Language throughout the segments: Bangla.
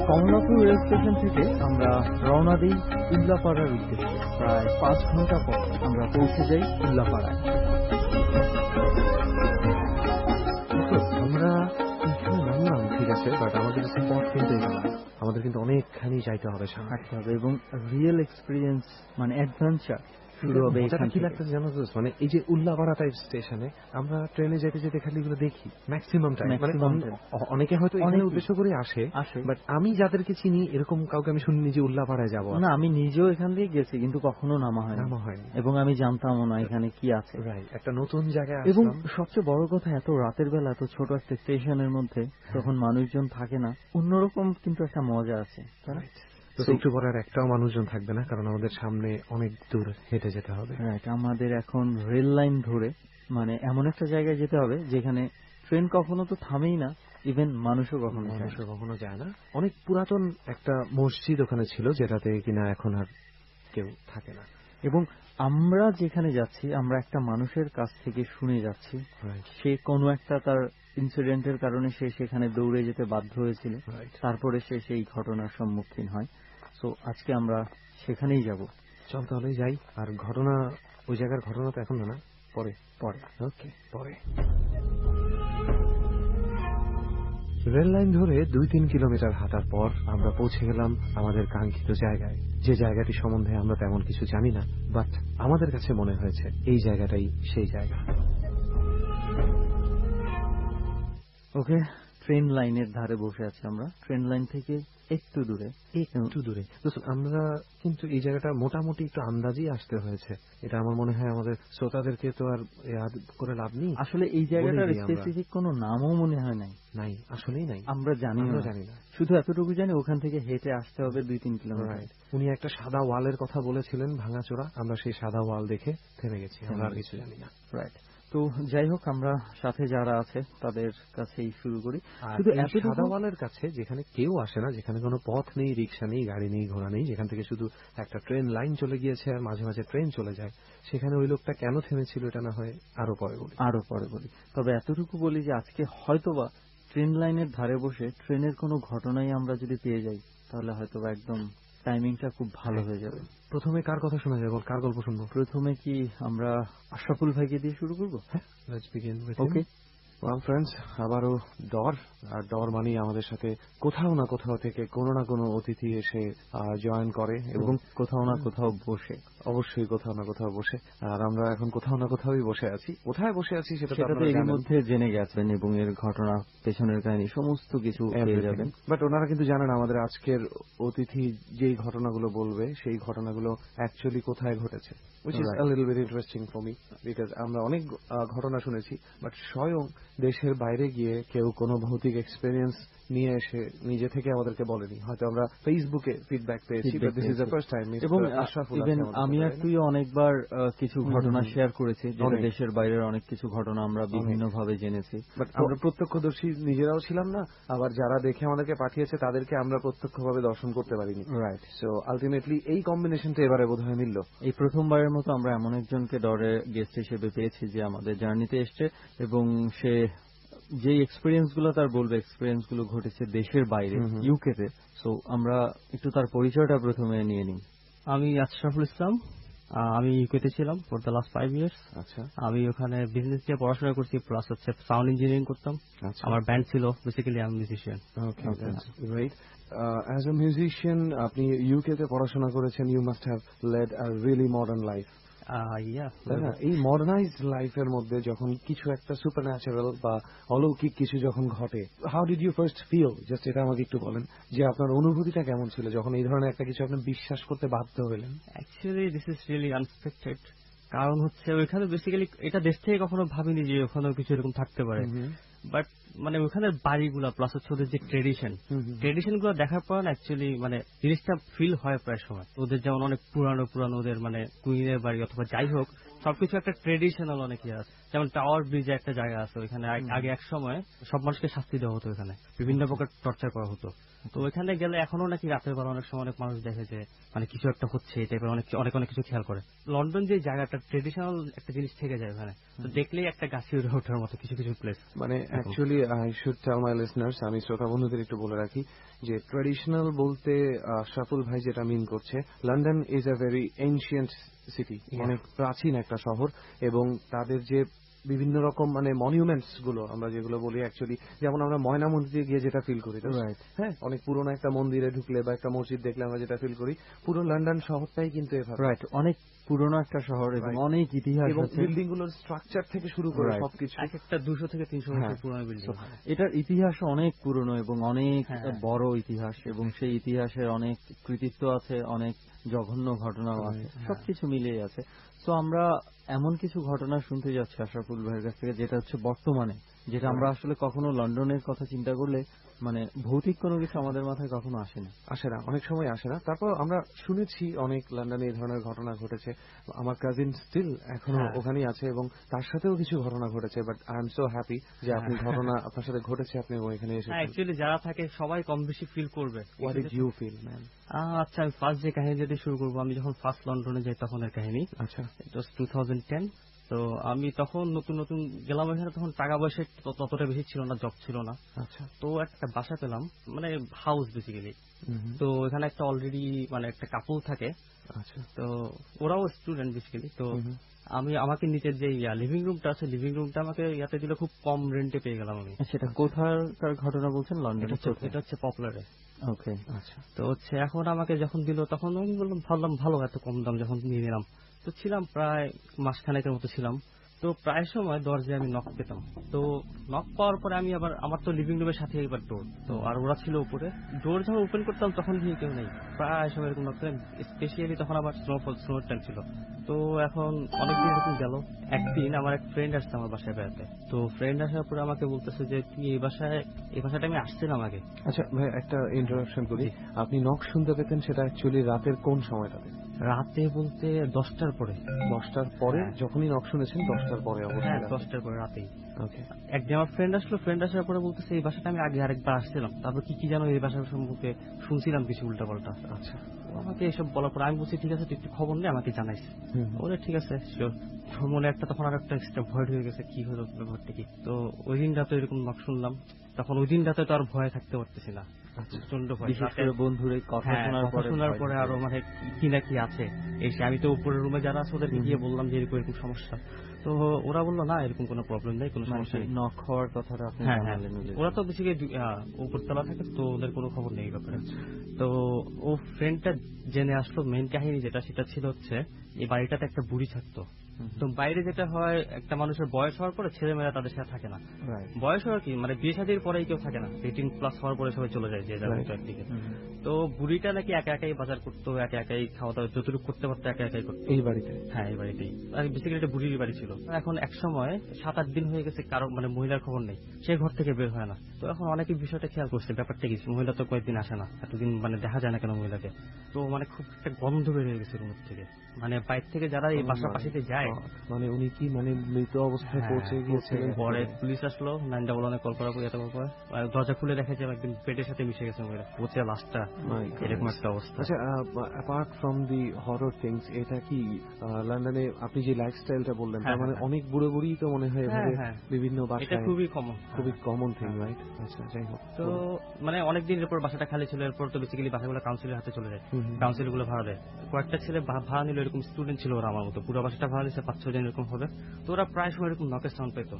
কমলাপুর রেল স্টেশন থেকে আমরা রওনা দিই উল্লাপাড়ার উদ্দেশ্যে। প্রায় 5 ঘন্টা পর আমরা পৌঁছে যাই উল্লাপাড়ায়। আমরা এখানে নামলাম, ঠিক আছে, বাট আমাদের স্পট কিন্তু আমাদের কিন্তু অনেকখানি যাইতে হবে, হাঁটতে হবে এবং রিয়েল এক্সপিরিয়েন্স মানে অ্যাডভেঞ্চার শুরু হবে। কি লাগতেছে জানো তো, মানে এই যে উল্লাপাড়া টাইপ স্টেশনে আমরা ট্রেনে যেতে যেতে খালি এগুলো দেখি ম্যাক্সিমাম টাইম। মানে অনেকে হয়তো এখানে উদ্দেশ্য করে আসে, বাট আমি যাদেরকে চিনি এরকম কাউকে আমি শুনিনি যে উল্লাপাড়ায় যাবো। না, আমি নিজেও এখান দিয়ে গেছি কিন্তু কখনো নামা হয়নি এবং আমি জানতামও না এখানে কি আছে। একটা নতুন জায়গায়। এবং সবচেয়ে বড় কথা, এত রাতের বেলা এত ছোট একটা স্টেশনের মধ্যে তখন মানুষজন থাকে না, অন্যরকম কিন্তু একটা মজা আছে। একটু পরে আর একটাও মানুষজন থাকবে না, কারণ আমাদের সামনে অনেক দূর হেঁটে যেতে হবে। আমাদের এখন রেল লাইন ধরে মানে এমন একটা জায়গায় যেতে হবে যেখানে ট্রেন কখনো তো থামেই না, ইভেন মানুষও কখনো যায় না। অনেক পুরাতন একটা মসজিদ ওখানে ছিল, যেটাতে কিনা এখন আর কেউ থাকে না। এবং আমরা যেখানে যাচ্ছি আমরা একটা মানুষের কাছ থেকে শুনে যাচ্ছি সে কোনো একটা তার ইনসিডেন্টের কারণে সে সেখানে দৌড়ে যেতে বাধ্য হয়েছিল, তারপরে সে সেই ঘটনার সম্মুখীন হয়। সো আজকে আমরা সেখানেই যাব। চল তাহলে যাই। আর ঘটনা, ওই জায়গার ঘটনা তো এখন না, পরে। ওকে, পরে। রেল লাইন ধরে 2-3 কিলোমিটার হাঁটার পর আমরা পৌঁছে গেলাম আমাদের কাঙ্ক্ষিত জায়গায়। যে জায়গাটি সম্বন্ধে আমরা তেমন কিছু জানি না, বাট আমাদের কাছে মনে হয়েছে এই জায়গাটাই সেই জায়গা। ওকে, ট্রেন লাইনের ধারে বসে আছি আমরা। ট্রেন লাইন থেকে একটু দূরে। আমরা কিন্তু এই জায়গাটা মোটামুটি একটু আন্দাজেই আসতে হয়েছে। এটা আমার মনে হয় আমাদের শ্রোতাদেরকে তো আর করে লাভ নেই। আসলে এই জায়গাটার স্পেসিফিক কোনো নামও মনে হয় নাই, আসলেই নাই। আমরা জানি না, শুধু এতটুকু জানি ওখান থেকে হেঁটে আসতে হবে 2-3 কিলোমিটার। উনি একটা সাদা ওয়ালের কথা বলেছিলেন, ভাঙাচোরা। আমরা সেই সাদা ওয়াল দেখে থেমে গেছি, আমরা আর কিছু জানি না। রাইট। তো যাই হোক, আমরা সাথে যারা আছে তাদের কাছেই শুরু করি। শুধু এত সাদা ওয়ালের কাছে, যেখানে কেউ আসে না, যেখানে কোনো পথ নেই, রিক্সা নেই, গাড়ি নেই, ঘোড়া নেই, যেখান থেকে শুধু একটা ট্রেন লাইন চলে গিয়েছে আর মাঝে মাঝে ট্রেন চলে যায়, সেখানে ওই লোকটা কেন থেমেছিল এটা না হয় আরো পরে বলি। তবে এতটুকু বলি যে আজকে হয়তোবা ট্রেন লাইনের ধারে বসে ট্রেনের কোনো ঘটনাই আমরা যদি পেয়ে যাই, তাহলে হয়তোবা একদম টাইমিংটা খুব ভালো হয়ে যাবে। প্রথমে কার কথা শোনা যাবে, কার গল্প শুনবো? প্রথমে কি আমরা আশরাফুল ভাইকে দিয়ে শুরু করবো? Let's begin with okay. Well friends, আবারও ডর। আর ডর মানে আমাদের সাথে কোথাও না কোথাও থেকে কোনো না কোনো অতিথি এসে জয়েন করে এবং কোথাও না কোথাও বসে, অবশ্যই কোথাও না কোথাও বসে। আর আমরা এখন কোথাও না কোথাওই বসে আছি। কোথায় বসে আছি সেটা তো এর মধ্যে জেনে গেছেন এবং এর ঘটনা, পেছনের কাহিনী সমস্ত কিছু পেয়ে যাবেন। বাট ওনারা কিন্তু জানেন আমাদের আজকের অতিথি যেই ঘটনাগুলো বলবে সেই ঘটনাগুলো অ্যাকচুয়ালি কোথায় ঘটেছে, which is a little bit interesting for me, because আমরা অনেক ঘটনা শুনেছি, বাট স্বয়ং দেশের বাইরে গিয়ে কেউ কোনো ভৌতিক এক্সপেরিয়েন্স নিয়ে এসে নিজে থেকে আমাদেরকে বলেনি। হয়তো আমরা ফেসবুকে ফিডব্যাক পেয়েছি, but this is the first time. এবং আমি আর তুই অনেকবার কিছু ঘটনা শেয়ার করেছি, যেটা দেশের বাইরের অনেক কিছু ঘটনা আমরা বিভিন্ন ভাবে জেনেছি, বাট আমরা প্রত্যক্ষদর্শী নিজেরাও ছিলাম না, আবার যারা দেখে আমাদেরকে পাঠিয়েছে তাদেরকে আমরা প্রত্যক্ষভাবে দর্শন করতে পারিনি। রাইট। সো আলটিমেটলি এই কম্বিনেশনটা এবারে বোধহয় মিলল। এই প্রথমবারের মতো আমরা এমন একজনকে ডরে গেস্ট হিসেবে পেয়েছি যে আমাদের জার্নিতে এসছে এবং সে যে এক্সপিরিয়েন্স গুলো তার বলবে, এক্সপিরিয়েন্স গুলো ঘটেছে দেশের বাইরে, ইউকেতে। সো আমরা একটু তার পরিচয়টা প্রথমে নিয়ে নিই। আমি আশরাফুল ইসলাম, আমি ইউকেতে ছিলাম ফর দ্য লাস্ট 5 ইয়ার্স। আচ্ছা। আমি ওখানে বিজনেস নিয়ে পড়াশোনা করছি, প্লাস হচ্ছে সাউন্ড ইঞ্জিনিয়ারিং করতাম। আমার ব্যান্ড ছিল, বেসিক্যালি আমি musician. Okay, right. As a musician আপনি ইউকেতে পড়াশোনা করেছেন, you must have led a really modern life. এই মডার্নাইজড লাইফের মধ্যে যখন কিছু একটা সুপারন্যাচারাল বা অলৌকিক কিছু যখন ঘটে, how did you first feel? Just এটা আমাকে একটু বলেন যে আপনার অনুভূতিটা কেমন ছিল যখন এই ধরনের একটা কিছু আপনি বিশ্বাস করতে বাধ্য হলেন। Actually this is really unexpected. কারণ হচ্ছে ওইখানে বেসিক্যালি এটা দেশ থেকে কখনো ভাবিনি যে ওখানেও কিছু এরকম থাকতে পারে, বাট মানে ওখানের বাড়িগুলা প্লাস হচ্ছে ওদের যে ট্রেডিশন গুলো দেখার পর অ্যাকচুয়ালি মানে জিনিসটা ফিল হয় প্রায় সময়। ওদের যেমন অনেক পুরানো ওদের মানে কুইনের বাড়ি অথবা যাই হোক, সবকিছু একটা ট্রেডিশনাল অনেক ইয়ে আছে। যেমন টাওয়ার ব্রিজে একটা জায়গা আছে, ওইখানে আগে এক সময় সব মানুষকে শাস্তি দেওয়া হতো, এখানে বিভিন্ন প্রকার টর্চার করা হতো। তো ওইখানে গেলে এখনো নাকি রাতের বেলা অনেক সময় অনেক মানুষ দেখে যে মানে কিছু একটা হচ্ছে, এই টাইপের অনেক অনেক অনেক কিছু খেয়াল করে। লন্ডন যে জায়গাটা ট্রেডিশনাল একটা জিনিস থেকে যায় ওখানে, তো দেখলেই একটা গাছি উড়ে ওঠার মতো কিছু কিছু প্লেস। মানে actually I should tell my listeners, আমি শ্রোতা বন্ধুদের একটু বলে রাখি যে ট্র্যাডিশনাল বলতে শাফুল ভাই যেটা মিন করছে, London is a very ancient city, অনেক প্রাচীন একটা শহর, এবং তাদের যে বিভিন্ন রকম মানে মনিউমেন্টস গুলো আমরা যেগুলো বলি অ্যাকচুয়ালি, যেমন আমরা ময়না মন্দিরে গিয়ে যেটা ফিল করি, হ্যাঁ, অনেক পুরোনো একটা মন্দিরে ঢুকলে বা একটা মসজিদ দেখলে আমরা যেটা ফিল করি, পুরো লন্ডন শহরটাই কিন্তু এভাবে, রাইট, অনেক পুরনো একটা শহর এবং অনেক ইতিহাস আছে, বিল্ডিং গুলোর স্ট্রাকচার থেকে শুরু করে সবকিছু একটা 200 থেকে 300 বছর পুরনো বিল্ডিং। এটার ইতিহাস অনেক পুরনো এবং অনেক বড় ইতিহাস, এবং সেই ইতিহাসের অনেক কৃতিত্ব আছে, অনেক জঘন্য ঘটনাও আছে, সবকিছু মিলিয়ে আছে। তো আমরা এমন কিছু ঘটনা শুনতে যাচ্ছি আশরাফুল ভাইয়ের কাছ থেকে, যেটা হচ্ছে বর্তমানে, যেটা আমরা আসলে কখনো লন্ডনের কথা চিন্তা করলে মানে ভৌতিক কোনো কিছু আমাদের মাথায় কখনো আসে না, অনেক সময় আসে না। তারপর আমরা শুনেছি অনেক লন্ডনে এই ধরনের ঘটনা ঘটেছে। আমার কাজিন স্টিল এখনো ওখানেই আছে এবং তার সাথেও কিছু ঘটনা ঘটেছে, but I am so happy যে আপনি ঘটনা আপনার সাথে ঘটেছে, আপনি ওইখানে এসে। অ্যাকচুয়ালি যারা থাকে সবাই কম বেশি ফিল করবে। What did you feel man? আচ্ছা, আমি ফার্স্ট যে কাহিনী যদি শুরু করবো, আমি যখন ফার্স্ট লন্ডনে যাই তখনের কাহিনী। আচ্ছা, ইট ওয়াজ 2010। তো আমি তখন নতুন নতুন গেলাম এখানে, তখন টাকা পয়সা ততটা বেশি ছিল না, জব ছিল না। আচ্ছা, তো একটা বাসা পেলাম, মানে হাউস বেসিক্যালি। তো এখানে একটা অলরেডি মানে একটা কাপল থাকে। আচ্ছা, তো ওরাও স্টুডেন্ট বেসিক্যালি। তো আমাকে নিচের যে লিভিং রুমটা আছে, লিভিং রুমটা আমাকে ইয়াতে দিলে খুব কম রেন্টে পেয়ে গেলাম আমি। সেটা কোথাকার ঘটনা বলছেন? লন্ডন? এটা হচ্ছে পপুলারে। ওকে, আচ্ছা। তো হচ্ছে এখন আমাকে যখন দিল তখন আমি বললাম ভাবলাম ভালো, এত কম দাম যখন নিয়ে নিলাম। তো ছিলাম প্রায় মাসখানেকের মতো ছিলাম। তো প্রায় সময় দরজায় আমি নক পেতাম। তো নক পাওয়ার পরে আমি আবার, আমার তো লিভিং রুমের সাথে একবার ডোর, তো আর ওরা ছিল উপরে। ডোর যখন ওপেন করতাম তখন দিয়ে কেউ নেই, প্রায় সময় এরকম নক পেতাম। স্পেশালি তখন আবার স্নোর টাইম ছিল। তো এখন অনেকদিন এরকম গেল। একদিন আমার এক ফ্রেন্ড আসছে আমার বাসায় বেড়াতে। তো ফ্রেন্ড আসার পরে আমাকে বলতেছে যে তুই এই বাসাটা আমি আসছিলাম আগে। আচ্ছা ভাই, একটা ইন্টারাপশন করি। আপনি নক শুনতে পেতেন সেটা অ্যাকচুয়ালি রাতের কোন সময়টাতে? রাতে বলতে 10টার পরে। 10টার পরে? যখনই নক শুনেছেন 10টার পরে? অবশ্যই 10টার পরে রাতেই। ওকে। একদিন আমার ফ্রেন্ড আসলো, ফ্রেন্ড আসার পরে বলতেছে এই বাসাটা আমি আগে আরেকবার আসছিলাম, তারপর কি জানো এই বাসার সম্পর্কে শুনছিলাম কিছু উল্টাপাল্টা। আচ্ছা, আমাকে এসব বলার পর আমি বলছি ঠিক আছে তুই একটু খবর নে, আমাকে জানাইস। বলে ঠিক আছে শিওর। মনে একটা তখন আর একটা এক্সট্রা ভয় হয়ে গেছে, কি হলো ব্যাপারটা কি। তো ওই দিন রাতে এরকম নক শুনলাম, তখন ওই দিন রাতে তো আর ভয়ে থাকতে পারতেছি না, প্রচন্ড ভয়। বিশেষ করে বন্ধুর কথা শোনার পরে আরো মানে কি না কি আছে এসে, আমি তো উপরের রুমে যারা আছে ওদেরকে গিয়ে বললাম যে এরকম এরকম সমস্যা। তো ওরা বললো না এরকম কোনো প্রবলেম নেই, কোনো সমস্যা নেই। নক হওয়ার কথাটা আপনি জানালেন। ওরা তো বেসিক্যালি উপরতলা থাকে, তো ওদের কোনো খবর নেই ব্যাপারে। তো ও ফ্রেন্ডটা জেনে আসলো মেইন কাহিনী যেটা, সেটা ছিল হচ্ছে এই বাড়িটাতে একটা বুড়ি থাকতো। তো বাইরে যেটা হয়, একটা মানুষের বয়স হওয়ার পরে ছেলেমেয়েরা তাদের সাথে থাকে না। বয়স হওয়ার কি মানে বিয়ে শাদীর পরেই কেউ থাকে না, 18+ হওয়ার পরে সবাই চলে যায় যে যার একদিকে। তো বুড়িটা নাকি একা একাই বাজার করতো, একা একাই খাওয়া দাওয়া যতটুকু করতে পারতো একা একাই করতো এই বাড়িতে। হ্যাঁ, এই বাড়িতেই। বেসিক্যালি এটা বুড়ির বাড়ি ছিল। এখন এক সময় 7-8 দিন হয়ে গেছে, কারো মানে মহিলার খবর নেই, সে ঘর থেকে বের হয় না। তো এখন অনেকে বিষয়টা খেয়াল করছে, ব্যাপারটা কি মহিলা তো কয়েকদিন আসে না, এতদিন মানে দেখা যায় না কেন মহিলাকে। তো মানে খুব একটা গন্ধ বের হয়ে গেছে রুমের থেকে, মানে বাইরে থেকে যারা এই বাসা পাশে যায়। মানে উনি কি মানে মৃত অবস্থায় পৌঁছে গিয়েছিলেন? পরে পুলিশ আসলো, 911 কল করা পরে দরজা খুলে দেখা যায় একদিন পেটের সাথে মিশে গেছে মহিলা, পচে লাশটা, এরকম একটা অবস্থা। আচ্ছা, apart from the horror things, এটা কি লন্ডনে আপনি যে লাইফস্টাইলটা বললেন, তার মানে অনেক বুড়ো বুড়ি তো মনে হয় বিভিন্ন বাসায়, এটা খুবই কমন থিং, রাইট? আচ্ছা, যাই হোক। তো মানে অনেকদিন এরপর বাসাটা খালি ছিল, এরপর তো বেসিক্যালি বাসাগুলো কাউন্সিলের হাতে চলে যায়, কাউন্সিল গুলো ভাড়া দেয়। কয়েকটা ছেলে ভাড়া নিল, এরকম স্টুডেন্ট ছিল ওরা আমার মতো, পুরো বাসাটা ভাড়া নিচ্ছে 5-6 জন এরকম হবে। তো ওরা প্রায় সময় এরকম নকের সাউন্ড পেত।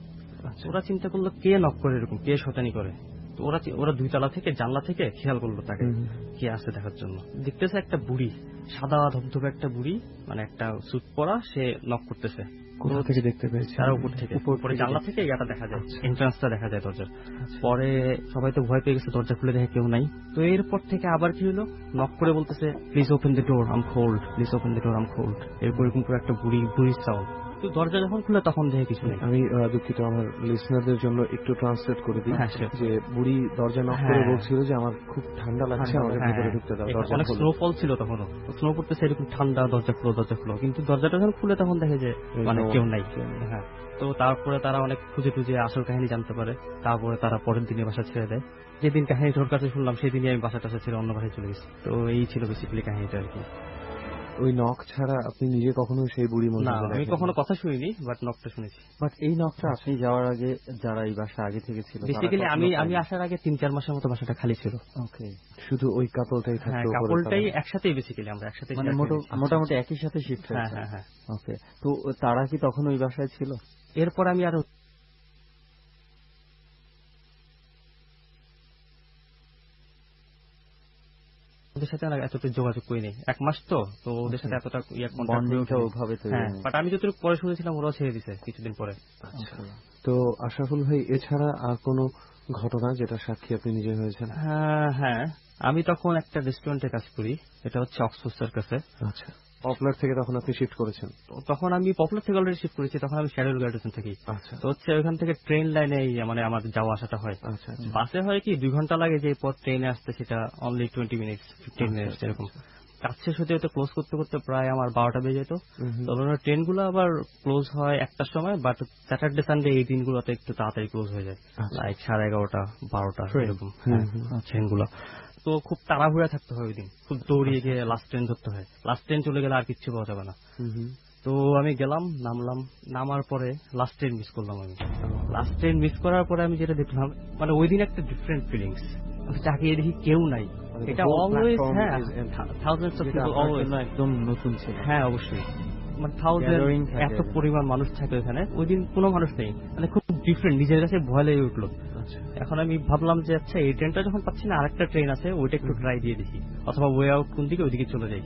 ওরা চিন্তা করলো কে নক করে, এরকম কে শয়তানি করে। তো ওরা 2 তলা থেকে জানলা থেকে খেয়াল করলো তাকে কে আসছে দেখার জন্য। দেখতেছে একটা বুড়ি, সাদা ধবধবে একটা বুড়ি, মানে একটা স্যুট পরা, সে নক করতেছে। কোথা থেকে দেখতে পেয়েছে? তার উপর থেকে, উপরে জানলা থেকে ইয়াটা দেখা যায়, এন্ট্রান্সটা দেখা যায় দরজার। পরে সবাই তো ভয় পেয়ে গেছে, দরজা খুলে দেখে কেউ নাই। তো এরপর থেকে আবার কি হলো, নক করে বলতেছে please open the door I am cold, please open the door I am cold, এরকম পুরো একটা বুড়ির সাউন্ড। তো দরজা যখন খুলে তখন দেখে কিছু নেই। আমি দুঃখিত, আমার লিসনারদের জন্য একটু ট্রান্সলেট করে দিই। হ্যাঁ, sure. যে বুড়ি দরজা নক করে বলছিল যে আমার খুব ঠান্ডা লাগছে, আমাকে ভেতরে ঢুকতে দাও, দরজা অনেক খোলো। স্নোফল ছিল তখনও, স্নো পড়তেছে এরকম ঠান্ডা, দরজা খুলো, কিন্তু দরজাটা যখন খুলে তখন দেখে যে মানে কেউ নাই। হ্যাঁ, তো তারপরে তারা অনেক খুঁজে টুজে আসল কাহিনী জানতে পারে। তারপরে তারা পরের দিনে বাসা ছেড়ে দেয়। যেদিন কাহিনী ওর কাছে শুনলাম সেদিনই আমি বাসা টাসা ছেড়ে অন্য বাসায় চলে গেছি। তো এই ছিল বেসিক্যালি কাহিনীটা আর কি। ওই নক ছাড়া আপনি নিজে কখনো সেই বুড়ি না, মহিলাকে আমি দেখেননি? কখনো কথা শুনিনি, বাট নকটা শুনেছি। বাট এই নকটা আপনি যাওয়ার আগে যারা এই বাসা আগে থেকে ছিল বেসিক্যালি আমি আসার আগে 3-4 মাসের মতো বাসাটা খালি ছিল। ওকে, শুধু ওই কাপলটাই হ্যাঁ, থাকতো? কাপলটাই একসাথেই, বেসিক্যালি আমরা একসাথে মানে মোটামুটি একই সাথে শিফট হ্যাঁ হয়েছে। হ্যাঁ হ্যাঁ। ওকে, তো তারা কি তখন ওই বাসায় ছিল? এরপর আমি আরো ওদের সাথে আর এতটা যোগাযোগ করিনি, 1 মাস তো ওদের সাথে এতটা বন্ডিংটা ওভাবে তৈরি হ্যাঁ, হয়নি। বাট আমি যতটুকু পরে শুনেছিলাম ওরাও ছেড়ে দিছে কিছুদিন পরে। আচ্ছা, তো আশরাফুল ভাই এছাড়া আর কোনো ঘটনা যেটা সাক্ষী আপনি নিজে হয়েছেন? হ্যাঁ, আমি তখন একটা রেস্টুরেন্টে কাজ করি, এটা হচ্ছে অক্সফোর্ড সার্কাসে। আচ্ছা, পপুলার থেকে তখন আপনি শিফট করেছেন? তো তখন আমি পপুলার থেকে অলরেডি শিফট করেছি, তখন আমি শ্যাডোল গার্ডেন থাকি। আচ্ছা, তো হচ্ছে ওইখান থেকে ট্রেন লাইনে মানে আমার যাওয়া আসাটা হয়। আচ্ছা, বাসে হয় কি 2 ঘন্টা লাগে, যে পর ট্রেনে আসতে সেটা অনলি 20 মিনিটস 15 মিনিটস এরকম। কাজ শেষ হতে হতে ক্লোজ করতে করতে প্রায় আমার 12টা বেজে যেত। তো ট্রেন গুলো আবার ক্লোজ হয় 1টার সময়, বাট স্যাটারডে সানডে এই দিনগুলোতে একটু তাড়াতাড়ি ক্লোজ হয়ে যায়, লাইক 11:30 12টা এরকম ট্রেনগুলো। তো খুব তাড়াহুড়া থাকতে হয় ওই দিন, খুব দৌড়িয়ে গিয়ে লাস্ট ট্রেন ধরতে হয়। লাস্ট ট্রেন চলে গেলে আর কিচ্ছু পাওয়া যাবে না। তো আমি গেলাম, নামার পরে লাস্ট ট্রেন মিস করলাম। আমি লাস্ট ট্রেন মিস করার পরে আমি যেটা দেখলাম, মানে ওই দিন একটা ডিফারেন্ট ফিলিংস, তাকিয়ে দেখি কেউ নাই। এটা অলওয়েজ, হ্যাঁ, থাউজেন্ডস অফ পিপল অলওয়েজ একদম নতুন ছিল। হ্যাঁ অবশ্যই, মানে থাউজেন্ড, এত পরিমাণ মানুষ থাকে ওখানে। ওই দিন কোনো মানুষ নেই, মানে খুব ডিফারেন্ট, নিজের কাছে ভয় লেগে উঠলো। এখন আমি ভাবলাম যে আচ্ছা এই ট্রেনটা যখন পাচ্ছি না, আরেকটা ট্রেন আছে, ওইটা একটু ট্রাই দিয়ে দেখি, অথবা ওয়ে আউট কোন দিকে, ওইদিকে চলে যাই।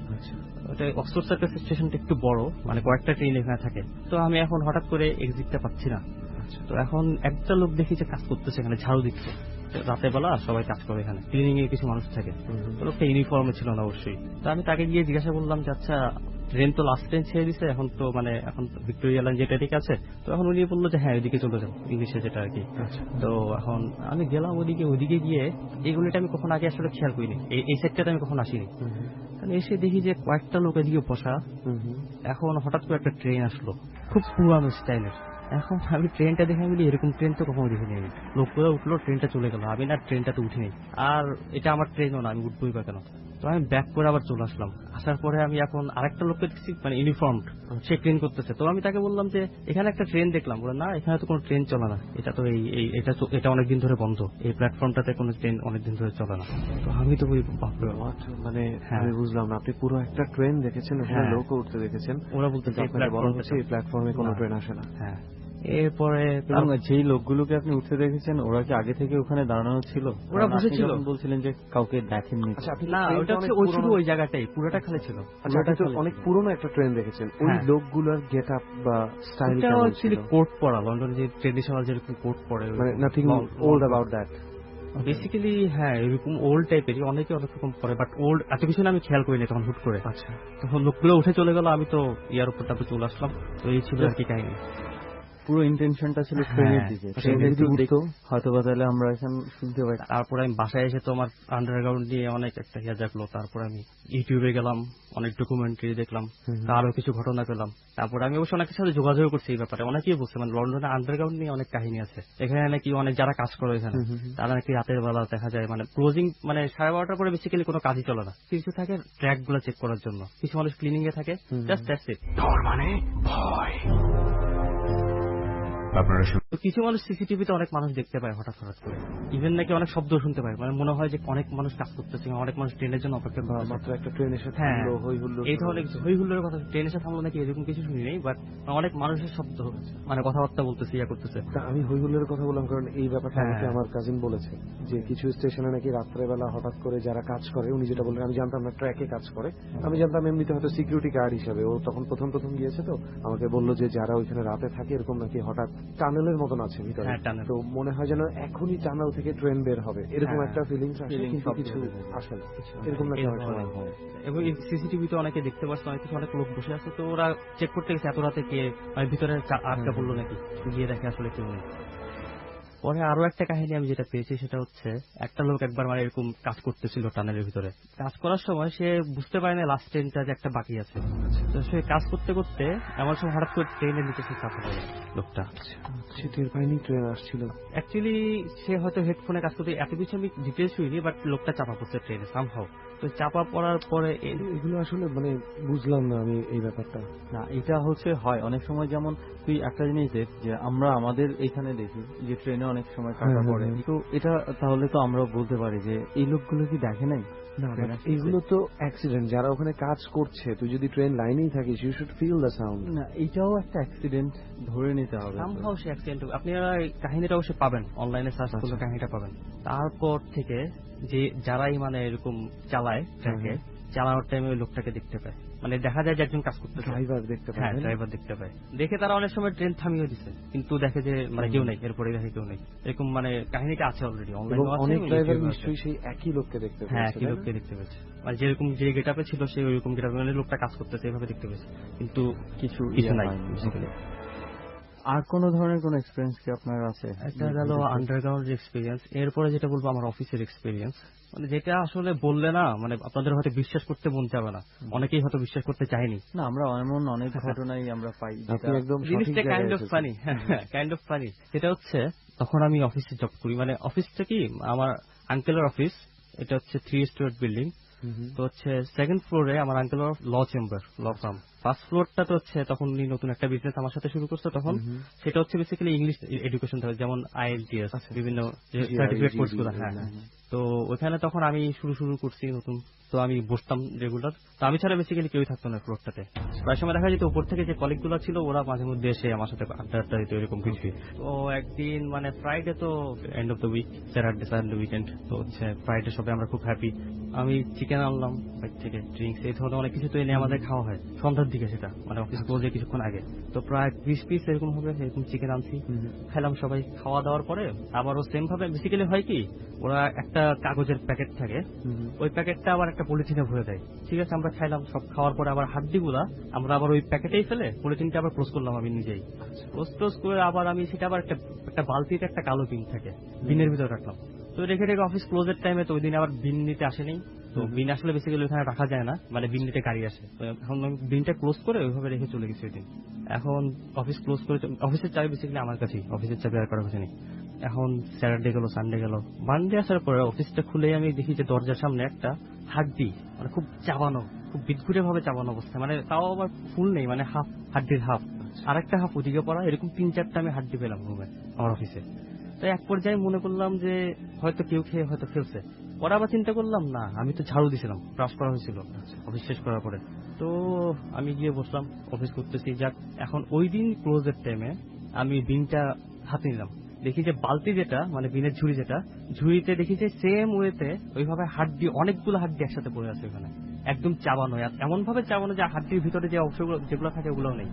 ওটা অক্সফোর্ড সার্কাস স্টেশনটা একটু বড়, মানে কয়েকটা ট্রেন এখানে থাকে। তো আমি এখন হঠাৎ করে এক্সিটটা পাচ্ছি না। তো এখন একটা লোক দেখি যে কাজ করতেছে এখানে, ঝাড়ু দিচ্ছে। রাতের বেলা সবাই কাজ করে এখানে, ক্লিনিং এর কিছু মানুষ থাকে। তো লোকটা ইউনিফর্মে ছিল না অবশ্যই। তো আমি তাকে গিয়ে জিজ্ঞাসা করলাম যে আচ্ছা ট্রেন তো লাস্ট ট্রেন ছেড়ে দিছে, এখন তো মানে এখন ভিক্টোরিয়া লাইন যেটা ঠিক আছে। তো এখন উনি বললো যে হ্যাঁ ওইদিকে চলে যাও, ইংলিশে যেটা আর কি। তো এখন আমি গেলাম ওইদিকে গিয়ে, এইগুলিটা আমি কখন আগে আসলে খেয়াল করিনি, এই সেক্টরটা আমি কখন আসিনি। তাহলে এসে দেখি যে কয়েকটা লোক এদিকে বসা। এখন হঠাৎ করে একটা ট্রেন আসলো, খুব পুরানো স্টাইলের। এখন আমি ট্রেনটা দেখে বলি এরকম ট্রেন তো কখনো দেখিনি। লোকগুলো উঠলো, ট্রেনটা চলে গেল, আমি না ট্রেনটাতে উঠিনি। আর এটা আমার ট্রেনও না, আমি উঠবোই বা কেন। তো আমি ব্যাক করে আবার চলে আসলাম। আসার পরে আমি এখন আরেকটা লোককে দেখছি, মানে ইউনিফর্মড, সে ক্লিন করতেছে। তো আমি তাকে বললাম যে এখানে একটা ট্রেন দেখলাম। বলে না, এখানে তো কোনো ট্রেন চলে না, এটা তো এটা অনেকদিন ধরে বন্ধ, এই প্ল্যাটফর্মটাতে কোনো ট্রেন অনেকদিন ধরে চলে না। তো আমি তো মানে আমি বুঝলাম না, আপনি পুরো একটা ট্রেন দেখেছেন, ওখানে লোক উঠতে দেখেছেন, ওরা বলতেছে এই প্ল্যাটফর্মে কোনো ট্রেন আসে না। হ্যাঁ, এরপরে যেই লোকগুলোকে আপনি উঠতে দেখেছেন ওরা কি আগে থেকে ওখানে দাঁড়ানো ছিল? ওরা বসেছিল, বলছিলেন যে কাউকে দেখেননি। আচ্ছা, আপনি না, ওটা হচ্ছে ওই শুধু ওই জায়গাটাই পুরোটা খালি ছিল। আচ্ছা, আপনি তো অনেক পুরনো একটা ট্রেন দেখেছেন, ওই লোকগুলোর গেট আপ বা স্টাইল কেমন ছিল? কোট পরা, লন্ডনে যে ট্রেডিশনাল যেরকম কোট পরে, মানে nothing old about that. Basically হ্যাঁ, এরকম ওল্ড টাইপেরই, অনেকে অনেক রকম পরে, বাট ওল্ড এত কিছু না আমি খেয়াল করিনি তখন হুট করে। আচ্ছা, তখন লোকগুলো উঠে চলে গেল, আমি তো ইয়ার উপর তারপর চলে আসলাম। তো এই ছিল আর কি কাহিনী। পুরো ইন্টেনশনটা ছিল ট্রেনের দিকে, হয়তো বা তাহলে আমরা এখন শুনতে পাই। তারপরে আমি বাসায় এসে তো আমার আন্ডারগ্রাউন্ড নিয়ে অনেক একটা ইয়া জাগলো। তারপরে আমি ইউটিউবে গেলাম, অনেক ডকুমেন্টারি দেখলাম, আরো কিছু ঘটনা পেলাম। তারপরে আমি অবশ্য অনেকের সাথে যোগাযোগ করছি এই ব্যাপারে। অনেকেই বলছে মানে লন্ডনে আন্ডারগ্রাউন্ড নিয়ে অনেক কাহিনী আছে। এখানে নাকি অনেক যারা কাজ করে এখানে, তারা নাকি রাতের বেলা দেখা যায় মানে ক্লোজিং, মানে 12:30 পরে বেসিক্যালি কোনো কাজই চলে না। কিছু থাকে ট্র্যাক গুলো চেক করার জন্য, কিছু মানুষ ক্লিনিং এ থাকে, জাস্ট দ্যাটস ইট। মানে ভয়। কিছু মানুষ সিসিটিভিতে অনেক মানুষ দেখতে পায় হঠাৎ করে, ইভেন নাকি অনেক শব্দ শুনতে পায়, মানে মনে হয় যে অনেক মানুষ কাজ করতেছে, অনেক মানুষ ট্রেনের জন্য অপেক্ষা করছে। মাত্র একটা ট্রেন এসে হ্যাঁ, থামলো, হই হুল্লোড়, এই ধরনের হই হুল্লোড়ের কথা। ট্রেন এসে থামলো নাকি এরকম কিছু শুনি নেই, বাট অনেক মানুষের শব্দ, মানে কথাবার্তা বলতেছে, ইয়া করতেছে। আমি হই হুল্লোড়ের কথা বললাম কারণ এই ব্যাপারটা আমাকে আমার কাজিন বলেছে যে কিছু স্টেশনে নাকি রাত্রেবেলা হঠাৎ করে যারা কাজ করে, উনি যেটা বললেন আমি জানতাম না, ট্র্যাকে কাজ করে, আমি জানতাম এমনিতে হয়তো সিকিউরিটি গার্ড হিসাবে। ও তখন প্রথম গিয়েছে, তো আমাকে বললো যে যারা ওইখানে রাতে থাকে এরকম নাকি হঠাৎ টানেলের মতন আছে ভিতরে, হ্যাঁ, টানেল। তো মনে হয় যেন এখনই টানেল থেকে ট্রেন বের হবে, এরকম হ্যাঁ, একটা ফিলিংস আসে, feeling কিন্তু সব কিছু জায়গায়। আসে না, এরকম একটা অনেক সময় হয়। এবং সিসিটিভিতে অনেকে দেখতে পাচ্ছে, অনেক লোক বসে আছে, তো ওরা চেক করতে গেছে এত রাতে কে মানে ভিতরে আটকা পড়লো নাকি, গিয়ে দেখে আসলে কেউ নেই। পরে আরো একটা কাহিনী আমি যেটা পেয়েছি সেটা হচ্ছে, একটা লোক একবার মানে এরকম কাজ করতেছিল টানেলের ভিতরে। কাজ করার সময় সে বুঝতে পারে না লাস্ট ট্রেনটা যে একটা বাকি আছে। তো সে কাজ করতে করতে এমন সময় হঠাৎ করে ট্রেনের নিচে সে চাপা পড়ে লোকটা। সে টের পায়নি ট্রেন আসছিল? অ্যাকচুয়ালি সে হয়তো হেডফোনে কাজ করতে, এত কিছু আমি ডিটেলস শুনিনি, বাট লোকটা চাপা পড়ছে ট্রেনে সামহাও। তো চাপা পড়ার পরে এগুলো আসলে মানে বুঝলাম না আমি এই ব্যাপারটা। না, এটা হচ্ছে হয় অনেক সময়, যেমন তুই একটা জিনিস দেখ যে আমরা আমাদের এখানে দেখি যে ট্রেনে অনেক সময় কাটা পড়ে, তো এটা তাহলে তো আমরা বলতে পারি যে এই লোকগুলো কি দেখে নাই? না, এগুলো তো অ্যাক্সিডেন্ট, যারা ওখানে কাজ করছে, তুই যদি ট্রেন লাইনেই থাকিস you should feel the sound. না, এটাও একটা অ্যাক্সিডেন্ট ধরে নিতে হবে। সামহাও সে অ্যাক্সিডেন্ট, আপনারা এই কাহিনীটা অবশ্যই পাবেন, অনলাইনে সার্চ করলে কাহিনীটা পাবেন। তারপর থেকে যে যারাই মানে এরকম চালায় ট্রেনকে, চালানোর টাইমে ওই লোকটাকে দেখতে পায়, মানে দেখা যায় যে একজন কাজ করতে, ড্রাইভার দেখতে পায়। হ্যাঁ, ড্রাইভার দেখতে পায়। দেখে তারা অনেক সময় ট্রেন থামিয়ে দিচ্ছে, কিন্তু দেখে যে মানে কেউ নেই, এরপরে দেখে কেউ নেই। এরকম মানে কাহিনীটা আছে অলরেডি অনলাইনে, অনেক ড্রাইভার নিশ্চয়ই সেই একই লোককে দেখতে হ্যাঁ, পেয়েছে। একই লোককে দেখতে পেয়েছে, মানে যেরকম যে গেটআপে ছিল সেই ওইরকম গেটআপে, মানে লোকটা কাজ করতেছে এভাবে দেখতে পেয়েছে, কিন্তু কিছু নাই। আর কোন ধরনের কোন এক্সপেরিয়েন্স কি আপনার আছে? একটা গেল আন্ডারগ্রাউন্ড এক্সপিরিয়েন্স, এরপরে যেটা বলবো আমার অফিসের এক্সপিরিয়েন্স, মানে যেটা আসলে বললে না মানে আপনাদের হয়তো বিশ্বাস করতে মন চাবে না, অনেকেই হয়তো বিশ্বাস করতে চায়নি। না, আমরা এমন অনেক ঘটনাই আমরা পাই আপনি একদম জিনিসটা কাইন্ড অফ ফানি, সেটা হচ্ছে তখন আমি অফিসে জব করি, মানে অফিসটা কি আমার আঙ্কেলের অফিস, এটা হচ্ছে 3 স্টোরি বিল্ডিং। তো হচ্ছে সেকেন্ড ফ্লোরে আমার আঙ্কেলের ল চেম্বার, ল ফার্ম। ফার্স্ট ফ্লোরটা তো হচ্ছে তখন উনি নতুন একটা বিজনেস আমার সাথে শুরু করছে তখন, সেটা হচ্ছে বেসিক্যালি ইংলিশ এডুকেশন থাকে, যেমন IELTS বিভিন্ন সার্টিফিকেট কোর্স গুলো। হ্যাঁ, তো ওখানে তখন আমি শুরু করছি নতুন, তো আমি বসতাম রেগুলার, তো আমি ছাড়া বেসিক্যালি কেউই থাকতো না ফ্লোরটাতে। প্রায় সময় দেখা যেত উপর থেকে যে কলিগ গুলো ছিল ওরা মাঝে মধ্যে এসে আমার সাথে আড্ডা দিত, এরকম কিছুই। তো একদিন মানে ফ্রাইডে, তো end of the week, Saturday Sunday weekend, তো হচ্ছে ফ্রাইডে সবাই আমরা খুব হ্যাপি। আমি চিকেন আনলাম বাইরে থেকে, ড্রিঙ্কস এই ধরনের অনেক কিছু তো এনে আমাদের খাওয়া হয় সন্ধ্যার দিকে, সেটা মানে অফিস ক্লোজে কিছুক্ষণ আগে। তো প্রায় 20 পিস এরকম হবে, এরকম চিকেন আনছি, খাইলাম সবাই। খাওয়া দাওয়ার পরে আবারও সেম ভাবে বেসিক্যালি হয় কি, ওরা একটা কাগজের প্যাকেট থাকে, ওই প্যাকেটটা আবার একটা পলিথিনে ভরে দেয়। ঠিক আছে, আমরা খাইলাম, সব খাওয়ার পরে আবার হাড্ডিগুলা আমরা আবার ওই প্যাকেটেই ফেলে পলিথিনটা আবার ক্লোজ করলাম আমি নিজেই। ক্লোজ করে আবার আমি সেটা আবার একটা বালতিতে একটা কালো বিন থাকে, বিনের ভিতরে রাখলাম। তো রেখে অফিস ক্লোজের টাইমে, তো ওই দিন আবার বিন নিতে আসেনি, তো বিন আসলে বেসিক্যালি ওখানে রাখা যায় না, মানে বিন নিতে গাড়ি আসে। তো এখন আমি বিনটা ক্লোজ করে ওইভাবে রেখে চলে গেছি ওই দিন। এখন অফিস ক্লোজ করে, অফিসের চাবি বেসিক্যালি আমার কাছেই, অফিসের চাবি আর কারো কাছে নেই। এখন স্যাটারডে গেল, সানডে গেল, মানডে আসার পরে অফিসটা খুলে আমি দেখি যে দরজার সামনে একটা হাড্ডি, মানে খুব চাবানো, খুব বিদঘুটে ভাবে চাবানো অবস্থা, মানে তাও আবার ফুল নেই, মানে হাফ, হাড্ডির হাফ, আর একটা হাফ ওদিকে পড়া, এরকম 3-4টা আমি হাড্ডি পেলাম রুমে আমার অফিসে। তো এক পর্যায়ে মনে করলাম যে হয়তো কেউ খেয়ে হয়তো ফেলছে। পরে আবার চিন্তা করলাম না, আমি তো ঝাড়ু দিছিলাম, ব্রাশ করা হয়েছিল অফিস শেষ করার পরে। তো আমি গিয়ে বসলাম, অফিস করতেছি। যাক, এখন ওই দিন ক্লোজের টাইমে আমি বিনটা হাতে নিলাম, দেখি যে বালতি যেটা, মানে বিনের ঝুড়ি যেটা, ঝুড়িতে দেখি যে সেম ওয়েতে ওইভাবে হাড্ডি, অনেকগুলো হাড্ডি একসাথে পড়ে আছে ওখানে, একদম চাবানো, এমন ভাবে চাবানো যে হাড্ডির ভিতরে যে অংশগুলো যেগুলো থাকে ওগুলোও নেই,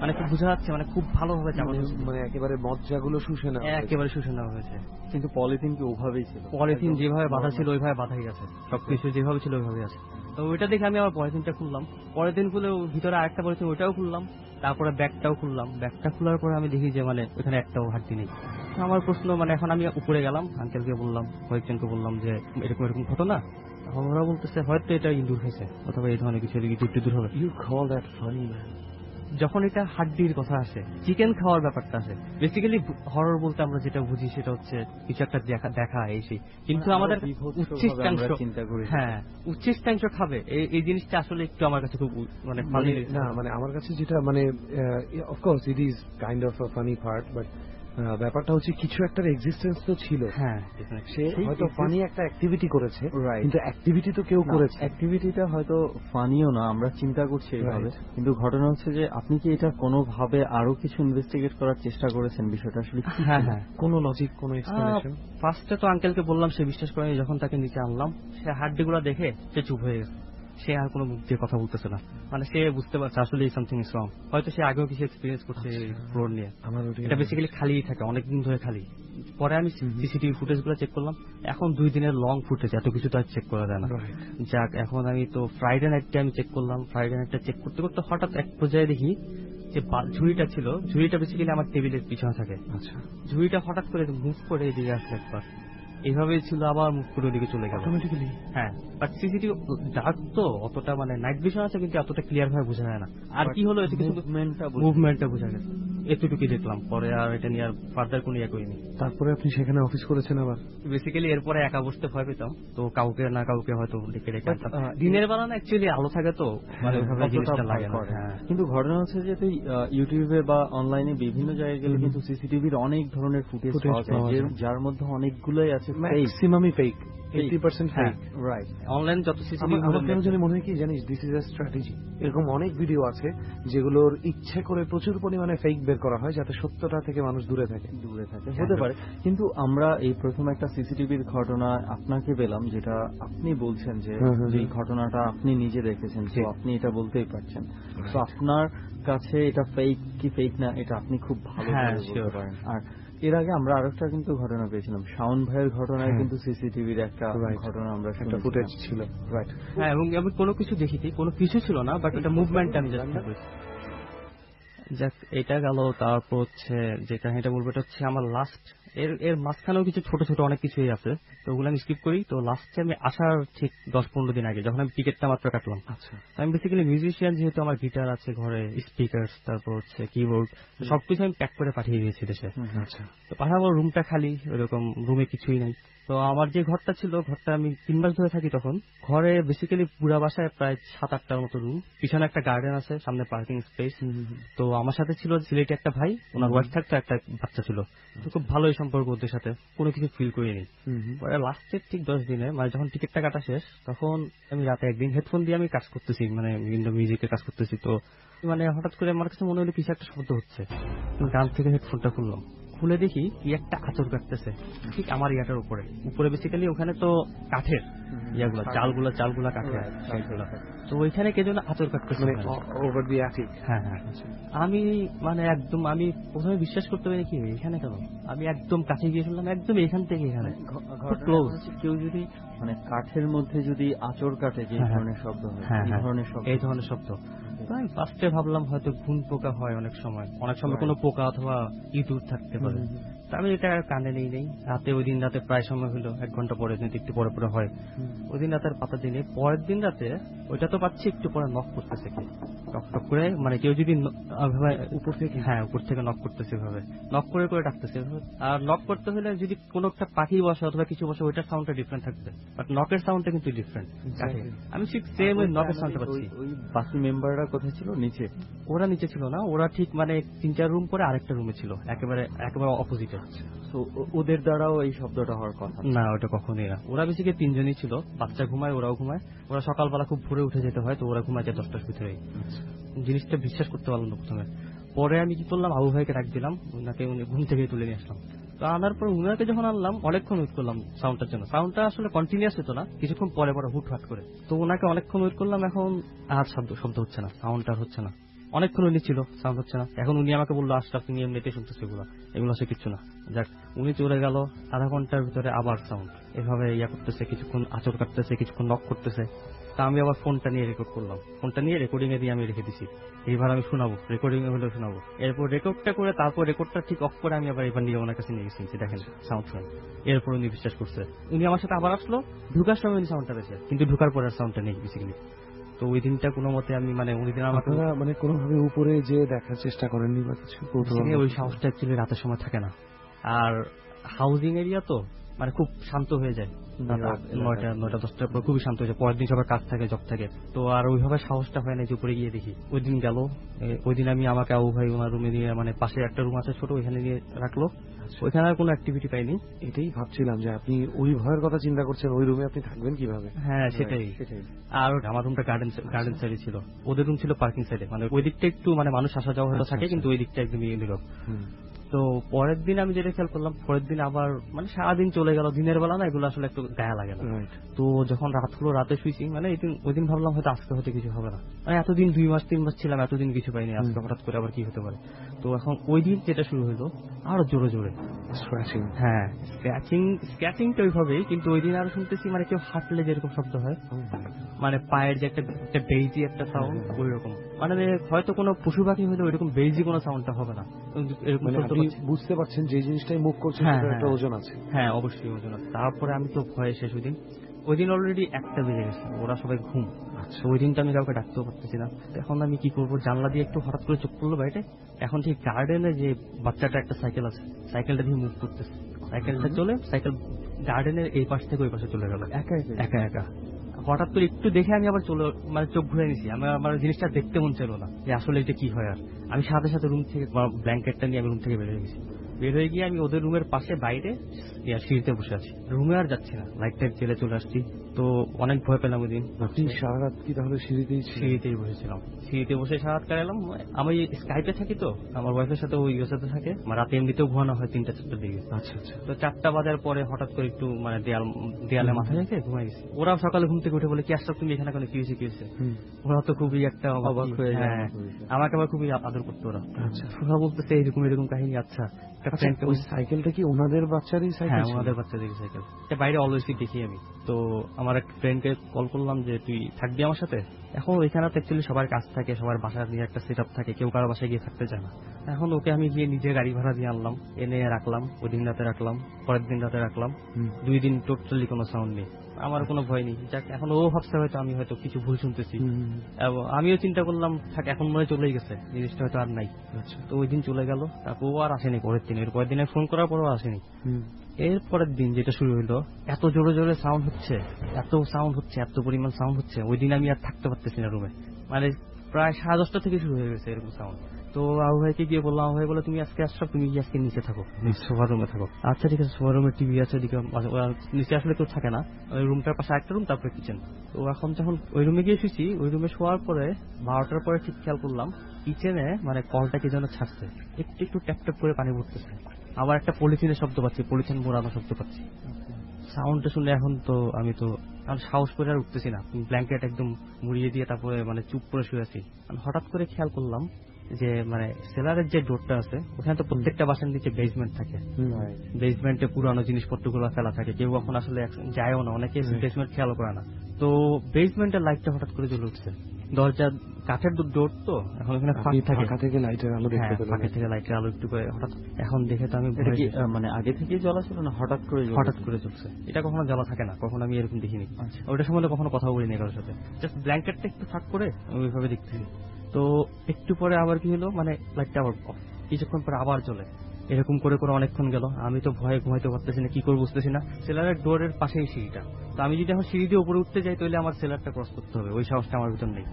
মানে খুব বোঝা যাচ্ছে, মানে খুব ভালোভাবে চাবানো, মানে একেবারে মজ্জাগুলো শুষে নেওয়া, একেবারে শুষে নেওয়া হয়েছে। কিন্তু পলিথিন কি ওভাবেই ছিল? পলিথিন যেভাবে বাঁধা ছিল ওইভাবে বাঁধাই গেছে, সবকিছু যেভাবে ছিল ওইভাবে আছে। তো ওইটা দেখে আমি আবার পলিথিনটা খুললাম, পলিথিন খুলে ভিতরে আরেকটা পলিথিন ওইটাও খুললাম, তারপরে ব্যাগটাও খুললাম। ব্যাগটা খোলার পরে আমি দেখি যে মানে ওখানে একটাও হাড্ডি নেই। আমার প্রশ্ন, মানে এখন আমি উপরে গেলাম, আঙ্কেলকে বললাম, কয়েকজনকে বললাম যে এরকম এরকম ঘটনা। এখন ওরা বলতেছে হয়তো এটা ইঁদুর হয়েছে অথবা এই ধরনের কিছু ইঁদুর হবে। You call that funny man? যখন এটা হাড্ডির কথা আসে, চিকেন খাওয়ার ব্যাপারটা আসে, বেসিক্যালি হরর বলতে আমরা যেটা বুঝি সেটা হচ্ছে কিছু একটা দেখা এই সেই, কিন্তু আমাদের উচ্ছিষ্টাংশ, হ্যাঁ উচ্ছিষ্টাংশ খাবে, এই জিনিসটা আসলে একটু আমার কাছে খুব মানে ফানি না, মানে আমার কাছে যেটা মানে of course it is kind of a funny part, but ব্যাপারটা হচ্ছে কিছু একটা এক্সিস্টেন্স তো ছিল। হ্যাঁ, সে হয়তো ফানি একটা অ্যাক্টিভিটি করেছে, কিন্তু অ্যাক্টিভিটি তো কেউ করেছে। অ্যাক্টিভিটিটা হয়তো ফানিও না, আমরা চিন্তা করছি এইভাবে, কিন্তু ঘটনা হচ্ছে যে আপনি কি এটা কোনোভাবে আরো কিছু ইনভেস্টিগেট করার চেষ্টা করেছেন বিষয়টা আসলে? হ্যাঁ হ্যাঁ, কোনো লজিক, কোনো এক্সপ্লেনেশন? ফার্স্টে তো আঙ্কেলকে বললাম, সে বিশ্বাস করেনি। যখন তাকে নিচে আনলাম, সে হাড্ডিগুলো দেখে সে চুপ হয়ে গেছে, সে আর কোনো মুখ দিয়ে কথা বলতেছে না, মানে সে বুঝতে পারছে আসলে সামথিং ইজ রং। হয়তো সে আগেও কিছু এক্সপিরিয়েন্স করছে ফ্লোর নিয়ে। এটা বেসিক্যালি খালিই থাকে, অনেকদিন ধরে খালি। পরে আমি সিসিটিভি ফুটেজ গুলো চেক করলাম, এখন 2 দিনের লং ফুটেজ, এত কিছু তো আর চেক করা যায় না। যাক, এখন আমি তো ফ্রাইডে নাইটটা আমি চেক করলাম। ফ্রাইডে নাইটটা চেক করতে করতে হঠাৎ এক পর্যায়ে দেখি যে ঝুড়িটা ছিল, ঝুড়িটা বেসিক্যালি আমার টেবিলের পিছনে থাকে। আচ্ছা, ঝুড়িটা হঠাৎ করে মুভ করে এদিকে আসলে একবার, এইভাবেই ছিল, আবার মুভ করে ওদিকে চলে গেল অটোমেটিক্যালি। হ্যাঁ, বাট সিসিটিভি ডার্ক তো অতটা, মানে নাইট ভিশন আছে কিন্তু এতটা ক্লিয়ার ভাবে বোঝা যায় না। আর কি হলো, এতে কিছু মুভমেন্টটা বোঝা গেছে, এতটুকুই দেখলাম। পরে আর এটা নিয়ে আর ফার্দার কোনো ইয়ে করিনি। তারপরে আপনি সেখানে অফিস করেছেন আবার? বেসিক্যালি এরপরে একা বসতে ভয় পেতাম, তো কাউকে না কাউকে হয়তো ডেকে রেখে আনতাম। দিনের বেলা না অ্যাকচুয়ালি আলো থাকে তো, মানে ওইভাবে জিনিসটা লাগে না। কিন্তু ঘটনা হচ্ছে যে তুই ইউটিউবে বা অনলাইনে বিভিন্ন জায়গায় গেলে কিন্তু সিসিটিভির অনেক ধরনের ফুটেজ পাওয়া যায়, যার মধ্যে অনেকগুলোই আছে ম্যাক্সিমামই ফেক, 80% ফেক। রাইট। অনলাইন যত সিসিটিভি আমার কেন জানি মনে হয় কি জানিস, দিস ইজ আ স্ট্র্যাটেজি। এরকম অনেক ভিডিও আছে যেগুলোর ইচ্ছে করে প্রচুর পরিমাণে ফেক বের করা হয় যাতে সত্যটা থেকে মানুষ দূরে থাকে। হতে পারে, কিন্তু আমরা এই প্রথম একটা সিসিটিভির ঘটনা আপনাকে পেলাম, যেটা আপনি বলছেন যে এই ঘটনাটা আপনি নিজে দেখেছেন, তো আপনি এটা বলতেই পারছেন। তো আপনার কাছে এটা ফেক কি ফেক না এটা আপনি খুব ভালো বলতে পারেন। আর এর আগে আমরা আরেকটা কিন্তু ঘটনা পেয়েছিলাম, শাওন ভাইয়ের ঘটনায় কিন্তু সিসিটিভির একটা ঘটনা আমরা একটা ফুটেজ ছিল। রাইট। হ্যাঁ, এবং আমি কোনো কিছু দেখিনি, কোনো কিছু ছিল না, বাট এটা মুভমেন্ট আমি জাস্ট দেখেছি। যাক, এটা গেল। তারপর হচ্ছে যে কাহিনীটা বলবো, এটা হচ্ছে আমার লাস্ট, এর মাঝখানেও কিছু ছোট ছোট অনেক কিছুই আছে, তো ওগুলো আমি স্কিপ করি। তো লাস্টে আমি আসার ঠিক 10-15 দিন আগে, যখন আমি টিকিটটা মাত্র কাটলাম, আমি বেসিক্যালি মিউজিশিয়ান, যেহেতু আমার গিটার আছে ঘরে, স্পিকার, তারপর হচ্ছে কিবোর্ড, সবকিছু আমি প্যাক করে পাঠিয়ে দিয়েছি দেশে। তো পাঠাবো, রুমটা খালি, ওইরকম রুমে কিছুই নাই। তো আমার যে ঘরটা ছিল, ঘরটা আমি 3 মাস ধরে থাকি তখন। ঘরে বেসিক্যালি পুরা বাসায় প্রায় 7-8টার মতো রুম, পিছনে একটা গার্ডেন আছে, সামনে পার্কিং স্পেস। তো আমার সাথে ছিল সিলেটে একটা ভাই, ওনার ওয়াইফ থাকতো, একটা বাচ্চা ছিল। তো খুব ভালোই সম্পর্ক ওদের সাথে, কোনো কিছু ফিল করিনি। পরে লাস্টের ঠিক 10 দিনে, মানে যখন টিকিটটা কাটা শেষ, তখন আমি রাতে একদিন হেডফোন দিয়ে আমি কাজ করতেছি, মানে বিভিন্ন মিউজিকের কাজ করতেছি। তো মানে হঠাৎ করে আমার কাছে মনে হলো কিছু একটা শব্দ হচ্ছে, গান থেকে হেডফোনটা খুললাম, খুলে দেখি কি একটা আঁচড় কাটতেছে ঠিক আমার ইয়াটার উপরে। বেসিক্যালি ওখানে তো কাঠের ইয়াগুলা, চালগুলা কাঠের, তো ওইখানে কে যেন আঁচড় কাটতেছে। হ্যাঁ, আমি মানে একদম, আমি প্রথমে বিশ্বাস করতে পারি কি এখানে কেন, আমি একদম কাছে গিয়ে শুনলাম, একদম এখান থেকে এখানে ক্লোজ। কেউ যদি মানে কাঠের মধ্যে যদি আঁচড় কাটে, যে ধরনের শব্দ হয়, এই ধরনের শব্দ, আমি ফার্স্টে ভাবলাম হয়তো ঘুন পোকা হয়, অনেক সময় কোনো পোকা অথবা ইঁদুর থাকতে পারে। আমি এটা কানে নেই। রাতে, ওই দিন রাতে প্রায় সময় হলো 1 ঘন্টা পরে, একটু পরে পরে হয়। ওই দিন রাতের পাতা দিনে, পরের দিন রাতে ওইটা তো পাচ্ছি, একটু পরে নক করতেছে কি টক করে, মানে কেউ যদি উপর থেকে নক করতেছে, ভাবে নক করে করে ডাকতেছে। আর নক করতে হলে যদি কোনো একটা পাখি বসে অথবা কিছু বসে, ওইটার সাউন্ডটা ডিফারেন্ট থাকবে, বাট নকের সাউন্ডটা কিন্তু ডিফারেন্ট। আমি ঠিক সেম ওই নকের সাউন্ডটা পাচ্ছি। ওই বাকি মেম্বাররা কোথায় ছিল? নিচে? ওরা নিচে ছিল না, ওরা ঠিক মানে 3-4 রুম পরে আরেকটা রুমে ছিল, একেবারে অপোজিটে। তো ওদের দ্বারাও এই শব্দটা হওয়ার কথা না, ওটা কখনোই না। ওরা বেশি 3 জনই ছিল, বাচ্চা ঘুমায়, ওরাও ঘুমায়। ওরা সকালবেলা খুব ভোরে উঠে যেতে হয়, তো ওরা ঘুমায় যায় 10টার ভিতরে। জিনিসটা বিশ্বাস করতে পারলাম না প্রথমে। পরে আমি কি করলাম, আবু ভাইকে ডাক দিলাম, উনি ঘুম থেকে তুলে নিয়ে আসলাম। তো আনার পর উনাকে যখন আনলাম, অনেকক্ষণ ওয়েট করলাম সাউন্ডটার জন্য। সাউন্ডটা আসলে কন্টিনিউয়াস হতো না, কিছুক্ষণ পরে পরে হুটহাট করে। তো ওনাকে অনেকক্ষণ ওয়েট করলাম, এখন আর শব্দ হচ্ছে না, সাউন্ডটা হচ্ছে না। অনেকক্ষণ উনি ছিল, সাউন্ড হচ্ছে না। এখন উনি আমাকে বললো, আশরাফ তুমি এমনিতে শুনতেছে, এগুলো সে কিচ্ছু না। যাক, উনি চলে গেল। আধা ঘন্টার ভিতরে আবার সাউন্ড এভাবে ইয়া করতেছে, কিছুক্ষণ আঁচড় কাটতেছে, কিছুক্ষণ নক করতেছে। তা আমি আবার ফোনটা নিয়ে রেকর্ড করলাম, ফোনটা নিয়ে রেকর্ডিং এ দিয়ে আমি রেখে দিছি, এইবার আমি শোনাবো, রেকর্ডিং এ হলেও শোনাবো। এরপর রেকর্ডটা করে, তারপর রেকর্ডটা ঠিক অফ করে আমি আবার এবার নিয়ে ওনার কাছে নিয়ে গেছি, দেখেন সাউন্ড শুনেন। এরপর উনি বিশ্বাস করছে। উনি আমার সাথে আবার আসলো, ঢুকার সময় উনি সাউন্ডটা পেয়েছে, কিন্তু ঢুকার পরে সাউন্ডটা নেই বেসিক্যালি। তো ওই দিনটা কোনো মতে আমি, মানে ওই দিন আমাকে মানে কোনোভাবে উপরে যে দেখার চেষ্টা করেননি বা কিছু? ওই সাহসটা অ্যাকচুয়ালি রাতের সময় থাকে না, আর হাউজিং এরিয়া তো মানে খুব শান্ত হয়ে যায়, 9টা-10টার পর খুবই শান্ত হয়ে যায়। পরের দিন সবার কাজ থাকে, জব থাকে, তো আর ওইভাবে সাহসটা হয় না যে উপরে গিয়ে দেখি। ওই দিন গেল, ওই দিন আমি আমাকে আবু ভাই ওনার রুমে নিয়ে, মানে পাশে একটা রুম আছে ছোট, ওইখানে নিয়ে রাখলো। ওইখানে আর কোনো অ্যাক্টিভিটি পাইনি। এটাই ভাবছিলাম যে আপনি ওই ভয়ের কথা চিন্তা করছেন, ওই রুমে আপনি থাকবেন কিভাবে? হ্যাঁ, সেটাই। আর আমার রুমটা গার্ডেন সাইডে ছিল, ওদের রুম ছিল পার্কিং সাইডে, মানে ওই দিকটা একটু মানে মানুষ আসা যাওয়া হয়তো থাকে, কিন্তু ওই দিকটা একদমই নীরব। তো পরের দিন আমি যেটা খেয়াল করলাম, পরের দিন আবার মানে সারাদিন চলে গেল, দিনের বেলা না এগুলো আসলে একটু গায়ে লাগে না। তো যখন রাত হলো, রাতে শুয়েছি, মানে ওই দিন ভাবলাম হয়তো আজকে হয়তো কিছু হবে না, মানে এতদিন 2 মাস 3 মাস ছিলাম, এতদিন কিছু পাইনি, আজকে হঠাৎ করে আবার কি হতে পারে। তো এখন ওই দিন যেটা শুরু হলো আরো জোরে জোরে স্ক্র্যাচিং। হ্যাঁ, স্ক্র্যাচিংটা ওইভাবেই, কিন্তু ওই দিন আরো শুনতেছি মানে কেউ হাঁটলে যেরকম শব্দ হয়, মানে পায়ের যে একটা বেইজি একটা সাউন্ড, ওই রকম, মানে হয়তো কোনো পশু পাখি হলে ওইরকম বেইজি কোনো সাউন্ডটা হবে না, এরকম মানে শুনতে আপনি পাচ্ছি। বুঝতে পারছেন যে জিনিসটাই মুভ করছে হ্যাঁ, সেটার হ্যাঁ। একটা ওজন আছে। হ্যাঁ, অবশ্যই ওজন আছে। তারপরে আমি তো ভয়ে শেষ। ওই দিন অলরেডি 1টা বেজে গেছে, ওরা সবাই ঘুম। তো ওই দিনটা আমি কাউকে ডাকতেও পারতেছি না। এখন আমি কি করবো, জানলা দিয়ে একটু হঠাৎ করে চোখ পড়লো বাইরে, এখন ঠিক গার্ডেনে যে বাচ্চাটা একটা সাইকেল আছে, সাইকেলটা দিয়ে মুভ করতেছে, সাইকেলটা চলে সাইকেল গার্ডেনের এই পাশ থেকে ওই পাশে চলে গেল একা একা। হঠাৎ করে একটু দেখে আমি আবার মানে চোখ ঘুরে নিছি, আমার জিনিসটা দেখতে মন চাইলো না যে আসলে এটা কি হয়। আর আমি সাথে সাথে রুম থেকে ব্ল্যাঙ্কেটটা নিয়ে আমি রুম থেকে বের হয়ে গেছি। বের হয়ে গিয়ে আমি ওদের রুমের পাশে বাইরে সিঁড়িতে বসে আছি, রুমে আর যাচ্ছি না, লাইটটা জেলে চলে আসছি। তো অনেক ভয় পেলাম ওই দিন। আপনি সারা রাত কি তাহলে সিঁড়িতেই বসেছিলাম, সিঁড়িতে বসে সারা রাত কাটালাম। আমি স্কাইপে থাকি, তো আমার ওয়াইফের সাথে ওই সাথে থাকে, আমার রাতে এমনিতেও ঘুমানো হয় 3টা-4টার দিকে। আচ্ছা আচ্ছা। তো 4টা বাজার পরে হঠাৎ করে একটু মানে দেয়ালে মাথা রেখে ঘুমাই গেছি। ওরা সকালে ঘুম থেকে উঠে বলে, কি আসছো তুমি এখানে, কি হয়েছে। ওরা তো খুবই একটা অবাক হয়ে যায়, আমাকে আবার খুবই আদর করতো ওরা। আচ্ছা, ওরা বলতেছে এরকম কাহিনী। আচ্ছা, ওই সাইকেলটা কি ওনাদের বাচ্চারই সাইকেল? হ্যাঁ, ওনাদের বাচ্চাদের সাইকেল। বাইরে অলওয়েজই দেখি আমি। তো আমার এক ফ্রেন্ডকে কল করলাম যে তুই থাকবি আমার সাথে। এখন ওইখানে তো অ্যাকচুয়ালি সবার কাজ থাকে, সবার বাসার নিয়ে একটা সেট আপ থাকে, কেউ কারো বাসায় গিয়ে থাকতে চায় না। এখন ওকে আমি গিয়ে নিজে গাড়ি ভাড়া দিয়ে আনলাম, এনে রাখলাম, ওই দিন রাতে রাখলাম, পরের দিন রাতে রাখলাম, 2 দিন টোটালি কোনো সাউন্ড নেই, আমার কোনো ভয় নেই। যাক, এখন ও ভাবছে হয়তো আমি হয়তো কিছু ভুল শুনতেছি, এবং আমিও চিন্তা করলাম থাক, এখন মনে হয় চলেই গেছে জিনিসটা, হয়তো আর নাই। তো ওই দিন চলে গেল, তারপর ও আর আসেনি পরের দিন। এর পরের দিনে ফোন করার পরও আসেনি। এর পরের দিন যেটা শুরু হলো, এত জোরে জোরে সাউন্ড হচ্ছে, এত পরিমাণ সাউন্ড হচ্ছে, ওই দিন আমি আর থাকতে পারতেছি না রুমে। মানে প্রায় 10:30 থেকে শুরু হয়ে গেছে এরকম সাউন্ড। তো আবু ভাইকে গিয়ে বললাম, আবু ভাই বলে তুমি আজকে আসছো, তুমি আজকে নিচে থাকো, সোফার রুমে থাকো। আচ্ছা ঠিক আছে, সোফার রুমে টিভি আছে, নিচে আসলে কেউ থাকে না, ওই রুমটার পাশে একটা রুম, তারপরে কিচেন। তো এখন যখন ওই রুমে গিয়ে শুয়েছি, ওই রুমে শোয়ার পরে 12টার পরে ঠিক খেয়াল করলাম কিচেনে মানে কলটা কি যেন ছাড়ছে, একটু একটু ট্যাপ ট্যাপ করে পানি পড়তেছে। আবার একটা পলিথিনের শব্দ পাচ্ছি, পলিথিন মোড়ানো শব্দ পাচ্ছি। সাউন্ডটা শুনে এখন তো আমি সাহস করে আর উঠতেছি না, ব্ল্যাঙ্কেট একদম মুড়িয়ে দিয়ে তারপরে মানে চুপ করে শুয়ে আছি। হঠাৎ করে খেয়াল করলাম যে মানে সেলারের যে ডোরটা আছে, ওখানে তো প্রত্যেকটা বাসার নিচে বেসমেন্ট থাকে, বেসমেন্টে পুরানো জিনিসপত্রগুলো ফেলা থাকে, কেউ এখন আসলে যায়ও না, অনেকে বেসমেন্ট খেয়াল করে না। তো বেসমেন্টের লাইটটা হঠাৎ করে জ্বলে উঠছে। দরজা কাঠের ডোর, তো এখন ওখানে ফাঁকা থেকে লাইটের আলো দেখতে পেলাম, ফাঁকা থেকে লাইটের আলো একটু করে হঠাৎ। এখন দেখে তো আমি মানে আগে থেকেই জ্বলা ছিল না, হঠাৎ করে জ্বলছে। এটা কখনো জ্বলা থাকে না, কখনো আমি এরকম দেখিনি। ওইটার সম্বন্ধে কখনো কথা বলিনি কারোর সাথে, জাস্ট ব্ল্যাঙ্কেটটা একটু ফাঁক করে আমি ওইভাবে দেখতেছি। তো একটু পরে আবার কি হলো, মানে লাইটটা আবার অফ, কিছুক্ষণ পরে আবার চলে, এরকম করে করে অনেকক্ষণ গেল। আমি তো ভয়ে ঘুমাইতে পারতেছি না, কি করবো বুঝতেছি না। সেলারের ডোরের পাশেই সিঁড়িটা, তো আমি যদি এখন সিঁড়ি দিয়ে উপরে উঠতে যাই তাহলে আমার সেলারটা ক্রস করতে হবে, ওই সাহসটা আমার ভিতর নেই।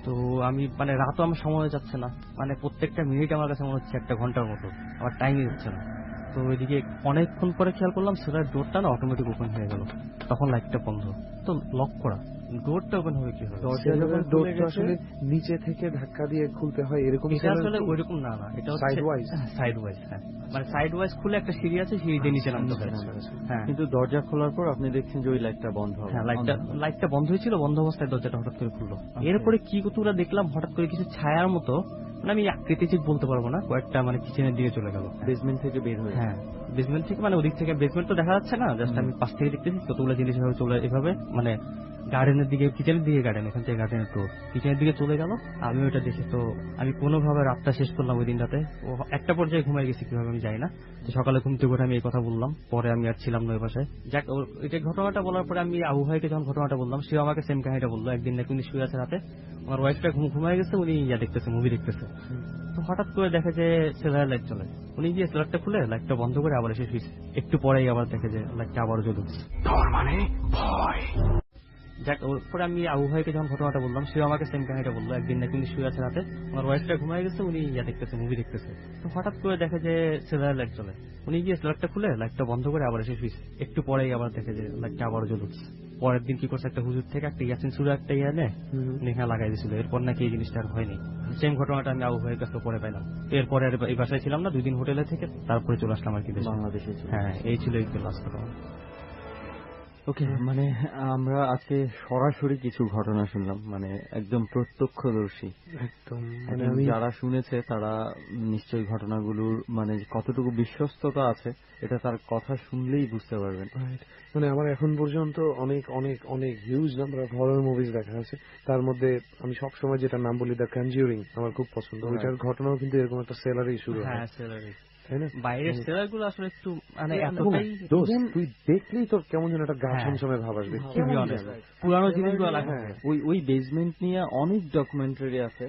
তো আমি মানে রাতও আমার সময় যাচ্ছে না, মানে প্রত্যেকটা মিনিট আমার কাছে মনে হচ্ছে 1 ঘন্টার মতো, আমার টাইমই যাচ্ছে না। তো ওইদিকে অনেকক্ষণ পরে খেয়াল করলাম সেলার ডোরটা না অটোমেটিক ওপেন হয়ে গেল, তখন লাইটটা বন্ধ, তো লক করা, ডোরটা ওপেন হবে কি হবে? দরজা যখন ডোরটা আসলে নিচে থেকে ধাক্কা দিয়ে খুলতে হয় এরকম, এটা আসলে ওইরকম না, এটা সাইড ওয়াইজ, হ্যাঁ, মানে সাইড ওয়াইজ খুলে একটা সিঁড়ি আছে, সিঁড়ি দিয়ে নিচে নামতে হয়। হ্যাঁ, কিন্তু দরজা খোলার পর আপনি দেখছেন যে ওই লাইটটা বন্ধ হবে। হ্যাঁ, লাইটটা বন্ধ হয়েছিল, বন্ধ অবস্থায় দরজাটা হঠাৎ করে খুললো। এরপরে কি কতটা দেখলাম, হঠাৎ করে কিছু ছায়ার মতো, মানে আমি আকৃতি ঠিক বলতে পারবো না, কয়েকটা মানে কিচেনের দিকে চলে গেল, বেসমেন্ট থেকে বের হয়ে। হ্যাঁ, বেসমেন্ট থেকে, মানে ওদিক থেকে, বেসমেন্ট তো দেখা যাচ্ছে না, জাস্ট আমি পাশ থেকে দেখতেছি কতগুলো জিনিস এভাবে চলে, এভাবে মানে গার্ডেনের দিকে, কিচেনের দিকে গার্ডেন, এখান থেকে গার্ডেনের তো কিচেনের দিকে চলে গেল। আমি ওইটা দেখি, তো আমি কোনোভাবে রাতটা শেষ করলাম ওই দিন রাতে। ও একটা পর্যায়ে ঘুমাই গেছি, কিভাবে আমি যাই না। তো সকালে ঘুম থেকে উঠে আমি এই কথা বললাম, পরে আমি আর ছিলাম না ওই বাসায়। যাক, এটা ঘটনাটা বলার পরে আমি আবু ভাইকে যখন ঘটনাটা বললাম, সে আমাকে সেম কাহিনীটা বললো। একদিন নাকি উনি শুয়ে আছে রাতে, আমার ওয়াইফটা ঘুমাই গেছে, উনি দেখতেছে, মুভি দেখতেছে। তো হঠাৎ করে দেখে যে সেলার লাইট চলে, উনি গিয়ে সেলারটা খুলে লাইটটা বন্ধ করে আবার এসে শুয়েছে। একটু পরেই আবার দেখে যে লাইটটা আবার জ্বলে উঠছে। মানে ভয়। যাক, ওরপরে আমি আবু ভাইকে যখন ঘটনাটা বললাম, সে আমাকে সেম কাহিনীটা বললো। একদিন নাকি উনি শুয়ে আছে রাতে, আমার ওয়াইফটা ঘুমাই গেছে, উনি দেখতেছে, মুভি দেখতেছে। তো হঠাৎ করে দেখে যে সেলার লাইট চলে, উনি গিয়ে সেলারটা খুলে লাইটটা বন্ধ করে আবার এসে শুয়েছে। একটু পরেই আবার দেখে যে লাইটটা আবার জ্বলে উঠছে। পরের দিন কি করছে, একটা হুজুর থেকে একটা ইয়াসিন সূরা একটা এনে এখানে লাগাই দিয়েছিল। এরপর নাকি এই জিনিসটা আর হয়নি। সেম ঘটনাটা আমি আবু ভাইয়ের কাছে পরে পাইলাম। এরপরে আর এই বাসায় ছিলাম না, 2 দিন হোটেলে থেকে তারপরে চলে আসলাম আর কি দেশে। বাংলাদেশে ছিল। হ্যাঁ, এই ছিল একদম লাস্ট ঘটনা। ওকে, মানে আমরা আজকে সরাসরি কিছু ঘটনা শুনলাম, মানে একদম প্রত্যক্ষদর্শী। একদম মানে যারা শুনেছে তারা নিশ্চয়ই ঘটনাগুলোর মানে কতটুকু বিশ্বস্ততা আছে এটা তার কথা শুনলেই বুঝতে পারবেন। মানে আমার এখন পর্যন্ত অনেক অনেক অনেক huge number of horror movies দেখা আছে। তার মধ্যে আমি সবসময় যেটা নাম বলি, দ্য কনজিউরিং, আমার খুব পছন্দ। ওইটার ঘটনাও কিন্তু এরকম একটা সেলারেই শুরু হয়। হ্যাঁ, সেলারি। তাই না? বাইরের সেলার গুলো আসলে একটু মানে এতটাই তুই দেখলেই তোর কেমন যেন একটা গা ছমছমে ভাব আসবে। পুরানো জিনিসগুলো লাগে। ওই বেসমেন্ট নিয়ে অনেক ডকুমেন্টারি আছে,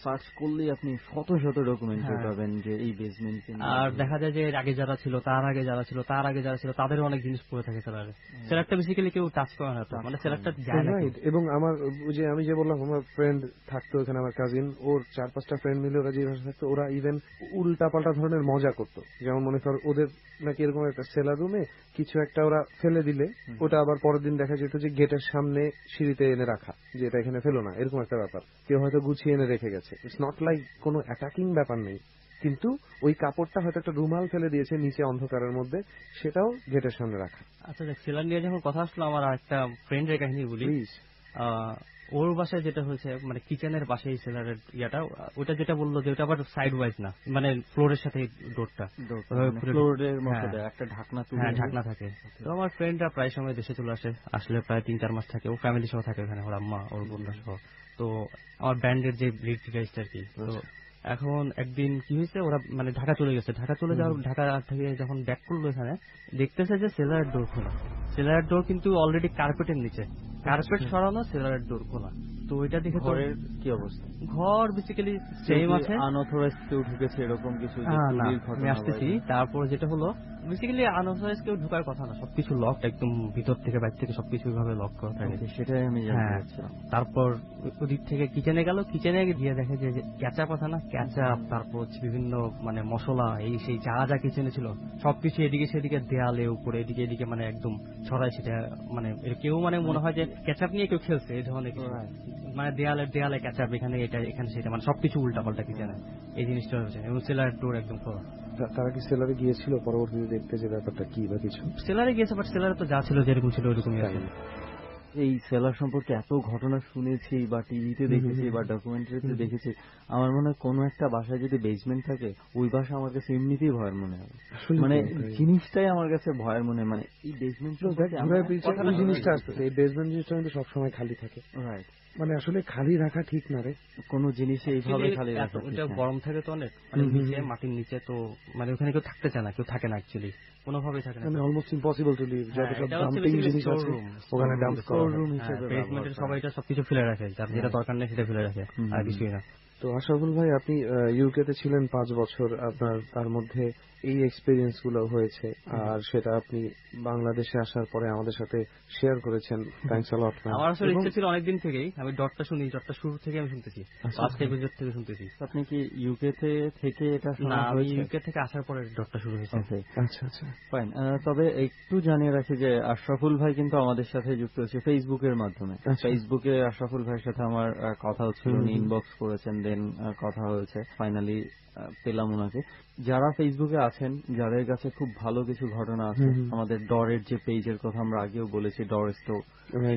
সার্চ করলেই আপনি শত শত ডকুমেন্টারি পাবেন যে এই বেসমেন্ট। আর দেখা যায় যে এর আগে যারা ছিল, তার আগে যারা ছিল, তার আগে যারা ছিল, তাদের অনেক জিনিস পড়ে থাকে সেলারে। সেলারটা বেসিক্যালি কেউ টাচ করে না, তো মানে সেলারটা যায় না। এবং আমার যে আমি যে বললাম আমার ফ্রেন্ড থাকতো এখানে, আমার কাজিন, ওর 4-5টা ফ্রেন্ড মিলে ওরা যে ভাষা থাকতো, ওরা ইভেন উল্টা পাল্টা ধরনের মজা করতো। যেমন মনে কর ওদের নাকি এরকম একটা সেলার রুমে কিছু একটা ওরা ফেলে দিলে ওটা আবার পরের দিন দেখা যেত যে গেটের সামনে সিঁড়িতে এনে রাখা, যে এটা এখানে ফেলো না, এরকম একটা ব্যাপার। কেউ হয়তো গুছিয়ে এনে রেখে গেছে। ইটস নট লাইক কোনো অ্যাটাকিং ব্যাপার নেই, কিন্তু ওই কাপড়টা হয়তো একটা রুমাল ফেলে দিয়েছে নিচে অন্ধকারের মধ্যে, সেটাও গেটের সামনে রাখা। আচ্ছা, সেলার নিয়ে যখন কথা আসলো, আমার একটা ফ্রেন্ডের কাহিনী বলি। ওর বাসায় যেটা হয়েছে, মানে কিচেনের পাশেই সেলারের ইয়াটা, ওটা যেটা বললো যে ওটা আবার সাইড ওয়াইজ না, মানে ফ্লোরের সাথে ডোরটা, ফ্লোরের মধ্যে একটা ঢাকনা, হ্যাঁ ঢাকনা থাকে। তো আমার ফ্রেন্ডরা প্রায় সময় দেশে চলে আসলে প্রায় 3-4 মাস থাকে। ও ফ্যামিলি সহ থাকে ওখানে, ওর আম্মা, ওর বোনরা সহ। তো আমার ব্যান্ডের যে লিড গিটারিস্ট আর কি, তো এখন একদিন কি হয়েছে, ওরা মানে ঢাকা চলে গেছে। ঢাকা চলে যাওয়ার, ঢাকা থেকে যখন ব্যাক করলো এখানে দেখতেছে যে সেলারের ডোর খোলা। সেলারের ডোর কিন্তু অলরেডি কার্পেটের নিচে, কার্পেট সরানো, সেলারের ডোর খোলা। তো ওইটা দেখে ঘরের কি অবস্থা? ঘর বেসিক্যালি সেম আছে, আনঅথরাইজড কেউ ঢুকেছে এরকম কিছু আমি আসতেছি। তারপর যেটা হলো, বেসিক্যালি আনঅথরাইজ কেউ ঢোকার কথা না, সবকিছু লক, একদম ভিতর থেকে বাইরে থেকে সবকিছু ভাবে লক করা থাকে। সেটাই আমি জানতে চাচ্ছিলাম। তারপর ওদিক থেকে কিচেনে গেল, কিচেনে গিয়ে দেখে যে ক্যাচাপ আছে না, ক্যাচাপ, তারপর বিভিন্ন মানে মশলা, এই সেই যা যা কিচেনে ছিল সবকিছু এদিকে সেদিকে, দেয়ালে উপরে এদিকে এদিকে, মানে একদম ছড়াই সেটা। মানে কেউ মানে মনে হয় যে ক্যাচাপ নিয়ে কেউ খেলছে এই ধরনের কিছু, মানে দেয়ালে ক্যাচাপ, এখানে এটা এখানে সেটা, মানে সবকিছু উল্টা পাল্টা কিচেনে। এই জিনিসটা হচ্ছে, এবং সেলার ডোর একদম খোলা। তারা কি সেলারে গিয়েছিল পরবর্তীতে দেখতে যে ব্যাপারটা কি বা কিছু? সেলারে গিয়েছে, বাট সেলারে তো যা ছিল যেরকম ছিল ওইরকমই আছে। এই সেলার সম্পর্কে এত ঘটনা শুনেছি বা টিভিতে দেখেছি বা ডকুমেন্টারিতে দেখেছি, আমার মনে হয় কোনো একটা বাসায় যদি বেসমেন্ট থাকে, ওই বাসা আমার কাছে এমনিতেই ভয়ের মনে হয়। মানে জিনিসটাই আমার কাছে ভয়ের মনে হয়। মানে এই বেসমেন্ট জিনিসটা আসতেছে, এই বেসমেন্ট জিনিসটা কিন্তু সবসময় খালি থাকে। রাইট, মানে আসলে খালি রাখা ঠিক না রে, কোনো জিনিসে এইভাবে খালি রাখা। ওটা গরম থাকে তো অনেক, মানে নিচে মাটির নিচে, তো মানে ওখানে কেউ থাকতে চায় না, কেউ থাকে না অ্যাকচুয়ালি, কোনোভাবেই থাকে না। Almost impossible to live. যত সব ডাম্পিং জিনিস আছে ওখানে ডাম্প করা রুম হিসেবে, বেসমেন্টের সবাইটা সবকিছু ফেলে রাখে, যার যেটা দরকার নেই সেটা ফেলে রাখে, আর কিছুই না। তো আশরাফুল ভাই, আপনি ইউকে তে ছিলেন 5 বছর, আপনার তার মধ্যে এই এক্সপেরিয়েন্স গুলো হয়েছে, আর সেটা আপনি বাংলাদেশে আসার পরে আমাদের সাথে শেয়ার করেছেন। থ্যাঙ্কস আ লট। আমার আসলে ইচ্ছে ছিল অনেকদিন থেকেই, আমি ডটটা শুনি, ডটটা শুরু থেকে আমি শুনতেছি, ফার্স্ট এপিসোড থেকে শুনতেছি। আপনি কি ইউকে থেকে এটা শোনা? আমি ইউকে থেকে আসার পরে ডটটা শুরু হয়েছে। আচ্ছা আচ্ছা, ফাইন। তবে একটু জানিয়ে রাখি যে আশরাফুল ভাই কিন্তু আমাদের সাথে যুক্ত হচ্ছে ফেসবুকের মাধ্যমে। ফেসবুকে আশরাফুল ভাইয়ের সাথে আমার কথা হচ্ছিল, উনি ইনবক্স করেছেন, দেন কথা হয়েছে, ফাইনালি পেলাম ওনাকে। যারা ফেসবুকে আছেন, যাদের কাছে খুব ভালো কিছু ঘটনা আছে, আমাদের ডরের যে পেজের কথা আমরা আগেও বলেছি, ডর স্টোর,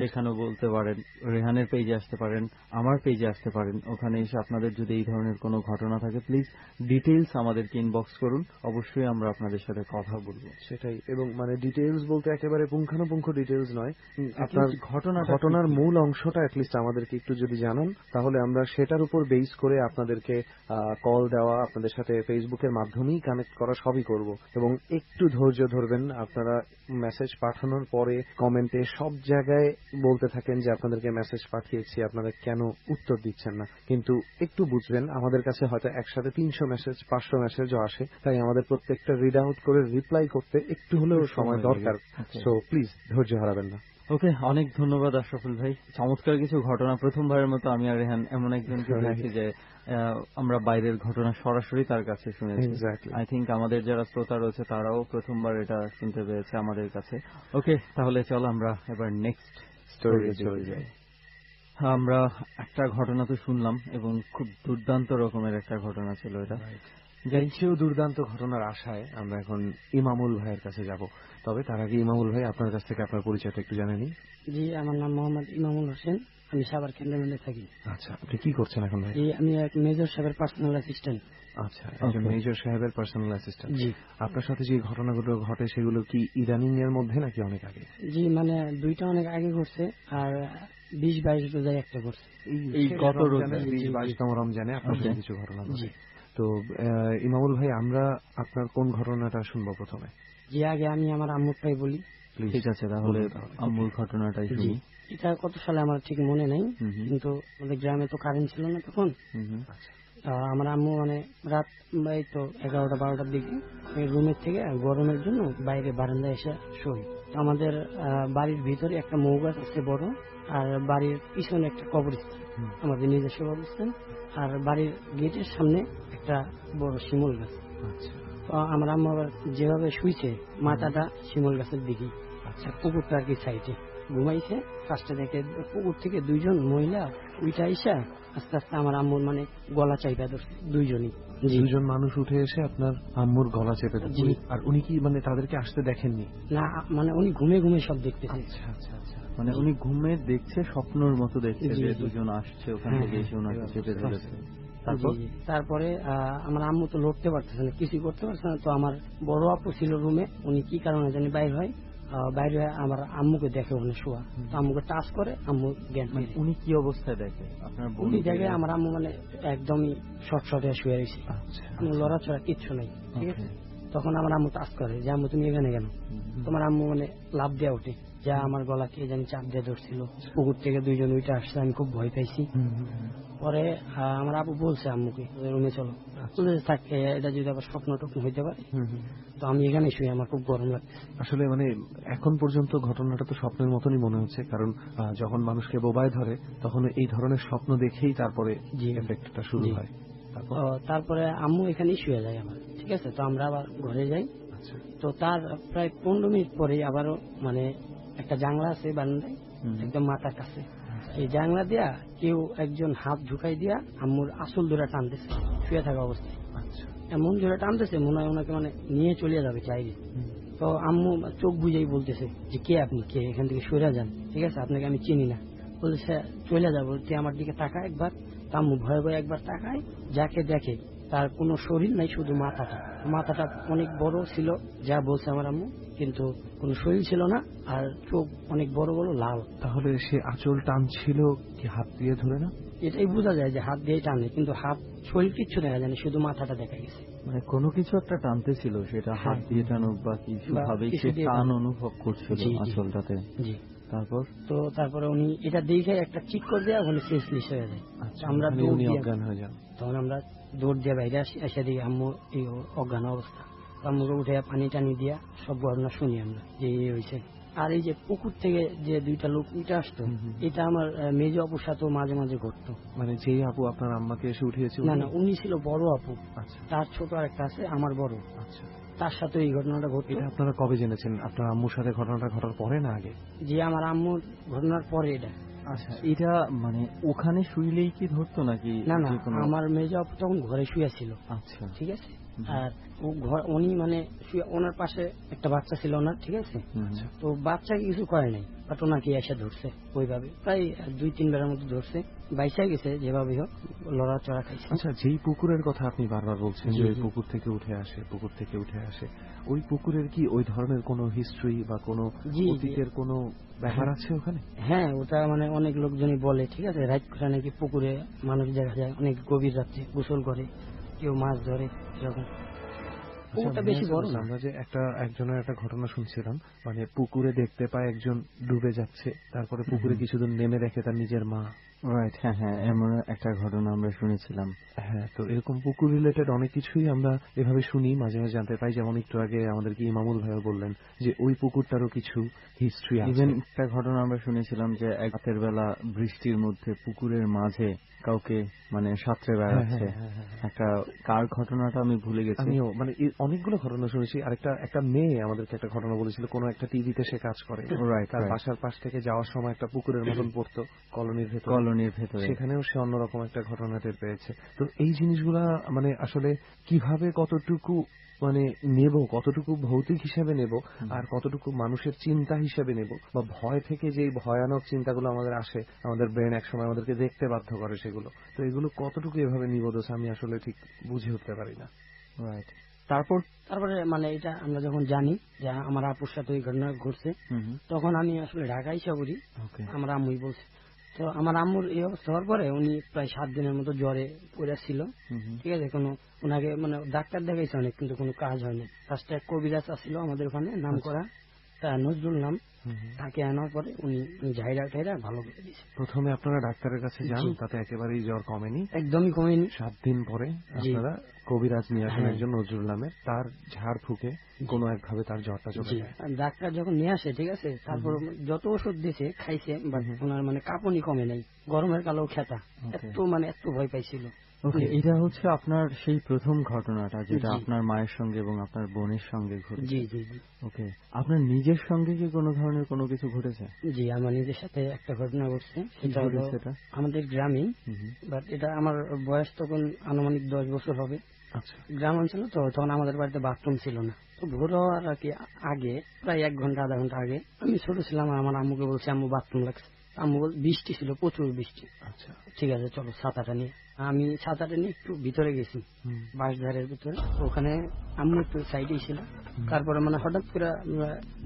সেখানেও বলতে পারেন, রেহানের পেজে আসতে পারেন, আমার পেজে আসতে পারেন। ওখানে এসে আপনাদের যদি এই ধরনের কোনো ঘটনা থাকে, প্লিজ ডিটেইলস আমাদেরকে ইনবক্স করুন, অবশ্যই আমরা আপনাদের সাথে কথা বলবো। সেটাই, এবং মানে ডিটেইলস বলতে একেবারে পুঙ্খানুপুঙ্খ ডিটেইলস নয়, আপনার ঘটনার মূল অংশটা অ্যাটলিস্ট আমাদেরকে একটু যদি জানান, তাহলে আমরা সেটার উপর বেস করে আপনাদেরকে কল দেওয়া, আপনাদের সাথে ফেসবুকের মাধ্যমেই কানেক্ট করা, সবই করব। এবং একটু ধৈর্য ধরবেন। আপনারা মেসেজ পাঠানোর পরে কমেন্টে সব জায়গায় বলতে থাকেন যে আপনাদেরকে মেসেজ পাঠিয়েছি, আপনারা কেন উত্তর দিচ্ছেন না, কিন্তু একটু বুঝবেন, আমাদের কাছে হয়তো একসাথে 300 মেসেজ 500 মেসেজও আসে, তাই আমাদের প্রত্যেকটা রিড আউট করে রিপ্লাই করতে একটু হলেও সময় দরকার। সো প্লিজ ধৈর্য হারাবেন না। ওকে, অনেক ধন্যবাদ আশরাফুল ভাই। চমৎকার কিছু ঘটনা, প্রথমবারের মতো আমি আর রেহান এমন একজনকে দেখছি যে আমরা বাইরের ঘটনা সরাসরি তার কাছে শুনেছি। আই থিংক আমাদের যারা শ্রোতা রয়েছে তারাও প্রথমবার এটা শুনতে পেয়েছে আমাদের কাছে। ওকে, তাহলে চলো আমরা এবার নেক্সট স্টোরি চলে যাই। আমরা একটা ঘটনা তো শুনলাম এবং খুব দুর্দান্ত রকমের একটা ঘটনা ছিল এটা। সেও দুর্দান্ত ঘটনার আশায় আমরা এখন ইমামুল ভাইয়ের কাছে যাব। তবে তার আগে ইমামুল ভাই, আপনার কাছ থেকে আপনার পরিচয়টা একটু জানেন। জি, আমার নাম মোহাম্মদ ইমামুল হোসেন, আমি সাভার ক্যান্টনমেন্টে থাকি। আচ্ছা, আপনি কি করছেন এখন ভাই? জি, আমি এক মেজর সাহেবের পার্সোনাল অ্যাসিস্ট্যান্ট। আচ্ছা, একজন মেজর সাহেবের পার্সোনাল অ্যাসিস্ট্যান্ট। জি। আপনার সাথে যে ঘটনাগুলো ঘটে সেগুলো কি ইদানিং এর মধ্যে নাকি অনেক আগে? জি, মানে দুইটা অনেক আগে ঘটছে, আর 20-22 রোজায় একটা ঘটছে। এই গত রমজানে 20-22তম রমজানে আপনার সাথে কিছু ঘটনা ঘটে। তো ইমামুল ভাই, আমরা আপনার কোন ঘটনাটা শুনবো প্রথমে? জি, আগে আমি আমার আম্মুরটাই বলি। ঠিক আছে, তাহলে আম্মুর ঘটনাটাই শুনি। এটা কত সালে আমার ঠিক মনে নাই, কিন্তু আমাদের গ্রামে তো কারেন্ট ছিল না তখন। আমার আম্মু মানে রাত এই তো 11টা-12টার দিকে রুমের থেকে গরমের জন্য বাইরে বারান্দায় এসে শোয়। আমাদের বাড়ির ভিতরে একটা মৌ গাছ আছে বড়, আর বাড়ির পিছনে একটা কবরস্থান, আমাদের নিজস্ব কবরস্থান, আর বাড়ির গেটের সামনে একটা বড় শিমুল গাছ। তো আমার আম্মু আবার যেভাবে শুইছে মাথাটা শিমুল গাছের দিকে, আচ্ছা পুকুরটা আর কি সাইডে ঘুমাইছে। ফার্স্টে দেখে পুকুর থেকে দুইজন মহিলা উইটা আইসা আস্তে আস্তে আমার আম্মুর মানে গলা চাইপা ধরছে। দুইজন মানুষ উঠে এসে আপনার আম্মুর গলা চেপে ধরছে। আর উনি কি মানে তাদেরকে আসতে দেখেননি? না, মানে উনি ঘুমে ঘুমে সব দেখতেছে। আচ্ছা আচ্ছা আচ্ছা, মানে উনি ঘুমে দেখছে, স্বপ্নের মতো দেখছে যে দুজন আসছে ওখান থেকে এসে ওনাকে চেপে ধরেছে। তারপরে আমার আম্মু তো লড়তে পারতেছে না, কিছুই করতে পারছে না। তো আমার বড় আপু ছিল রুমে, উনি কি কারণে জানি বাইর হয়, বাইরে হয়ে আমার আম্মুকে দেখে ওখানে শোয়া। তো আম্মুকে টাচ করে আম্মু জ্ঞান পায়। উনি কি অবস্থায় দেখে? আপনার উনি দেখে আমার আম্মু মানে একদমই শর্ট শুয়ে রয়েছে, লড়াচড়া কিচ্ছু নাই, ঠিক আছে। তখন আমার আম্মু টাচ করে যে আম্মু তুমি এখানে কেন? তোমার আম্মু মানে লাভ দেওয়া ওঠে, যা আমার গলা কে জানি চাপ দিয়ে ধরছিল। পুকুর থেকে দুইজন উইটা আসছে, আমি খুব ভয় পাইছি। পরে আমার আপু বলছে আম্মুকে রুমে চলো, থাকে এটা যদি আবার স্বপ্ন টপ্ন হইতে পারে। তো আমি এখানে শুয়ে, আমার খুব গরম লাগছে। আসলে মানে এখন পর্যন্ত ঘটনাটা তো স্বপ্নের মতনই মনে হচ্ছে, কারণ যখন মানুষকে বোবায় ধরে তখন এই ধরনের স্বপ্ন দেখেই তারপরে এফেক্টটা শুরু হয়। তারপরে আম্মু এখানেই শুয়ে যায় আমার, ঠিক আছে। তো আমরা আবার ঘরে যাই। তো তার প্রায় 15 মিনিট পরে আবারও মানে একটা জানলা আছে বারান্দায় একদম মাথার কাছে, এই জানলা দিয়া কেউ একজন হাত ঢুকাই দিয়া আম্মুর আসল ধরে টানতেছে শুয়ে থাকা অবস্থায়। এমন ধরে টানতেছে মনে হয় ওনাকে মানে নিয়ে চলে যাবে চাইলে। তো আম্মু চোখ বুঝেই বলতেছে যে কে আপনি, কে, এখান থেকে সরে যান, ঠিক আছে, আপনাকে আমি চিনি না। বলতেছে চলে যাবো, তুই আমার দিকে তাকায় একবার। আম্মু ভয়ে ভয়ে একবার তাকায়, যাকে দেখে তার কোনো শরীর নাই, শুধু মাথাটা অনেক বড় ছিল যা বলছে আমার আম্মু, কিন্তু কোনো শরীর ছিল না, আর চোখ অনেক বড় বড় লাল। তাহলে সে আঁচল টানছিল কি হাত দিয়ে ধরে? না, এটাই বোঝা যায় যে হাত দিয়ে টানে, কিন্তু হাত শরীর কিচ্ছু দেখা যায় না, শুধু মাথাটা দেখা গেছে। মানে কোনো কিছু একটা টানতে ছিল, সেটা হাত দিয়ে টানুক বা কিছু ভাবেই সে টান অনুভব করছিল আঁচলটাতে। জি। তারপরে উনি এটা দেখে একটা চিক করে দেওয়া, ওখানে শেষলিশ হয়ে যায়। আমরা অজ্ঞান হয়ে যান। তখন আমরা দৌড় দিয়ে বাইরে আসি, এসে দিকে আম্মু এই অজ্ঞান অবস্থা। আম্মুকে উঠে পানি টানি দিয়া সব ঘটনা শুনি আমরা যে এই হয়েছে। আর এই যে পুকুর থেকে যে দুইটা লোক উঠে আসতো, এটা আমার মেজ আপুর সাথেও মাঝে মাঝে ঘটতো। মানে যেই আপু আপনার আম্মাকে এসে উঠিয়েছে? না, উনি ছিল বড় আপু। আচ্ছা। তার ছোট আরেকটা আছে, আমার বড়। আচ্ছা। তার সাথে এই ঘটনাটা ঘটতো। এটা আপনারা কবে জেনেছেন? আপনার আম্মুর সাথে ঘটনাটা ঘটার পরে না আগে? জি, আমার আম্মুর ঘটনার পরে এটা। আচ্ছা, এটা মানে ওখানে শুইলেই কি ধরতো নাকি? না, আমার মেজ আপু তখন ঘরে শুয়ে ছিল। আচ্ছা, ঠিক আছে। আর উনি মানে ওনার পাশে একটা বাচ্চা ছিল ওনার, ঠিক আছে। তো বাচ্চাকে কিছু করে নাই, বাট ওনাকে এসে ধরছে ওইভাবে, প্রায় 2-3 বেলার মতো ধরছে, বাইসা গেছে যেভাবে হোক, লড়াচড়া খাইছে। আচ্ছা, যেই পুকুরের কথা আপনি বারবার বলছেন যে পুকুর থেকে উঠে আসে, ওই পুকুরের কি ওই ধরনের কোনো হিস্ট্রি বা কোনো অতীতের কোনো ব্যাপার আছে ওখানে? হ্যাঁ, ওটা মানে অনেক লোকজনই বলে, ঠিক আছে, রাত করে নাকি পুকুরে মানুষ দেখা যায় অনেক গভীর রাত্রে গোসল করে, কেউ মাছ ধরে, এরকম। পুকুরটা বেশি বড় না। আমরা যে একজনের একটা ঘটনা শুনছিলাম, মানে পুকুরে দেখতে পায় একজন ডুবে যাচ্ছে, তারপরে পুকুরে কিছুদিন নেমে দেখে তার নিজের মা। রাইট, হ্যাঁ হ্যাঁ, এমন একটা ঘটনা আমরা শুনেছিলাম। হ্যাঁ, তো এরকম পুকুর রিলেটেড অনেক কিছুই আমরা এভাবে শুনি, মাঝে মাঝে জানতে পাই। যেমন একটু আগে আমাদেরকে ইমামুল ভাইও বললেন যে ওই পুকুরটারও কিছু হিস্ট্রি আছে। ইভেন একটা ঘটনা আমরা শুনেছিলাম যে এক রাতের বেলা বৃষ্টির মধ্যে পুকুরের মাঝে কাউকে মানে সাঁতরে বেড়াচ্ছে। একটা কার ঘটনাটা আমি ভুলে গেছি। আমিও মানে অনেকগুলো ঘটনা শুনেছি। আরেকটা একটা মেয়ে আমাদেরকে একটা ঘটনা বলেছিল, কোন একটা টিভিতে সে কাজ করে, তার বাসার পাশ থেকে যাওয়ার সময় একটা পুকুরের মতন পড়তো কলোনির ভেতরে, সেখানেও সে অন্যরকম একটা ঘটনা টের পেয়েছে। তো এই জিনিসগুলা মানে আসলে কিভাবে কতটুকু মানে নেব, কতটুকু ভৌতিক হিসেবে নেব আর কতটুকু মানুষের চিন্তা হিসেবে নেব, বা ভয় থেকে যে ভয়ানক চিন্তাগুলো আমাদের আসে, আমাদের ব্রেন একসময় আমাদেরকে দেখতে বাধ্য করে সেগুলো, তো এগুলো কতটুকু এভাবে নিব দোষ আমি আসলে ঠিক বুঝে উঠতে পারি না। রাইট। তারপরে মানে এটা আমরা যখন জানি যে আমার আপুর সাথে ওই ঘটনা ঘটছে, তখন আমি আসলে ঢাকা এসে পড়ি। আমার আম্মুই বলছে। তো আমার আম্মুর এই অবস্থা হওয়ার পরে উনি প্রায় 7 দিনের মতো জ্বরে পড়েছিল। ঠিক আছে, ওনাকে মানে ডাক্তার দেখাইছে অনেক, কিন্তু কোনো কাজ হয়নি। ফার্স্টে এক কবিরাজ আসছিল আমাদের ওখানে, নাম করা নজরুল নাম, তাকে আনার পরে উনি ঝাইরা টাইরা ভালো করে দিয়েছে। প্রথমে আপনারা ডাক্তারের কাছে যান, তাতে একেবারেই জ্বর কমেনি, একদমই কমেনি। 7 দিন পরে আপনারা কবিরাজ নিয়ে আসেন একজন নজরুল নামের, তার ঝাড় ফুঁকে কোনো একভাবে তার জ্বরটা চলে যায়। ডাক্তার যখন নিয়ে আসে, ঠিক আছে, তারপর যত ওষুধ দিয়েছে খাইছে, বাট ওনার মানে কাঁপুনি কমে নাই, গরমের কালো খেতা, এত ভয় পাইছিল। ওকে, এটা হচ্ছে আপনার সেই প্রথম ঘটনাটা যেটা আপনার মায়ের সঙ্গে এবং আপনার বোনের সঙ্গে ঘটেছে। জি জি জি। ওকে, আপনার নিজের সঙ্গে কি কোনো ধরনের কোনো কিছু ঘটেছে? জি, আমার নিজের সাথে একটা ঘটনা ঘটছে। সেটা হলো আমাদের গ্রামে, বাট এটা আমার বয়স তখন আনুমানিক 10 বছর হবে। আচ্ছা, গ্রাম অঞ্চল তো, তখন আমাদের বাড়িতে বাথরুম ছিল না। তো ভোর হওয়ার আর কি আগে, প্রায় 1 ঘন্টা আধা ঘন্টা আগে, আমি ছোট ছিলাম, আমার আম্মুকে বলছি আম্মু বাথরুম লাগছে। আম্মু বৃষ্টি ছিল, প্রচুর বৃষ্টি। আচ্ছা, ঠিক আছে চলো ছাতাটা নিয়ে। আমি ছাতাটা নিয়ে একটু ভিতরে গেছি, বাঁশঝাড়ের ভিতরে। ওখানে আম্মু একটু সাইডেই ছিল। তারপরে মানে হঠাৎ করে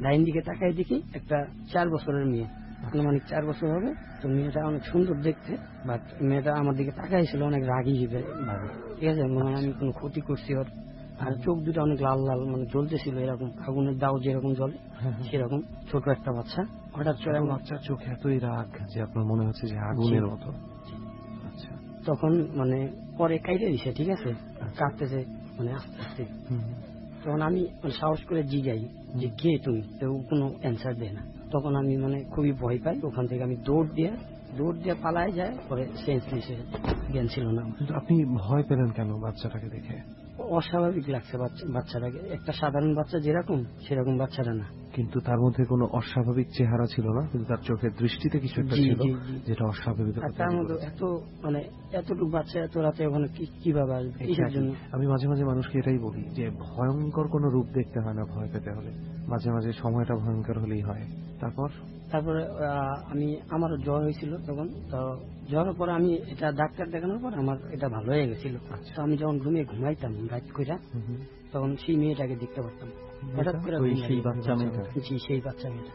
লাইন দিকে তাকাই দেখি একটা 4 বছরের মেয়ে, আনুমানিক 4 বছর হবে। তো মেয়েটা অনেক সুন্দর দেখতে, বাট মেয়েটা আমার দিকে তাকাইছিল অনেক রাগী ভাবে। ঠিক আছে, মানে আমি কোনো ক্ষতি করছি ওর। আর চোখ দুটো অনেক লাল লাল মানে জ্বলতেছিল, এরকম আগুনের দাও যেরকম জ্বলে সেরকম। ছোট একটা বাচ্চা, হঠাৎ করে বাচ্চার চোখ এতই রাগ যে আপনার মনে হচ্ছে যে আগুনের মতো। আচ্ছা, তখন মানে পরে কাইটে দিছে, ঠিক আছে, কাঁদতেছে মানে আস্তে আস্তে। তখন আমি সাহস করে জিগাই যে কে তুমি, তো কোনো অ্যান্সার দেয় না। তখন আমি মানে খুবই ভয় পাই। ওখান থেকে আমি দৌড় দিয়ে পালায় যায়, পরে সেন্সলেস জ্ঞান ছিল না। কিন্তু আপনি ভয় পেলেন কেন বাচ্চাটাকে দেখে? অস্বাভাবিক লাগছে বাচ্চাটাকে, একটা সাধারণ বাচ্চা যেরকম সেরকম বাচ্চাটা না। কিন্তু তার মধ্যে কোনো অস্বাভাবিক চেহারা ছিল না, কিন্তু তার চোখের দৃষ্টিতে কিছু একটা ছিল যেটা অস্বাভাবিক। তার মধ্যে মানে এতটুকু বাচ্চা এত রাতে ওখানে কিভাবে আসবে? আমি মাঝে মাঝে মানুষকে এটাই বলি যে ভয়ঙ্কর কোনো রূপ দেখতে হয় না ভয় পেতে হলে, মাঝে মাঝে সময়টা ভয়ঙ্কর হলেই হয়। তারপরে আমার জ্বর হয়েছিল তখন। তো জ্বরের পরে আমি এটা ডাক্তার দেখানোর পর আমার এটা ভালো হয়ে গেছিল। তো আমি যখন ঘুমাইতাম রাত কইরা, তখন সেই মেয়েটাকে দেখতে পারতাম হঠাৎ করে। সেই বাচ্চা মেয়েটা? জি, সেই বাচ্চা মেয়েটা।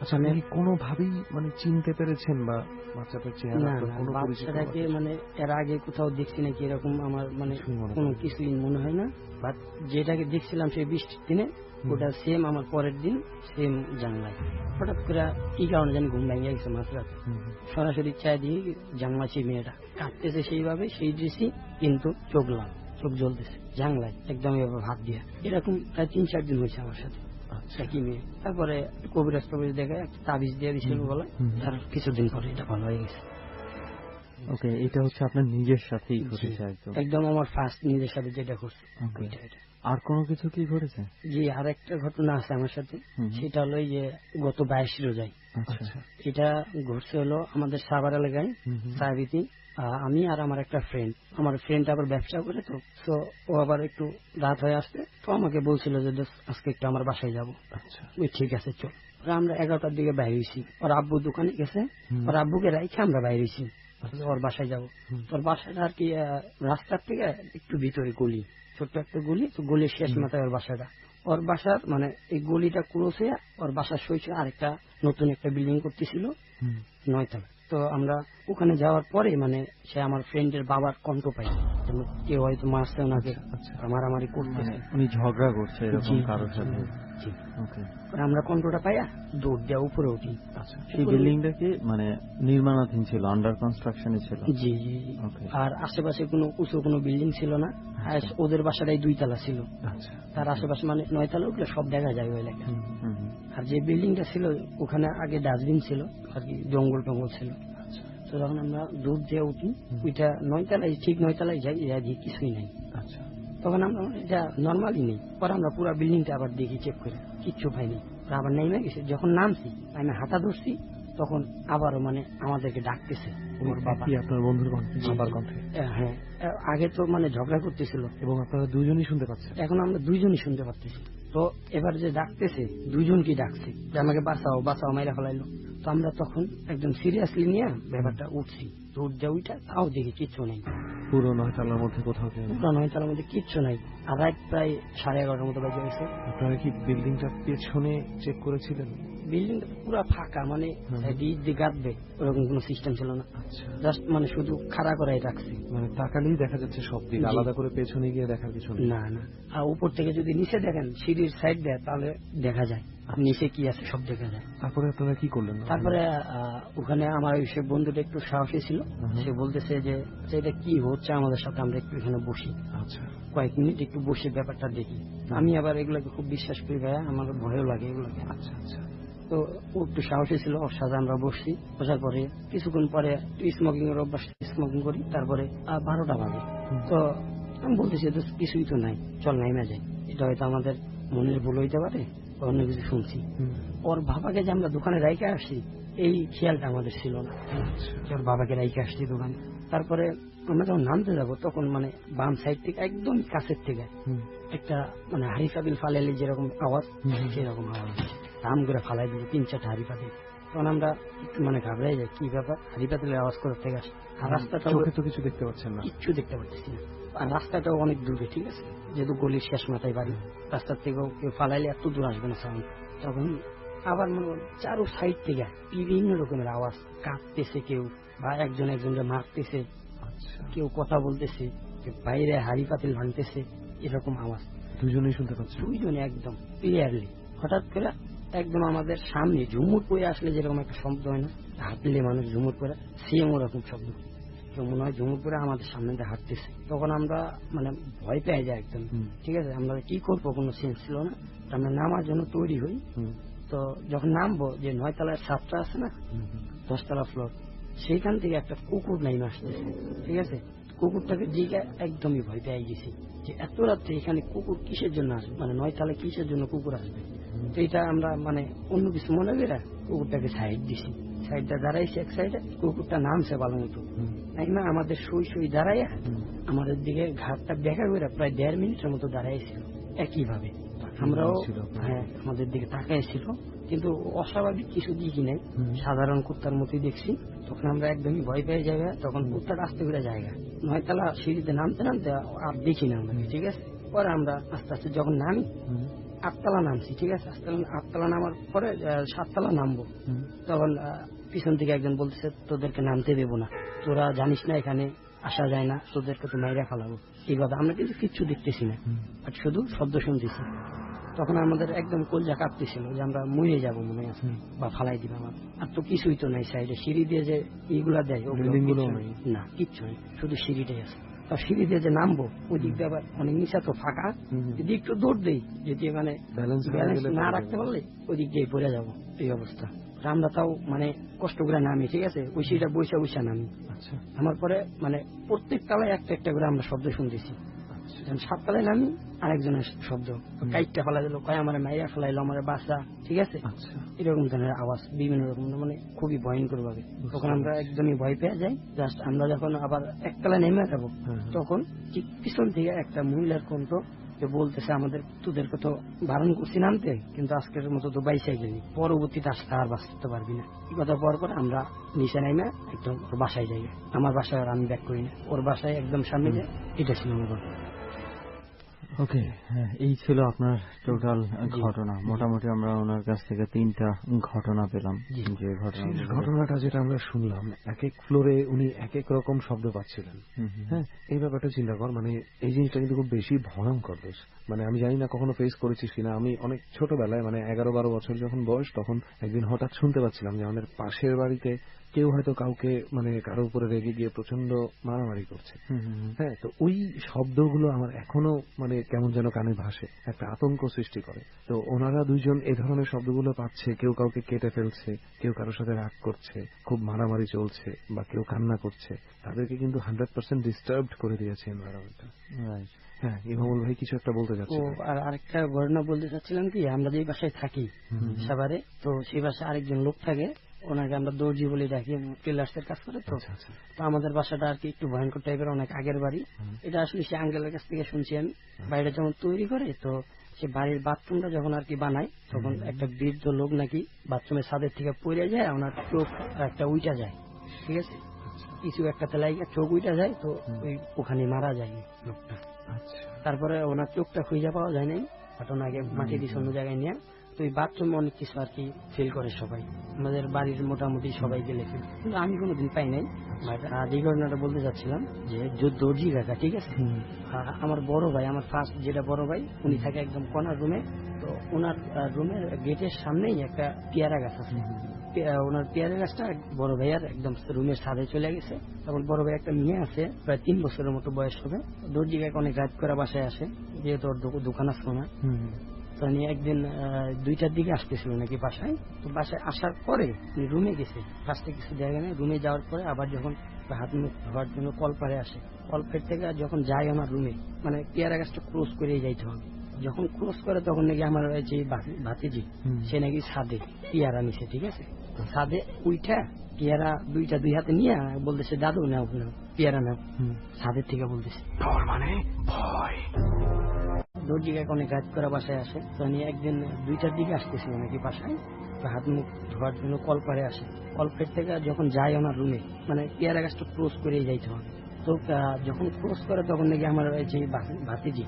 আচ্ছা, আপনি কোনোভাবেই মানে চিনতে পেরেছেন বা বাচ্চাটার চেহারা? বাচ্চাটাকে মানে এর আগে কোথাও দেখছি নাকি এরকম আমার মানে কোনো কিছুই মনে হয় না। বাট যেটাকে দেখছিলাম সেই বৃষ্টির দিনে, ওটা সেম আমার পরের দিন সেম জানলায়। হঠাৎ করে কি কারণে জানি ঘুম ভেঙে গেছে মাঝরাতে, সরাসরি চায় দিয়ে জানলা, সেই মেয়েটা কাঁদতেছে সেইভাবে, সেই দৃশ্যই, কিন্তু চোখ লাল, চোখ জ্বলতেছে জানলায় একদম হাত দিয়ে। এরকম প্রায় 3-4 দিন হয়েছে আমার সাথে একই মেয়ে। তারপরে কবিরাজ দেখে একটা তাবিজ দিয়ে দিয়েছিল বলে, তার কিছুদিন পরে এটা ভালো হয়ে গেছে। ওকে, এটা হচ্ছে আপনার নিজের সাথেই ঘটেছে? একদম আমার ফার্স্ট নিজের সাথে যেটা ঘটছে। আর কোনো কিছু কি ঘটেছে? জি, আর একটা ঘটনা আছে আমার সাথে। সেটা হলো যে গত 22 রোজায়। এটা ঘটছে হলো আমাদের সাভার এলাকায়, সাহাবিতি। আমি আর আমার একটা ফ্রেন্ড আবার ব্যবসা করে, তো ও আবার একটু রাত হয়ে আসছে। তো আমাকে বলছিল যে আজকে একটু আমার বাসায় যাবো। ঠিক আছে চল। আমরা 11টার দিকে বাইরে হয়েছি। ওর আব্বু দোকানে গেছে, ওর আব্বুকে রাইখে আমরা বাইরে হয়েছি ওর বাসায় যাবো। ওর বাসাটা আর কি রাস্তার থেকে একটু ভিতরে গলি, ছোট্ট একটা গলি। তো গলির শেষ মাথায় ওর বাসাটা। ওর বাসার মানে এই গলিটা ক্রস হয়ে ওর বাসার সইছে আরেকটা নতুন একটা বিল্ডিং করতেছিল 9 তলা। তো আমরা ওখানে যাওয়ার পরে মানে সে আমার ফ্রেন্ডের বাবার কণ্ঠ পাই, কেউ হয়তো মারছে ওনাকে, মারামারি করতেছে, উনি ঝগড়া করছে এরকম কারোর সাথে। ওকে, আমরা কন্ট্রোলটা পাইয়া দৌড় দেওয়া উপরে উঠি। সেই বিল্ডিংটা কি মানে নির্মাণাধীন ছিল, আন্ডার কনস্ট্রাকশনে ছিল? জি জি। আর আশেপাশে কোনো উঁচু কোনো বিল্ডিং ছিল না, ওদের বাসাটাই 2 তলা ছিল। তার আশেপাশে মানে 9 তলা উঠলে সব দেখা যায় ওই এলাকা। আর যে বিল্ডিংটা ছিল ওখানে আগে ডাস্টবিন ছিল আর কি, জঙ্গল টঙ্গল ছিল। তো যখন আমরা দূর দিয়ে উঠি, ওইটা 9 তলায়, ঠিক 9 তলায় যাই, কিছুই নাই। তখন আমরা এটা নর্মালি নেই। পরে আমরা পুরো বিল্ডিংটা আবার দেখি, চেক করে, কিচ্ছু পাইনি। আবার নেমে গেছে। যখন নামছি, আমি হাঁটা ধরছি, তখন আবারও মানে আমাদেরকে ডাকতেছে। আপনার বন্ধুর কণ্ঠে? হ্যাঁ, আগে তো মানে ঝগড়া করতেছিল এবং আপনারা দুজনই শুনতে পাচ্ছেন? এখন আমরা দুইজনই শুনতে পাচ্ছি। তো এবার যে ডাকতেছে, দুইজনকে ডাকছে যে আমাকে বাঁচাও বাঁচাও, মাইরা ফেলাইলো। তো আমরা তখন একদম সিরিয়াসলি নিয়ে ব্যাপারটা উঠছি, দৌড় দিয়ে উঠা, তাও দেখি কিচ্ছু নেই। পুরো 9 তলার মধ্যে কোথাও? পুরো 9 তলার মধ্যে কিচ্ছু নাই। আর রাত প্রায় 11:30 মতো বাজে গেছে। আপনারা কি বিল্ডিংটা পেছনে চেক করেছিলেন? বিল্ডিংটা পুরো ফাঁকা, মানে গাঁদবে ওরকম কোনো সিস্টেম ছিল না। জাস্ট মানে শুধু খাড়া করাই রাখছে, মানে তাকালেই দেখা যাচ্ছে সব দিক, আলাদা করে পেছনে গিয়ে দেখার কিছু না। না, আর উপর থেকে যদি নিচে দেখেন, সিঁড়ির সাইড দেয়, তাহলে দেখা যায় নিচে কি আছে, সব দেখা যায়। তারপরে আপনারা কি করলেন? তারপরে ওখানে আমার সে বন্ধুটা একটু সাহসী ছিল, সে বলতেছে যে এটা কি হচ্ছে আমাদের সাথে, আমরা একটু এখানে বসি, কয়েক মিনিট একটু বসে ব্যাপারটা দেখি। আমি আবার এগুলোকে খুব বিশ্বাস করি ভাইয়া, আমার ভয়ও লাগে এগুলোকে। তো ও একটু সাহসী ছিল, ওর সাথে আমরা বসছি। বসার পরে কিছুক্ষণ পরে স্মোকিং এর অভ্যাস, স্মোকিং করি। তারপরে 12টা বাজে। তো আমি বলতেছি কিছুই তো নাই, চল নাইমা যাই। এটা হয়তো আমাদের মনের ভুল হইতে পারে, অন্য কিছু শুনছি। ওর বাবাকে যে আমরা দোকানে রাইখে আসছি, এই খেয়ালটা আমাদের ছিল না, ওর বাবাকে রাইখে আসছি দোকানে। তারপরে আমরা যখন নামতে যাবো, তখন মানে বাম সাইড থেকে একদম কাছের থেকে একটা মানে হাড়ি পাতিল ফালাইলে যেরকম আওয়াজ, সেরকম আওয়াজ দাম করে ফালাই দিল 3-4টা হাড়ি পাতিল। তখন আমরা মানে ঘাবড়াই যাই, কি ব্যাপার, হাড়ি পাতিলের আওয়াজ করে থেকে আসে। আর রাস্তাটা তো কিছু দেখতে পাচ্ছেন না? কিচ্ছু দেখতে পাচ্ছি না। আর রাস্তাটাও অনেক দূরে, ঠিক আছে, যেহেতু গলির শেষ মাথায় বাড়ি, রাস্তার থেকেও কেউ ফালাইলে এত দূর আসবে না সাউন্ড। তখন আবার মনে চারো সাইড থেকে বিভিন্ন রকমের আওয়াজ, কাঁদতেছে কেউ, বা একজন একজনকে মারতেছে, কেউ কথা বলতেছে, বাইরে হাড়ি পাতিল ভাঙতেছে, এরকম আওয়াজ দুজনেই শুনতে পাচ্ছি, দুইজনে একদম ক্লিয়ারলি। হঠাৎ করে একদম আমাদের সামনে ঝুমুর করে আসলে যেরকম একটা শব্দ হয় না, হাঁটলে মানুষ ঝুমুর করে, সেম ওরকম শব্দ। তো মনে হয় ঝুমুর করে আমাদের সামনে দিয়ে হাঁটতেছে। তখন আমরা মানে ভয় পেয়ে যাই একদম, ঠিক আছে, আমরা কি করবো, কোনো সেন্স ছিল না। আমরা নামার জন্য তৈরি হই। তো যখন নামবো, যে 9 তলার 7টা আছে না, 10 তলা ফ্লোর, সেইখান থেকে একটা কুকুর নাইমে আসতেছে, ঠিক আছে। কুকুরটাকে দিকে একদমই ভয় পেয়ে গেছি, যে এত রাত্রে এখানে কুকুর কিসের জন্য আসবে, মানে 9 তলায় কিসের জন্য কুকুর আসবে। তো এটা আমরা মানে অন্য কিছু মনে করে কুকুরটাকে সাইড দিছি, সাইডটা দাঁড়াইছি এক সাইডে, কুকুরটা নামছে ভালো মতো, তাই না, আমাদের শুই দাঁড়াইয়া আমাদের দিকে ঘাটটা দেখা করে প্রায় 1.5 মিনিটের মতো দাঁড়াইছিল একইভাবে। আমরাও হ্যাঁ আমাদের দিকে তাকাইছিল, কিন্তু অস্বাভাবিক কিছু দেখি নাই, সাধারণ কুত্তার মতোই দেখছি। তখন আমরা একদমই ভয় পেয়ে যাই। তখন কুত্তাটা আসতে করে জায়গা 9 তলা সিঁড়িতে নামতে নামতে আর দেখি না আমরা, ঠিক আছে। পরে আমরা আস্তে আস্তে যখন নামি, 8 তলা নামছি, ঠিক আছে। 8 তলা নামার পরে 7 তলা নামবো, তখন পিছন থেকে একজন বলতেছে, তোদেরকে নামতে দেবো না, তোরা জানিস না এখানে আসা যায় না, তোদেরকে তো মাইরা ফেলাবো। এইভাবে আমরা কিন্তু কিচ্ছু দেখতেছি না, আর শুধু শব্দ শুনতেছি। তখন আমাদের একদম কলজা কাঁপতেছিল যে আমরা মরে যাবো মনে আছে, বা ফালাই দিলাম। আর তো কিছুই তো নাই সাইডে, সিঁড়ি দিয়ে যে এইগুলা দেয় না, কিচ্ছু নেই, শুধু সিঁড়িটাই আছে। তা সিঁড়ি দিয়ে যে নামবো, ওই দিক দিয়ে আবার অনেক নিচা তো ফাঁকা, যদি একটু দৌড় দেই, যদি মানে ব্যালেন্স না রাখতে পারলে ওই দিক দিয়ে পড়ে যাবো, এই অবস্থা। আমরা তাও মানে কষ্ট করে নামি, ঠিক আছে, ওই সিঁড়িটা বৈশা নামি। আমার পরে মানে প্রত্যেক তলায় একটা একটা করে আমরা শব্দ শুনতেছি। 7 তলায় নামি, আরেকজনের শব্দ, কাইটটা ফেলা দিল, কয় আমার মাইয়া ফেলাইলো, আমার বাসা, ঠিক আছে, এরকম ধরনের আওয়াজ বিভিন্ন রকম, মানে খুবই ভয়ঙ্কর ভাবে। তখন আমরা একদমই ভয় পেয়ে যাই। জাস্ট আমরা যখন আবার 1 তলায় নেমে যাবো, তখন ঠিক পিছন থেকে একটা মহিলার কণ্ঠ বলতেছে, আমাদের তোদেরকে তো বারণ করছি নামতে, কিন্তু আজকের মতো তো বাইসাই গেলি, পরবর্তীতে আসতে আর বাঁচতে পারবি না। এই কথা পর আমরা নিচে নাইমে একদম ওর বাসায় যাই। আমার বাসায় আর আমি ব্যাক করি না, ওর বাসায় একদম সামনে যাই। এটা ছিল আমার। ওকে, এই ছিল আপনার টোটাল ঘটনা। মোটামুটি আমরা ওনার কাছ থেকে 3টা ঘটনা পেলাম। যে ঘটনাটা যেটা আমরা শুনলাম, এক এক ফ্লোরে উনি এক এক রকম শব্দ পাচ্ছিলেন। হ্যাঁ, এই ব্যাপারটা চিন্তা কর, মানে এই জিনিসটা কিন্তু খুব বেশি ভয়ঙ্কর দোষ। মানে আমি জানি না কখনো ফেস করেছিস কিনা, আমি অনেক ছোটবেলায় মানে 11-12 বছর যখন বয়স, তখন একদিন হঠাৎ শুনতে পাচ্ছিলাম যে আমাদের পাশের বাড়িতে কেউ হয়তো কাউকে মানে কারো উপরে রেগে গিয়ে প্রচন্ড মারামারি করছে। হ্যাঁ, তো ওই শব্দগুলো আমার এখনো মানে কেমন যেন কানে ভাসে, একটা আতঙ্ক সৃষ্টি করে। তো ওনারা দুইজন এই ধরনের শব্দগুলো পাচ্ছে, কেউ কাউকে কেটে ফেলছে, কেউ কারোর সাথে রাগ করছে, খুব মারামারি চলছে, বা কেউ কান্না করছে, তাদেরকে কিন্তু 100% ডিস্টার্বড করে দিয়েছে এনভায়রনমেন্টটা। হ্যাঁ, ইমামুল ভাই কিছু একটা বলতে যাচ্ছে। আর আরেকটা ঘটনা বলতে চাচ্ছিলাম কি, আমরা যে বাসায় থাকি সাভারে, তো সেই বাসায় আরেকজন লোক থাকে, ওনাকে আমরা দর্জি বলে ডাকি, টেলার্সের কাজ করে। তো তো আমাদের বাসাটা আর কি একটু ভয়ঙ্কর টাইপের, অনেক আগের বাড়ি। এটা আসলে সে আঙ্কেলের কাছ থেকে শুনছি আমি। বাড়িটা যখন তৈরি করে, তো সে বাড়ির বাথরুমটা যখন আর কি বানায়, তখন একটা বৃদ্ধ লোক নাকি বাথরুমের ছাদের থেকে পড়ে যায়, ওনার চোখ একটা উইটা যায়, ঠিক আছে, কিছু একটা তেলাই চোখ উইটা যায়, তো ওখানে মারা যায় লোকটা। তারপরে ওনার চোখটা খুঁজে পাওয়া যায় নাই, বাট ওনাকে মাটি দিয়ে অন্য জায়গায় নিয়ে। তো এই বাথরুম অনেক কিছু আর কি ফিল করে সবাই, আমাদের বাড়ির মোটামুটি সবাই গেলে ফিল, কিন্তু আমি কোনোদিন পাই নাই। আর এই ঘটনাটা বলতে চাচ্ছিলাম যে দর্জি কাকা, ঠিক আছে, আমার বড় ভাই, আমার ফার্স্ট যেটা বড় ভাই, উনি থাকে একদম কর্নার রুমে। তো ওনার রুমের গেটের সামনেই একটা পেয়ারা গাছ আছে। ওনার পেয়ারা গাছটা বড় ভাইয়ার একদম রুমের ছাদে চলে গেছে। তখন বড় ভাই একটা মেয়ে আছে, প্রায় 3 বছরের মতো বয়স হবে। দর্জি কাকা অনেক রাত করে বাসায় আসে, যেহেতু ওর দোকান আছে না। তো উনি একদিন 2টার দিকে আসতেছিল নাকি বাসায়। তো বাসায় আসার পরে উনি রুমে গেছে, ফার্স্টে কিছু জায়গা নেই, রুমে যাওয়ার পরে আবার যখন হাত মুখ ধোয়ার জন্য কলপারে আসে, কলপার থেকে যখন যায় আমার রুমে, মানে পেয়ারা গাছটা ক্রস করে যাইতে হবে। যখন ক্রস করে তখন নাকি আমার যে ভাতিজি, সে নাকি ছাদে পেয়ারা নিছে, ঠিক আছে, ছাদে উইঠা পেয়ারা 2টা 2 হাতে নিয়ে বলতেছে, দাদু নাও পেয়ারা নাও, ছাদের থেকে বলতেছে। মানে ভয়। দর্জি কাকা অনেক রাত করে বাসায় আসে। তো উনি একদিন 2টার দিকে আসতেছিল নাকি বাসায়, হাত মুখ ধোয়ার জন্য কলপারে আসে, কলপার থেকে যখন যায় ওনার রুমে, মানে পেয়ারা গাছটা ক্রস করে যাইতে হবে। তো যখন ক্রস করে তখন নাকি আমার যে ভাতিজি,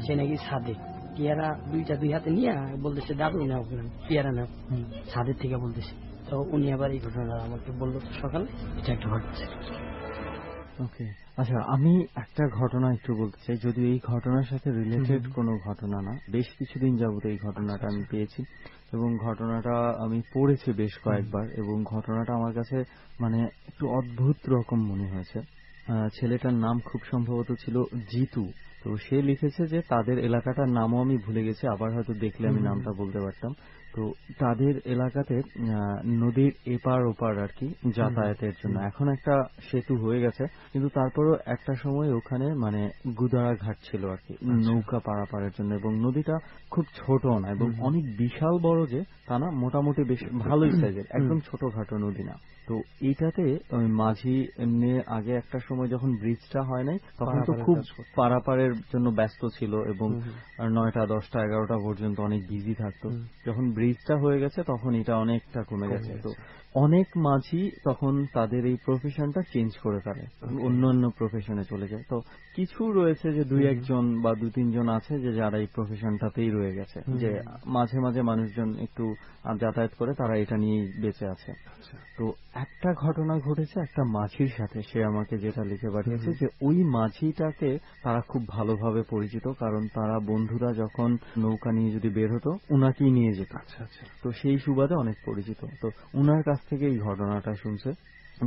সে নাকি ছাদে পেয়ারা 2টা 2 হাতে নিয়ে বলতেছে, দাদু নাও পেয়ারা নাও, ছাদের থেকে বলতেছে। তো উনি আবার এই ঘটনাটা আমাকে বললো সকালে, এটা একটা ঘটনা। ওকে, আচ্ছা, আমি একটা ঘটনা একটু বলতে চাই, যদিও এই ঘটনার সাথে রিলেটেড কোনো ঘটনা না। বেশ কিছুদিন যাবত এই ঘটনাটা আমি পেয়েছি এবং ঘটনাটা আমি পড়েছি বেশ কয়েকবার, এবং ঘটনাটা আমার কাছে মানে একটু অদ্ভুত রকম মনে হয়েছে। ছেলেটার নাম খুব সম্ভবত ছিল জিতু। তো সে লিখেছে যে তাদের এলাকাটার নামও আমি ভুলে গেছি, আবার হয়তো দেখলে আমি নামটা বলতে পারতাম। তো তাদের এলাকাতে নদীর এপার ওপার আর কি যাতায়াতের জন্য এখন একটা সেতু হয়ে গেছে, কিন্তু তারপরও একটা সময় ওখানে মানে গুদারা ঘাট ছিল আর কি নৌকা পারাপারের জন্য, এবং নদীটা খুব ছোট না এবং অনেক বিশাল বড় যে তা না, মোটামুটি বেশ ভালোই সাইজের, একদম ছোটখাটো নদী না। তো এইটাতে মাঝি এমনি আগে একটা সময় যখন ব্রিজটা হয় নাই, তখন তো খুব পারাপারের জন্য ব্যস্ত ছিল এবং 9টা 10টা 11টা পর্যন্ত অনেক বিজি থাকতো। যখন ব্রিজটা হয়ে গেছে তখন এটা অনেকটা কমে গেছে। তো অনেক মাঝি তখন তাদের এই প্রফেশনটা চেঞ্জ করে ফেলে, অন্য প্রফেশনে চলে যায়। তো কিছু রয়েছে যে 2-1 জন বা 2-3 জন আছে যে যারা এই প্রফেশনটাতেই রয়ে গেছে, যে মাঝে মাঝে মানুষজন একটু যাতায়াত করে, তারা এটা নিয়েই বেঁচে আছে। তো একটা ঘটনা ঘটেছে একটা মাঝির সাথে, সে আমাকে যেটা লিখে পাঠিয়েছে যে ওই মাঝিটাকে তারা খুব ভালোভাবে পরিচিত, কারণ তারা বন্ধুরা যখন নৌকা নিয়ে যদি বের হতো উনাকেই নিয়ে যেত। তো সেই সুবাদে অনেক পরিচিত। তো উনার কাছ থেকে এই ঘটনাটা শুনছে।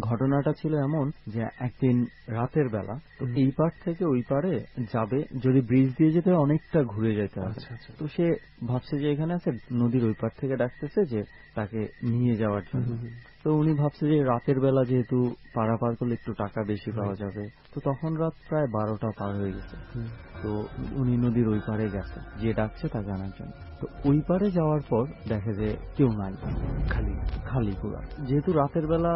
ঘটনাটা ছিল এমন যে একদিন রাতের বেলা, তো এই পার থেকে ওই পারে যাবে, যদি ব্রিজ দিয়ে যেতে অনেকটা ঘুরে যেতে হবে। তো সে ভাবছে যে এখানে আছে, নদীর ওই পার থেকে ডাকতেছে যে তাকে নিয়ে যাওয়ার জন্য। তো উনি ভাবছে যে রাতের বেলা যেহেতু পারাপার করলে একটু টাকা বেশি পাওয়া যাবে। তো তখন রাত প্রায় 12টা পার হয়ে গেছে। তো উনি নদীর ওই পারে গেছে, যে ডাকছে তা জানার জন্য। তো ওই পারে যাওয়ার পর দেখে যে কেউ নাই, খালি পুরা। যেহেতু রাতের বেলা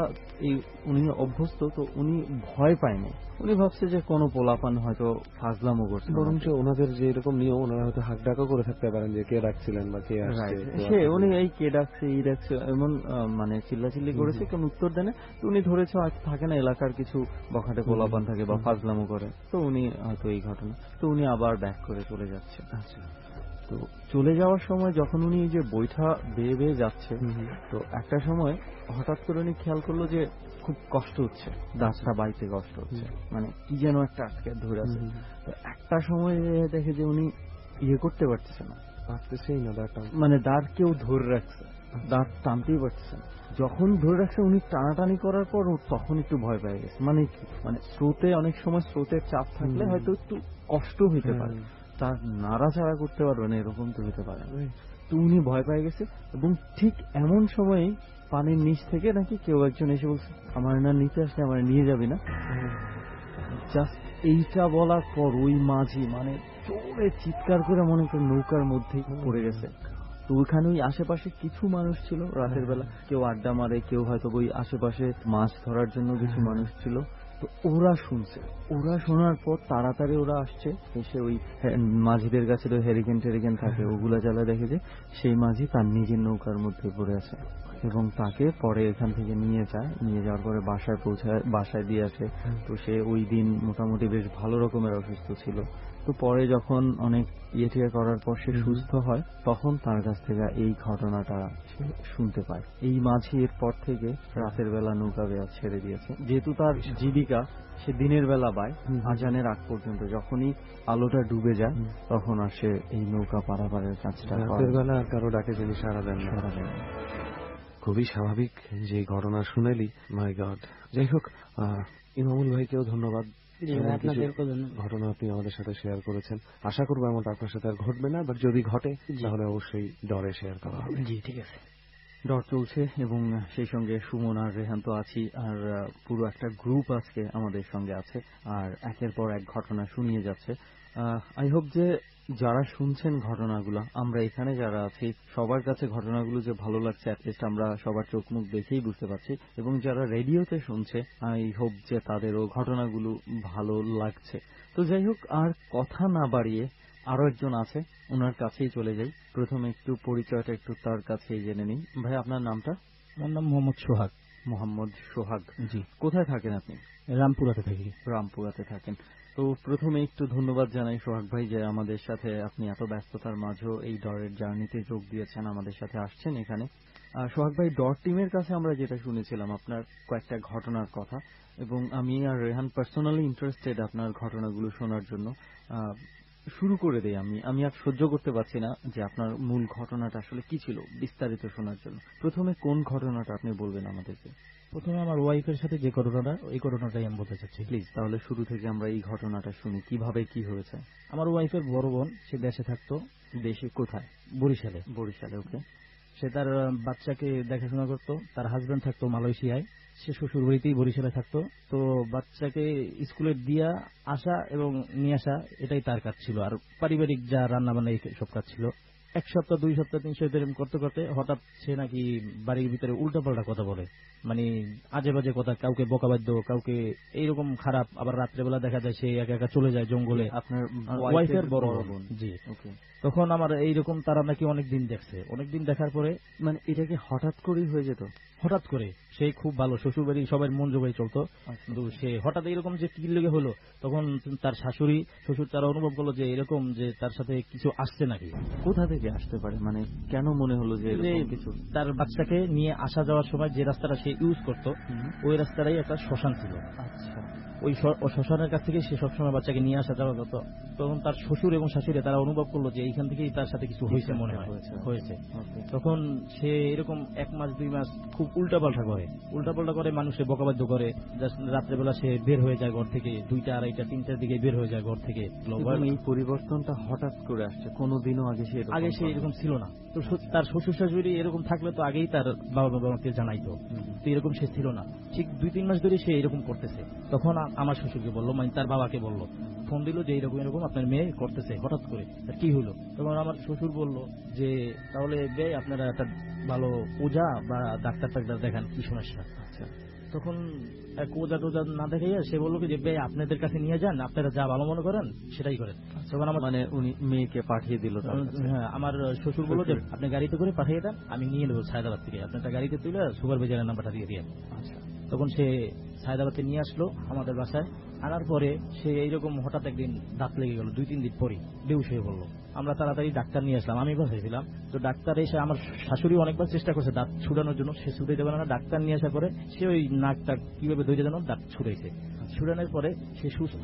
এই উনি অভ্যস্ত, তো উনি ভয় পায়নি। উনি ভাবছে যে কোনো পোলাপান হয়তো ফাজলামো করছে, বরঞ্চ ওনাদের যে এরকম নিয়ম, ওনারা হয়তো হাক ডাকও করে থাকতে পারেন যে কে ডাকছিলেন বা কে আসছে। সে উনি এই কে ডাকছে এই ডাকছে এমন মানে চিল্লাচিল্লি করেছে, কোন উত্তর দেয় না। তো উনি ধরেছে হয়তো থাকে না এলাকার কিছু বখাটে পোলাপান থাকে বা ফাজলামো করে, তো উনি হয়তো এই ঘটনা, তো উনি আবার ব্যাক করে চলে যাচ্ছে। আচ্ছা। তো চলে যাওয়ার সময় যখন উনি এই যে বইটা বেয়ে বেয়ে যাচ্ছে, তো একটা সময় হঠাৎ করে উনি খেয়াল করলো যে খুব কষ্ট হচ্ছে, দাঁতটা বাইতে কষ্ট হচ্ছে, মানে কি যেন একটা আটকে ধরে আছে। তো একটা সময় দেখে যে উনি ইয়ে করতে পারতেছে না, পারতেছেই না দাঁড়টা, মানে দাঁত কেউ ধরে রাখছে, দাঁত টানতেই পারতেছে না। যখন ধরে রাখছে উনি টানাটানি করার পর তখন একটু ভয় পেয়ে গেছে। মানে কি, মানে স্রোতে অনেক সময় স্রোতের চাপ থাকলে হয়তো একটু কষ্ট হইতে পারে, তার নাড়াচাড়া করতে পারবে না, এরকম তো হতে পারে। তো উনি ভয় পেয়ে গেছে, এবং ঠিক এমন সময় পানির নিচ থেকে নাকি কেউ একজন এসে বলছে, আমার না নিচে আসলে আমার নিয়ে যাবি না। জাস্ট এইটা বলার পর ওই মাঝি মানে জোরে চিৎকার করে মনে করে নৌকার মধ্যেই পড়ে গেছে। তো ওইখানে ওই আশেপাশে কিছু মানুষ ছিল রাতের বেলা, কেউ আড্ডা মারে, কেউ হয়তো ওই আশেপাশে মাছ ধরার জন্য কিছু মানুষ ছিল। তো ওরা শুনছে, ওরা শোনার পর তাড়াতাড়ি ওরা আসছে, এসে ওই মাঝিদের কাছে তো হেরিকেন টেরিকেন থাকে, ওগুলা জ্বালা দেখে যে সেই মাঝি তার নিজের নৌকার মধ্যে পড়ে আছে, এবং তাকে পরে এখান থেকে নিয়ে যায়, নিয়ে যাওয়ার পরে বাসায় পৌঁছায়, বাসায় দিয়ে আসে। তো সে ওই দিন মোটামুটি বেশ ভালো রকমের অসুস্থ ছিল। তো পরে যখন অনেক ইয়ে করার পর সে সুস্থ হয়, তখন তার কাছ থেকে এই ঘটনাটা সে শুনতে পায়। এই মাঝি এরপর থেকে রাতের বেলা নৌকা বেয়া ছেড়ে দিয়েছে, যেহেতু তার জীবিকা সে দিনের বেলা বায় আজানের আগ পর্যন্ত। যখনই আলোটা ডুবে যায় তখন আর সে এই নৌকা পারাপারের কাজটা রাতের বেলা আর কারো ডাকে যিনি সারা দেন না। খুবই স্বাভাবিক যে ঘটনা শুনেলি, মাই গড। যাই হোক, ইমামুল ভাইকেও ধন্যবাদ, ঘটনা আপনি আমাদের সাথে শেয়ার করেছেন। আশা করবো এমনটা আপনার সাথে আর ঘটবে না, বাট যদি ঘটে তাহলে অবশ্যই ডরে শেয়ার করা হবে। জি ঠিক আছে। ডর চলছে, এবং সেই সঙ্গে সুমন আর রেহান তো আছি, আর পুরো একটা গ্রুপ আজকে আমাদের সঙ্গে আছে, আর একের পর এক ঘটনা শুনিয়ে যাচ্ছে। আই হোপ যে যারা শুনছেন ঘটনাগুলো, আমরা এখানে যারা আছি সবার কাছে ঘটনাগুলো যে ভালো লাগছে, অ্যাটলিস্ট আমরা সবার চোখ মুখ দেখেই বুঝতে পারছি, এবং যারা রেডিওতে শুনছে আই হোপ যে তাদেরও ঘটনাগুলো ভালো লাগছে। তো যাই হোক, আর কথা না বাড়িয়ে আরো একজন আছে, ওনার কাছেই চলে যাই। প্রথমে একটু পরিচয়টা একটু তার কাছেই জেনে নিই। ভাই, আপনার নামটা? আমার নাম মোহাম্মদ সোহাগ। মোহাম্মদ সোহাগ, জি। কোথায় থাকেন আপনি? রামপুরাতে থাকি। রামপুরাতে থাকেন। তো প্রথমে একটু ধন্যবাদ জানাই সোহাগ ভাই যে আমাদের সাথে আপনি এত ব্যস্ততার মাঝেও এই ডরের জার্নিতে যোগ দিয়েছেন, আমাদের সাথে আসছেন এখানে। সোহাগ ভাই, ডর টিমের কাছে আমরা যেটা শুনেছিলাম আপনার কয়েকটা ঘটনার কথা, এবং আমি আর রেহান পার্সোনালি ইন্টারেস্টেড আপনার ঘটনাগুলো শোনার জন্য। শুরু করে দেই। আমি আর সহ্য করতে পারছি না যে আপনার মূল ঘটনাটা আসলে কি ছিল, বিস্তারিত শোনার জন্য। প্রথমে কোন ঘটনাটা আপনি বলবেন আমাদেরকে? প্রথমে আমার ওয়াইফের সাথে যে ঘটনাটা, ওই ঘটনাটাই আমি বলতে চাচ্ছি। প্লিজ, তাহলে শুরু থেকে আমরা এই ঘটনাটা শুনি, কিভাবে কি হয়েছে। আমার ওয়াইফের বড় বোন, সে দেশে থাকতো। দেশে কোথায়? বরিশালে। বরিশালে, ওকে। সে তার বাচ্চাকে দেখাশোনা করতো। তার হাজবেন্ড থাকতো মালয়েশিয়ায়, সে শ্বশুর বাড়িতেই বরিশালে থাকতো। তো বাচ্চাকে স্কুলে দিয়া আসা এবং নিয়ে আসা, এটাই তার কাজ ছিল। আর পারিবারিক যা রান্না বান্না, এই সব কাজ ছিল। 1 সপ্তাহ 2 সপ্তাহ 3 সপ্তাহ করতে করতে হঠাৎ সে নাকি বাড়ির ভিতরে উল্টাপাল্টা কথা বলে, মানে আজে বাজে কথা, কাউকে বকাবাদ্য, কাউকে এইরকম খারাপ। আবার রাত্রেবেলা দেখা যায় সে একা একা চলে যায় জঙ্গলে। আপনার ওয়াইফের বড় বোন। জি। ওকে। তখন আমার এইরকম তারা নাকি অনেকদিন দেখছে। অনেকদিন দেখার পরে, মানে এটা কি হঠাৎ করেই হয়ে যেত? হঠাৎ করে। সেই খুব ভালো শ্বশুর বাড়ি সবার মন জোগাই চলতো, কিন্তু সে হঠাৎ এরকম যে কি লেগে হলো, তখন তার শাশুড়ি শ্বশুর তারা অনুভব করলো যে এরকম যে তার সাথে কিছু আসছে নাকি। কোথা থেকে আসতে পারে, মানে কেন মনে হলো যে কিছু? তার বাচ্চাকে নিয়ে আসা যাওয়ার সময় যে রাস্তাটা সে ইউজ করতো, ওই রাস্তাটাই একটা শ্মশান ছিল। আচ্ছা। ওই শ্মশানের কাছ থেকে সে সবসময় বাচ্চাকে নিয়ে আসা যাওয়া করতো। তখন তার শ্বশুর এবং শাশুড়ি তারা অনুভব করলো যে এইখান থেকেই তার সাথে কিছু হয়েছে, মনে হয়েছে। তখন সে এরকম 1 মাস 2 মাস খুব উল্টাপাল্টা করে, মানুষে বকাবাদ্য করে। রাত্রেবেলা সে বের হয়ে যায় ঘর থেকে, 2টা 2:30 3টার দিকে বের হয়ে যায় ঘর থেকে। এই পরিবর্তনটা হঠাৎ করে আসছে, কোনোদিনও আগে সে এরকম ছিল না। তো তার শ্বশুর শাশুড়ি এরকম থাকলে তো আগেই তার বাবা মাকে জানাইতো, তো এরকম সে ছিল না। ঠিক 2-3 মাস ধরে সে এরকম করতেছে। তখন আমার শ্বশুরকে বললো, মানে তার বাবাকে বললো, ফোন দিল যে এরকম এরকম আপনার মেয়ে করতেছে হঠাৎ করে, কি হলো? তখন আমার শ্বশুর বলল যে তাহলে আপনারা একটা ভালো পূজা বা ডাক্তার দেখান, কি সমস্যা। আচ্ছা। তখন এক ওজা টোজা না দেখাইয়া সে বললো কি যে ভাই আপনাদের কাছে নিয়ে যান, আপনারা যা ভালো মনে করেন সেটাই করেন। তখন আমার মানে উনি মেয়েকে পাঠিয়ে দিল তার কাছে। হ্যাঁ, আমার শ্বশুর বললো যে আপনি গাড়িতে করে পাঠিয়ে দেন, আমি নিয়ে নেবো সায়দাবাদ থেকে, আপনারটা গাড়িতে তুলে সুপারভাইজারের নাম্বারটা দিয়ে দিয়ে। আচ্ছা, তখন সে সায়দাবাদে নিয়ে আসলো আমাদের বাসায়। আনার পরে সে এইরকম হঠাৎ একদিন দাঁত লেগে গেল, 2-3 দিন পরে বেহুশ হয়ে বললো। আমরা তাড়াতাড়ি ডাক্তার নিয়ে আসলাম, আমি বাসায় ছিলাম। তো ডাক্তার এসে আমার শাশুড়ি অনেকবার চেষ্টা করছে দাঁত ছুটানোর জন্য, সে ছুটাইতে পারে না। ডাক্তার নিয়ে আসার পরে সে ওই নাকটা কিভাবে ধরে যেন দাঁত ছুটাইছে। ছুটানোর পরে সে সুস্থ।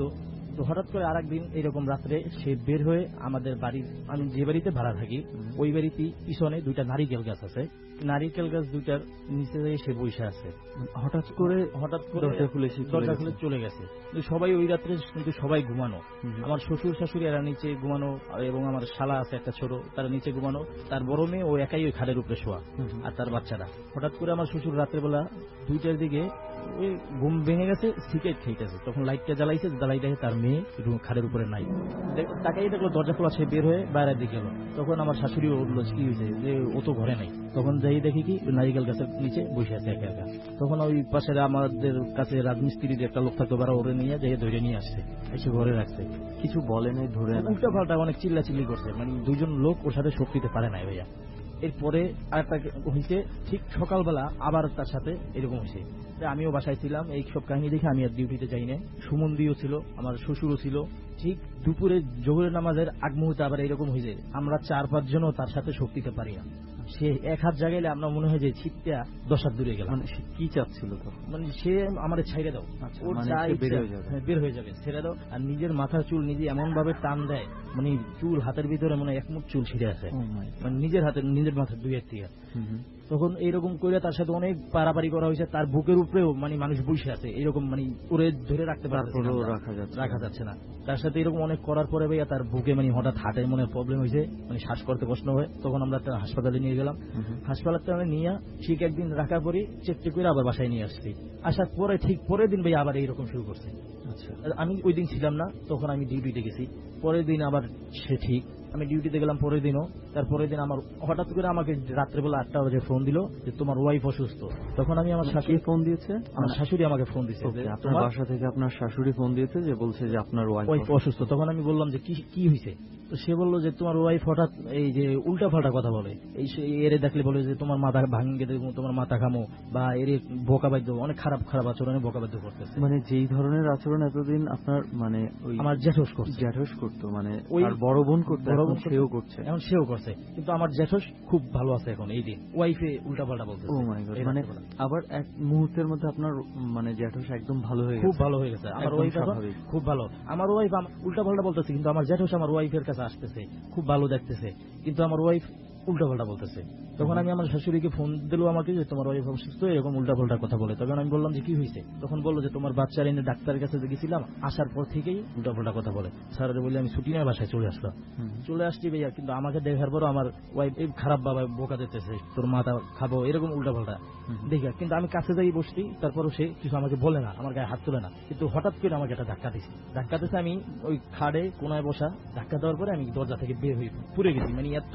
তো হঠাৎ করে আরেকদিন এইরকম রাত্রে সে বের হয়ে আমাদের বাড়ির, আমি যে বাড়িতে ভাড়া থাকি ওই বাড়িতে পিছনে 2টা নারিকেল গাছ আছে, নারিকেল গাছ 2টার নিচে যেয়ে সে বসে আছে। হঠাৎ করে দরজা খুলে চলে গেছে। কিন্তু সবাই ওই রাত্রে কিন্তু সবাই ঘুমানো, আমার শ্বশুর শাশুড়ি এরা নিচে ঘুমানো, এবং আমার শালা আছে একটা ছোট, তারা নিচে ঘুমানো। তার বড় মেয়ে ও একাই ওই খাটের উপরে শোয়া, আর তার বাচ্চারা। হঠাৎ করে আমার শ্বশুর রাত্রেবেলা 2টার দিকে ওই ঘুম ভেঙে গেছে, সিগারেট খাইতেছে। তখন লাইটটা জ্বালাইছে, জ্বালাই দেখে তার মেয়ে খাটের উপরে নাই। তাকেই দেখলো দরজা খোলা, সে বের হয়ে বাইরের দিকে গেল। তখন আমার শাশুড়ি উঠলো, কি হয়েছে যে ও তো ঘরে নাই। তখন যাই দেখি কি নারিকেল গাছের নিচে বসে আছে একা একা। তখন ওই পাশে আমাদের কাছে রাজমিস্ত্রির একটা লোক থাকতো, বারা ওরে নিয়ে যাই ধরে নিয়ে আসছে, এসে ঘরে রাখছে। কিছু বলে নাই, ধরে উল্টা পাল্টা অনেক চিল্লাচিল্লি করছে, মানে 2জন লোক ওর সাথে শোক দিতে পারে নাই ভাইয়া। এরপরে আরেকটা হয়েছে, ঠিক সকালবেলা আবার তার সাথে এরকম হয়েছে। আমিও বাসায় ছিলাম, এই সব কাহিনী দেখে আমি আর ডিউটিতে যাই না। সুমন্দিও ছিল, আমার শ্বশুরও ছিল। ঠিক দুপুরে জোহরের নামাজের আগ মুহূর্তে আবার এরকম হয়েছে, আমরা 4-5 জনও তার সাথে শোক দিতে পারি না। সে এক হাত জাগাইলে আমরা মনে হয় যে ছিটটা 10 হাত দূরে গেলাম। মানে সে কি চাচ্ছিল তখন? মানে সে আমাদের ছাইড়ে দাও, ওর যা বের হয়ে যাবে ছেড়ে দাও। আর নিজের মাথার চুল নিজে এমন ভাবে টান দেয়, মানে চুল হাতের ভিতরে মনে 1 মুঠ চুল ছিঁড়ে আছে, মানে নিজের হাতে, নিজের মাথার 2 হাত থেকে। তখন এইরকম করে তার সাথে অনেক পারাপারি করা হয়েছে। তার বুকের উপরেও মানে মানুষ বসে আছে, এরকম মানে ওরে ধরে রাখতে পারছে না, রাখা যাচ্ছে না। তার সাথে এরকম অনেক করার পরে ভাইয়া তার বুকে মানে হঠাৎ হার্টের মনে প্রবলেম হয়েছে, মানে শ্বাস করতে কষ্ট হয়। তখন আমরা হাসপাতালে নিয়ে গেলাম। হাসপাতালে নিয়ে ঠিক একদিন রাখার পরে চেক করে আবার বাসায় নিয়ে আসছি। আসার পরে ঠিক পরের দিন ভাইয়া আবার এইরকম শুরু করছে। আচ্ছা, আমি ওই দিন ছিলাম না, তখন আমি ডিউটিতে গেছি। পরের দিন আবার সে ঠিক, আমি ডিউটিতে গেলাম পরের দিনও। তারপরের দিন আমার হঠাৎ করে আমাকে রাত্রেবেলা 8টা বাজে ফোন দিল যে তোমার ওয়াইফ অসুস্থ। তখন আমি আমার শাশুড়ি ফোন দিয়েছে, আমার শাশুড়ি আমাকে ফোন দিয়েছে, আপনার বাসা থেকে আপনার শাশুড়ি ফোন দিয়েছে যে বলছে যে আপনার ওয়াইফ অসুস্থ। তখন আমি বললাম যে কি হয়েছে। তো সে বললো যে তোমার ওয়াইফ হঠাৎ এই যে উল্টা পাল্টা কথা বলে, এই এরে দেখলে বলে যে তোমার মাথা ভাঙিয়ে দেবো, তোমার মাথা খামো, বা এর বোকা বাদ্য, অনেক খারাপ খারাপ আচরণে বোকা বাদ্য করতেছে। মানে যেই ধরনের আচরণ এতদিন আপনার মানে আমার জ্যাঠস করতো, মানে ওই বড় বোন করতো, সেও করছে, এখন সেও করছে। কিন্তু আমার জ্যাঠস খুব ভালো আছে এখন, এই দিন ওয়াইফে উল্টা পাল্টা বলছে। ও মাই গড, মানে আবার এক মুহূর্তের মধ্যে আপনার মানে জ্যাঠস একদম ভালো হয়ে গেছে, খুব ভালো হয়ে গেছে। আমার ওয়াইফ খুব ভালো, আমার ওয়াইফ উল্টা পাল্টা বলতেছে, কিন্তু আমার জ্যাঠস আমার ওয়াইফের কাছে আসতেছে, খুব ভালো দেখতেছে, কিন্তু আমার ওয়াইফ উল্টা পাল্টা বলতেছে। তখন আমি আমার শাশুড়িকে ফোন দিল আমাকে যে তোমার ওয়াইফ অসুস্থ, এরকম উল্টা পাল্টা কথা বলে। তখন আমি বললাম যে কি হয়েছে। তখন বললো যে তোমার বাচ্চার এনে ডাক্তারের কাছে গেছিলাম, আসার পর থেকেই উল্টা পাল্টা কথা বলে। স্যারের বলে আমি ছুটি নেওয়া বাসায় চলে আসলাম। চলে আসছি ভাইয়া, কিন্তু আমাকে দেখার পরও আমার ওয়াইফ খারাপ বাবা বোকা দিতেছে, তোর মাথা খাবো, এরকম উল্টা পাল্টা দেখা। কিন্তু আমি কাছে যাই বসছি, তারপরও সে কিছু আমাকে বলে না, আমার গায়ে হাত তুলে না। কিন্তু হঠাৎ করে আমাকে একটা ধাক্কা দিচ্ছে, আমি ওই খাড়ে কোনায় বসা, ধাক্কা দেওয়ার পরে আমি দরজা থেকে বের হয়ে পুড়ে গেছি, মানে এত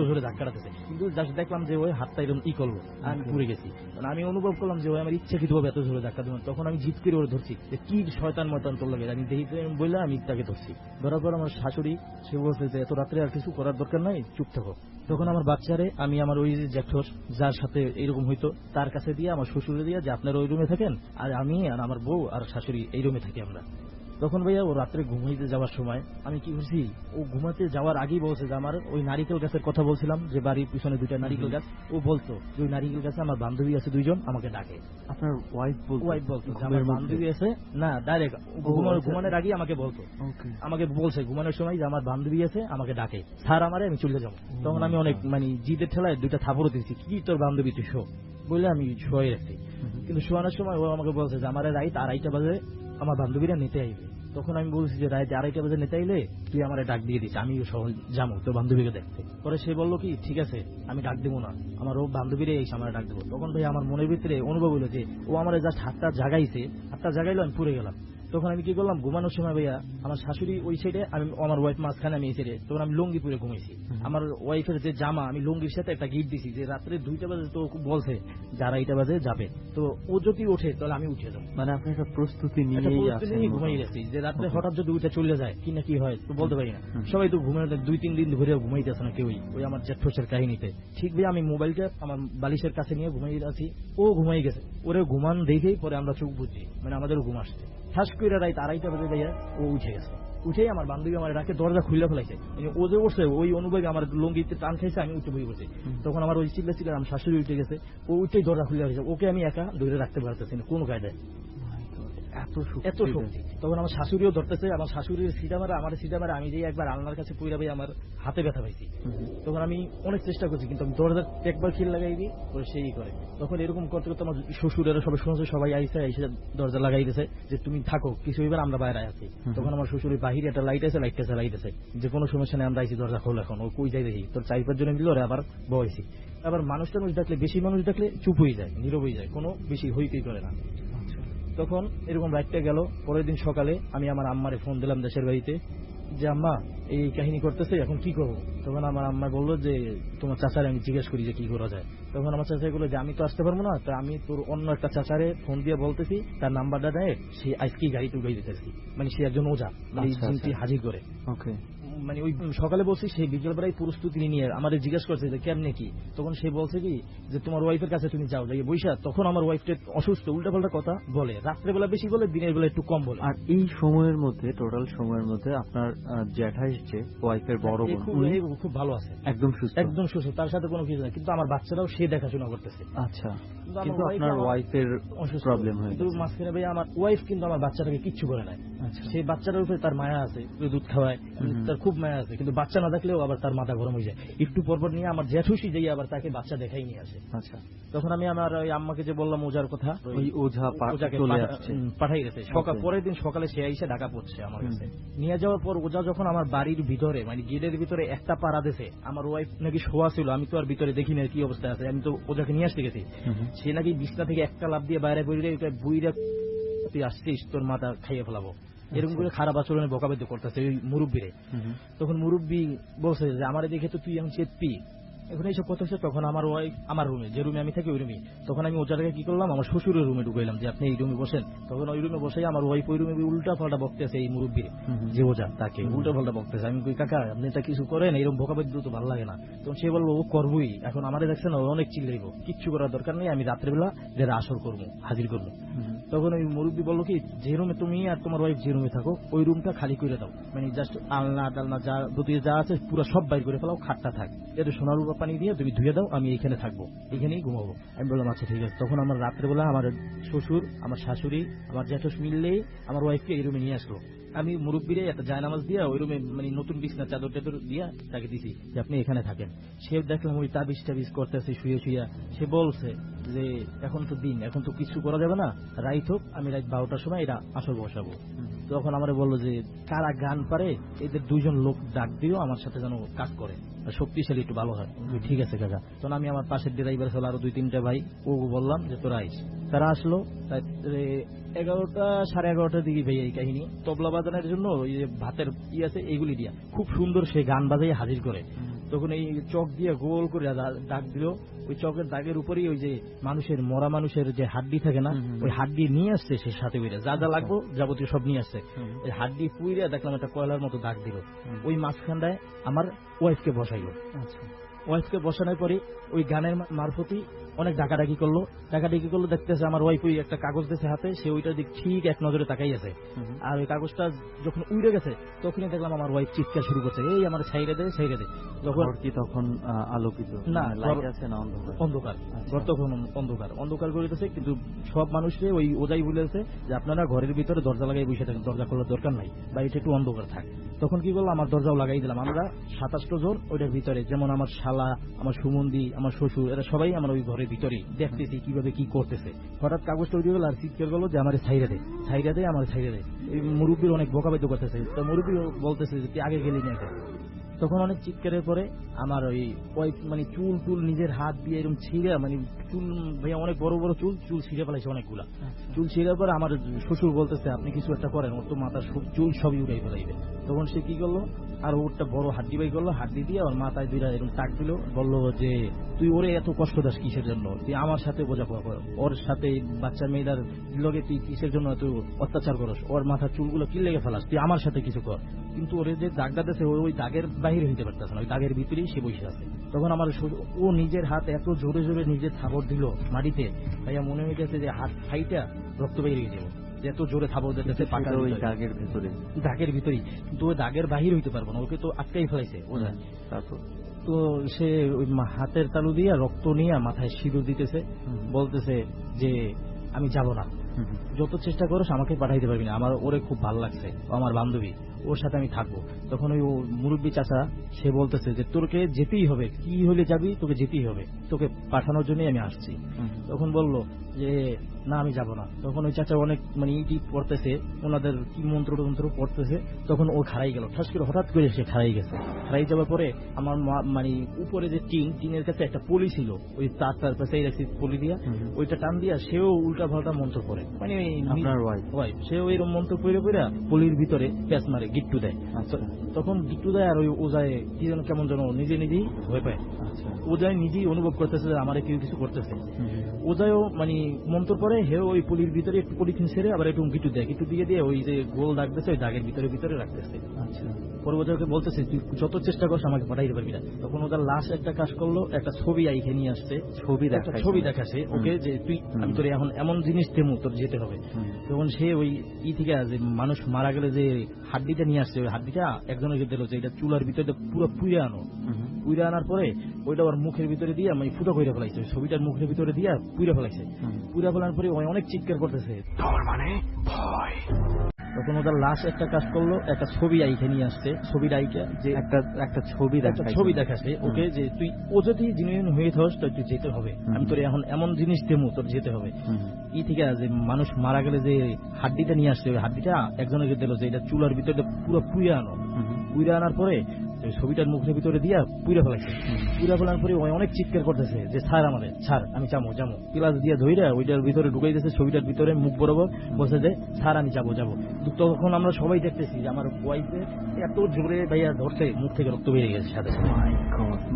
জোরে ধাক্কাটা দিচ্ছে। কিন্তু জাস্ট দেখলাম যে ওই হাতটা এরকম করলো, আমি পুড়ে গেছি। আমি অনুভব করলাম যে ওই আমার ইচ্ছাকৃতভাবে এত জোরে ধাক্কা দেবেন। তখন আমি জিদ করে ওরে ধরছি যে কি শয়তান ময়তান তোর লাগে, আমি দেখি বললে আমি তাকে ধরছি। ধরার পর আমার শাশুড়ি সে বলছে যে এত রাত্রে আর কিছু করার দরকার নাই, চুপ থাকো। তখন আমার বাচ্চারে আমি আমার ওই জ্যাঠর যার সাথে এরকম হইতো তার কাছে দিয়ে, আমার শ্বশুরে দিয়ে, যে আপনারা ওই রুমে থাকেন, আর আমি আর আমার বউ আর শাশুড়ি এই রুমে থাকি আমরা। তখন ভাইয়া ও রাত্রে ঘুমাইতে যাওয়ার সময় আমি কি করছি, ও ঘুমাতে যাওয়ার আগেই বলছে যে আমার ওই নারিকেল গাছের কথা বলছিলাম যে বাড়ির পিছনে 2টা নারিকেল গাছ, ও বলতো যে ওই নারিকেল গাছে আমার বান্ধবী আছে 2জন, আমাকে ডাকে। আপনার ওয়াইফ বলতো যে আমার বান্ধবী আছে, না ডাইরেক্ট ঘুমানোর আগেই আমাকে বলতো, আমাকে বলছে ঘুমানোর সময় যে আমার বান্ধবী আছে, আমাকে ডাকে, স্যার আমারে, আমি চলে যাবো। তখন আমি অনেক মানে জিদের ঠেলায় 2টা থাপড় দিচ্ছি, কি তোর বান্ধবী তুই শো বলে আমি শোয়াই রাখছি। কিন্তু শোয়ানোর সময় ও আমাকে বলছে যে আমার রাইত 2:30 বাজে আমার বান্ধবীরা নিতে আইবে। তখন আমি বলছি যে রাইতে 2:30 বাজে নিতে আইলে তুই আমার ডাক দিয়ে দিস, আমি যাবো তোর বান্ধবীকে দেখতে। পরে সে বললো কি ঠিক আছে আমি ডাক দেবো না, আমার ও বান্ধবীরে এসে আমার ডাক দেবো। তখন ভাই আমার মনের ভিতরে অনুভব হলো যে ও আমার জাস্ট হাতটা জাগাইছে, হাতটা জাগাইলো, আমি পুড়ে গেলাম। তখন আমি কি করলাম, ঘুমানোর সময় ভাইয়া আমার শাশুড়ি ওই সাইডে, আমি আমার ওয়াইফ মাঝখানে, আমি এই সাইডে। তখন আমি লুঙ্গি পরে ঘুমাইছি। আমার ওয়াইফের যে জামা, আমি লুঙ্গির সাথে একটা গিফট দিছি যে রাত্রে 2টা বাজে তো বলছে যারা 2টা বাজে যাবে, তো ও যদি ওঠে তাহলে আমি উঠে যাবো। মানে আপনি একটা প্রস্তুতি নিয়ে ঘুমাই গেছি যে রাত্রে হঠাৎ যদি উঠে চলে যায় কি না কি হয় তো বলতে পারি না। সবাই তো ঘুমানো 2-3 দিন ধরে ঘুমাইতেছে না কেউই, ওই আমার জ্যাঠফোসের কাহিনীতে। ঠিক ভাই আমি মোবাইলটা আমার বালিশের কাছে নিয়ে ঘুমাই আছি, ও ঘুমাই গেছে। ওরে ঘুমান দেখেই পরে আমরা চোখ বুঝছি, মানে আমাদেরও ঘুম আসছে। ঠাস করে রাত 2:30 বাজে ভাইয়া ও উঠে গেছে। উঠেই আমার বান্ধবী আমার ডাকে দরজা খুলে ফেলাইছে। ও যে উঠছে ওই অনুভবে আমার লুঙ্গিতে টান খাইছে, আমি উঠে বই বসে। তখন আমার ওই চিল্লা চিল্লা আমার শাশুড়ি উঠে গেছে, ও উঠেই দরজা খুলে ফেলেছে। ওকে আমি একা ধরে রাখতে পারতেছি না কোনো কায়দায়, এত শক্তি। তখন আমার শাশুড়িও ধরতেছে, আমার শাশুড়ির সিটা মারা, আমার সিটা মারা, আমি যে একবার আলনার কাছে পইরা ভাই আমার হাতে ব্যথা পাইছি। তখন আমি অনেক চেষ্টা করছি, কিন্তু আমি দরজা একবার খিল লাগাই দিই ওরা সেই করে। তখন এরকম করতে করতে আমার শ্বশুরেরা সবাই শুনছে, সবাই আইসে দরজা লাগাই দিয়েছে যে তুমি থাকো, কিছু এবার আমরা বাইরে আছি। তখন আমার শ্বশুরের বাহিরে একটা লাইট আছে, লাইটটা চালাই দিয়েছে যে কোনো সমস্যা নেই, আমরা আইসি, দরজা খোল এখন। ও কই যাই দেখি, তোর 4-5 জনে মিলে ওরা আবার বয়েছি। আবার মানুষ দেখলে, বেশি মানুষ দেখলে চুপ হয়ে যায়, নীরব হয়ে যায়, কোনো বেশি হইকই করে না। তখন এরকম রাতটা গেল। পরের দিন সকালে আমি আমার আম্মারে ফোন দিলাম দেশের বাড়িতে যে আম্মা এই কাহিনী করতেছে, এখন কি করবো? তখন আমার আম্মা বললো যে তোমার চাচারে আমি জিজ্ঞেস করি যে কি করা যায়। তখন আমার চাচা বললো যে আমি তো আসতে পারবো না, তা আমি তোর অন্য একটা চাচারে ফোন দিয়ে বলতেছি, তার নাম্বারটা দেয়, সে আজকেই গাড়ি টুকাই দিতেছি। মানে সে একজন ওজা, মানে হাজির করে। ওকে, মানে ওই সকালে বলছি, সেই বিকেলবেলায় প্রস্তুতি নিয়ে আমার জিজ্ঞেস করছে যে কেমনে কি। তখন সে বলছে কি যে তোমার ওয়াইফের কাছে তুমি যাও, যাই বৈশা। তখন আমার ওয়াইফটা অসুস্থ, উল্টাপাল্টা কথা বলে, রাত্রেবেলা বেশি বলে, দিনের বেলা একটু কম বলে। আর এই সময়ের মধ্যে, টোটাল সময়ের মধ্যে আপনার জ্যাঠা এসছে, ওয়াইফের বড় বোন, খুব ভালো আছে, একদম সুস্থ, একদম সুস্থ, তার সাথে কোনো কিছু নেই। কিন্তু আমার বাচ্চারাও সে দেখাশোনা করতেছে। আচ্ছা, কিন্তু আপনার ওয়াইফের প্রবলেম হয়, কিন্তু মাঝখানে ভাই আমার ওয়াইফ কিন্তু আমার বাচ্চাটাকে কিচ্ছু করে নাই। সেই বাচ্চাটার উপরে তার মায়া আছে, দুধ খাওয়ায়, তার খুব মায়া আছে। কিন্তু বাচ্চা না দেখলেও আবার তার মাথা গরম হয়ে যায়। একটু পরপর নিয়ে আমার জ্যাঠুসি যাই আবার তাকে বাচ্চা দেখাই নিয়ে আসে। আচ্ছা, তখন আমি আমার ওই আম্মাকে যে বললাম ওজার কথা, ওই ওঝাকে পাঠাই গেছে। পরের দিন সকালে সে আইসে ঢাকা পড়ছে আমার কাছে। নিয়ে যাওয়ার পর ওজা যখন আমার বাড়ির ভিতরে, মানে গেটের ভিতরে একটা পাড়া দিয়েছে, আমার ওয়াইফ নাকি শোয়া ছিল, আমি তো আর ভিতরে দেখি না কি অবস্থায় আছে, আমি তো ওজাকে নিয়ে আসতে গেছি। সে নাকি বিছনা থেকে একটা লাফ দিয়ে বাইরে বেরিয়ে বুইরা তুই আসছিস, তোর মাথা খাইয়ে ফেলাবো, এরকম করে খারাপ আচরণে বকাবাদ্য করতেছে ওই মুরব্বীরে। তখন মুরব্বী বলছে যে আমার দেখে তো তুই এখন চেতপি, এখন এইসব কথা হচ্ছে। তখন আমার ওয়াইফ আমার রুমে, যে রুমে আমি থাকি ওই রুমে, তখন আমি ওটাকে কি করলাম, আমার শ্বশুরের রুমে ঢুকাইলাম যে আপনি এই রুমে বসেন। তখন ওই রুমে বসে আমার ওয়াইফ ওই রুমে উল্টা পাল্টা বকতেছে, এই মুরব্বীর যে ওজা তাকে উল্টা পাল্টা বকতেছে। আমি কই কাকা আপনি এটা কিছু করেন, এরকম বকাবাদ্য তো ভালো লাগে না। তখন সে বলবো ও করবই, এখন আমাদের দেখছেন অনেক চিল্লাইবো, কিচ্ছু করার দরকার নেই, আমি রাত্রেবেলা যারা আসর করবো, হাজির করবো। তখন ওই মুরব্বী বললো কি যে রুমে তুমি আর তোমার ওয়াইফ যে রুমে থাকো ওই রুমটা খালি করে দাও, মানে জাস্ট আলনা টালনা যা যা আছে পুরো সব বাইর করে ফেলাও, খাটটা থাক, এটা সোনার রূপা পানি দিয়ে তুমি ধুয়ে দাও, আমি এখানে থাকবো, এখানেই ঘুমাবো। আমি বললাম আচ্ছা ঠিক আছে। তখন আমার রাত্রেবেলা আমার শ্বশুর, আমার শাশুড়ি, আমার জ্যাঠস মিললেই আমার ওয়াইফকে এই রুমে নিয়ে আসলো। আমি মুরব্বীরে একটা জায়নামাজ দিয়া ওই রুমে, মানে নতুন বিছনা চাদর টাদর দিয়া তাকে দিছি যে আপনি এখানে থাকেন। সে দেখলাম ওই তাবিজ টাবিজ করতেছে শুয়ে শুয়ে। সে বলছে যে এখন তো দিন, এখন তো কিছু করা যাবে না, রাইত হোক, আমি রাত 12টার সময় এটা আসর বসাবো। তখন আমার বললো যে কারা গান পারে এদের 2জন লোক ডাক দিও, আমার সাথে যেন কাজ করে, শক্তিশালী একটু ভালো হয়। ঠিক আছে কাকা। তখন আমি আমার পাশের ড্রাইভার ছিল আরো 2-3টা ভাই, ও বললাম যে তোরা আইস। তারা আসলো 11টা 11:30 দিকে ভাই এই কাহিনী। তবলা বাজানোর জন্য ওই যে ভাতের আছে এইগুলি দিয়া খুব সুন্দর সে গান বাজাই হাজির করে। তখন এই চক দিয়ে গোল করে ডাক দিল, ওই চকের দাগের উপরেই ওই যে মানুষের, মরা মানুষের যে হাড্ডি থাকে না, ওই হাড্ডি নিয়ে আসছে সে সাথে করে, যা যা লাগবো যাবতীয় সব নিয়ে আসছে। ওই হাড্ডি পুইরা দেখলাম একটা কয়লার মতো দাগ দিল। ওই মাঝখানটায় আমার ওয়াইফকে বসাইলো। ওয়াইফকে বসানোর পরে ওই গানের মারফতই অনেক ডাকাডাকি করলো, দেখতেছে আমার ওয়াইফ ওই একটা কাগজ দিয়েছে হাতে, সে ওইটার দিক ঠিক এক নজরে তাকাই আছে। আর ওই কাগজটা যখন উড়ে গেছে তখনই দেখলাম আমার ওয়াইফ চিৎকার শুরু করছে, এই আমার ছাইরে দে। তখন আলোকিত না, লাইট আছে না অন্ধকার, ঘর তখন অন্ধকার করিতেছে। কিন্তু সব মানুষকে ওই ওজাই বলেছে যে আপনারা ঘরের ভিতরে দরজা লাগাই বসে থাকেন, দরজা খোলার দরকার নাই, বা এটা একটু অন্ধকার থাক। তখন কি করলো, আমার দরজাও লাগাই দিলাম। আমরা 27 জন ওইটার ভিতরে, যেমন আমার শালা, আমার সুমন্দি, আমার শ্বশুর, এরা সবাই আমরা ওই ঘরের ভিতরে দেখতেছি কিভাবে কি করতেছে। হঠাৎ কাগজটা উঠে গেল আর চিৎকার করলো যে আমার ছাইরা দে। এই মুরব্বীর অনেক বকাবাদ্য করতেছে। তো মুরব্বী বলতেছে যে তুই আগে গেলি না। তখন অনেক চিৎকারের পরে আমার ওই ওয়াইফ মানে চুল টুল নিজের হাত দিয়ে এরকম ছিঁড়ে, মানে চুল ভাইয়া অনেক বড় বড় চুল ছিঁড়ে ফেলাইছে অনেকগুলা। চুল ছিঁড়ে পরে আমার শ্বশুর বলতেছে আপনি কিছু একটা করেন, ওর তো মাথার চুল সবই উড়াই ফেলাইবে। তখন সে কি করলো, আর ওরটা বড় হাড্ডি বাই করলো, হাড্ডি দিয়ে ওর মাথায় দুইটা এরকম টাক দিল, বললো যে তুই ওরে এত কষ্ট দাস কিসের জন্য, তুই আমার সাথে বোঝাপড়া কর, ওর সাথে বাচ্চা মেয়েদের লগে তুই কিসের জন্য তুই অত্যাচার করস, ওর মাথার চুলগুলো কি লেগে ফেলাস, তুই আমার সাথে কিছু কর। কিন্তু ওরে যে দাগটা দিয়েছে ওই দাগের বাহির হইতে পারতেছে না, ওই দাগের ভিতরেই সে বসে আছে। তখন আমার ও নিজের হাত এত জোরে জোরে নিজের থাবড় দিল মাটিতে, ভাইয়া মনে হইতেছে যে হাত ফাইটা রক্ত বেরিয়ে যাবে, এত জোরে থাবড় দিতেছে পাকার ওই দাগের ভিতরেই। কিন্তু ওই দাগের বাহির হইতে পারবো না, ওকে তো আটকাই ফেলাইছে ওরা। তারপর তো সে ওই হাতের তালু দিয়া রক্ত নিয়ে মাথায় সিঁদুর দিতেছে, বলতেছে যে আমি যাব না, যত চেষ্টা করো আমাকে পাঠাইতে পারবি না, আমার ওরে খুব ভালো লাগছে, ও আমার বান্ধবী, ওর সাথে আমি থাকবো। তখন ওই মুরব্বী চাচা সে বলতেছে যে তোকে যেতেই হবে, কি হলে যাবি, তোকে যেতেই হবে, তোকে পাঠানোর জন্যই আমি আসছি। তখন বলল যে না আমি যাব না। তখন ওই চাচা অনেক মানে ইটি পড়তেছে, ওনাদের কি মন্ত্র টন্ত্র পড়তেছে, তখন ও খারাই গেল, ঠাস করে হঠাৎ করে সে খারাই গেছে। খারাই যাওয়ার পরে আমার মানে উপরে যে টিনের কাছে একটা পলি ছিল, ওই তার পাশে রাখছি পলি দিয়া, ওইটা টান দিয়া সেও উল্টা পাল্টা মন্ত্র পড়ে, মানে সেও এরকম মন্ত্র পড়ে পড়ে পলির ভিতরে প্যাঁচ মারে, গিট্টু দেয়। তখন গিট্টু দেয় আর ওই ওজায় কি যেন কেমন যেন নিজে নিজেই ভয় পায়। ওজায় নিজেই অনুভব করতেছে যে আমার কেউ কিছু করতেছে। ওজায়ও মানে মন্ত্র পরে হেও ওই পলির ভিতরে একটু পলিথিন ছেড়ে আবার একটু গিট্টু দেয়, গিট্টু দিয়ে ওই যে গোল দাগ দিচ্ছে ওই দাগের ভিতরে রাখতেছে। পরে ওজাকে বলতেছে তুই যত চেষ্টা করছ আমাকে পাঠাইতে পারবি না। তখন ওদের লাস্ট একটা কাজ করলো, একটা ছবি আইখে নিয়ে আসছে, ছবি দেখাছে ওকে যে তুই আমি তোর এখন এমন জিনিস দেবো তোর যেতে হবে। তখন সে ওই থেকে যে মানুষ মারা গেলে যে হাড্ডিটা নিয়ে আসছে, ওই হাড্ডিটা একজনকে দিল যে এটা চুলার ভিতরে পুরো পুড়ে আনো। পুড়ে আনার পরে ওইটা ওর মুখের ভিতরে দিয়ে মানে ফুটো করে ফেলাইছে, ছবিটার মুখের ভিতরে দিয়ে পুড়ে ফেলাইছে। পুড়ে ফেলার পরে অনেক চিৎকার করতেছে, তখন ওদের লাস্ট একটা কাজ করলো, একটা ছবি আইখে নিয়ে আসছে, ছবির আইকা যে একটা ছবি দেখাচ্ছে ওকে যে তুই ও যদি জিনিস হয়ে থাকস তো তুই যেতে হবে, আমি তোর এখন এমন জিনিস দেবো তোর যেতে হবে। থেকে যে মানুষ মারা গেলে যে হাড্ডিটা নিয়ে আসছে, ওই হাড্ডিটা একজনকে দিল যে এটা চুলার ভিতরে পুরো পুড়ে আনো। পুড়ে আনার পরে ছবিটার মুখের ভিতরে দিয়া পুড়ে ফেলাইছে। পুড়ে ফেলার পরে অনেক চিৎকার করতেছে যে ছাড় আমাদের, ছাড়, আমি যাবো। পিলাস দিয়া ধইরা ওইটার ভিতরে ঢুকাই দিয়েছে, ছবিটার ভিতরে মুখ বরাবর বসে যে ছাড় আমি যাবো। তখন আমরা সবাই দেখতেছি যে আমার ওয়াইফের এত জোরে ভাইয়া ধরছে, মুখ থেকে রক্ত বেরিয়ে গেছে সাথে সাথে,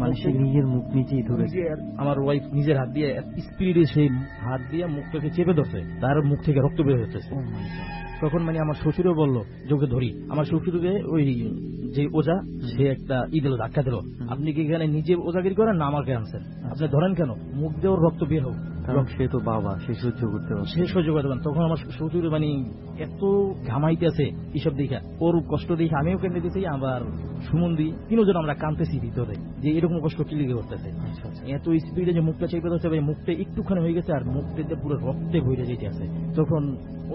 মানে সে নিজের মুখ নিচেই ধরেছে। আমার ওয়াইফ নিজের হাত দিয়ে স্পিডে সেই হাত দিয়ে মুখটাকে চেপে ধরছে, তার মুখ থেকে রক্ত বের হচ্ছে। তখন মানে আমার শ্বশুরও বললো যোগে ধরি, আমার শ্বশুরকে ওই যে ওজা সে একটা দিল, ধাক্কা দিল, আপনি কি এখানে নিজে ওজাগিরি করেন না আমাকে আনছেন, আপনি ধরেন কেন, মুখ দিয়ে ওর রক্ত বের হোক, সে তো বাবা, সে সহ্য করতে পারেন। তখন আমার শ্বশুর মানে এত ঘামাইতেছে এইসব দেখা, ওর কষ্ট দেখে আমিও কেঁদে দিতেছি, আবার সুমন্দি তিনজন আমরা কাঁদতেছি ভিতরে যে এরকম কষ্ট কি লিগে করতেছে। এত স্পিডে যে মুখটা চেপে ধরছে, মুখটা একটুখানি হয়ে গেছে আর মুখটাতে পুরো রক্তে ভরে যেতে আছে। তখন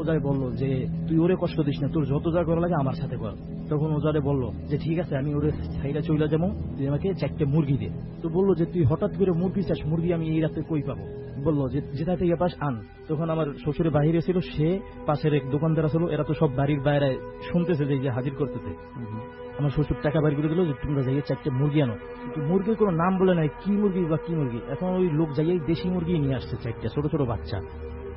ওজায় বললো যে তুই ওরে কষ্ট দিস না, তোর যত যা করা লাগে আমার সাথে কর। তখন ওজারে বললো যে ঠিক আছে আমি ওরে সাইডা চলে যাবো, তুই আমাকে 4টে মুরগি দে। তো বললো যে তুই হঠাৎ করে মুরগি চাস, মুরগি আমি এই রাতে কই পাবো, বললো যে যেটা থেকে পাস আন। তখন আমার শ্বশুরের বাহিরে ছিল, সে পাশের এক দোকানদার ছিল, এরা তো সব বাড়ির বাইরে শুনতেছে যে হাজির করতেছে। আমার শ্বশুর টাকা বাইর করে দিল যে তোমরা যাইয়ে 4টে মুরগি আনো, কিন্তু মুরগির কোনো নাম বলে নাই, কি মুরগি বা কি মুরগি। এখন ওই লোক যাইয়ে দেশি মুরগি নিয়ে আসছে 4টে ছোট ছোট বাচ্চা।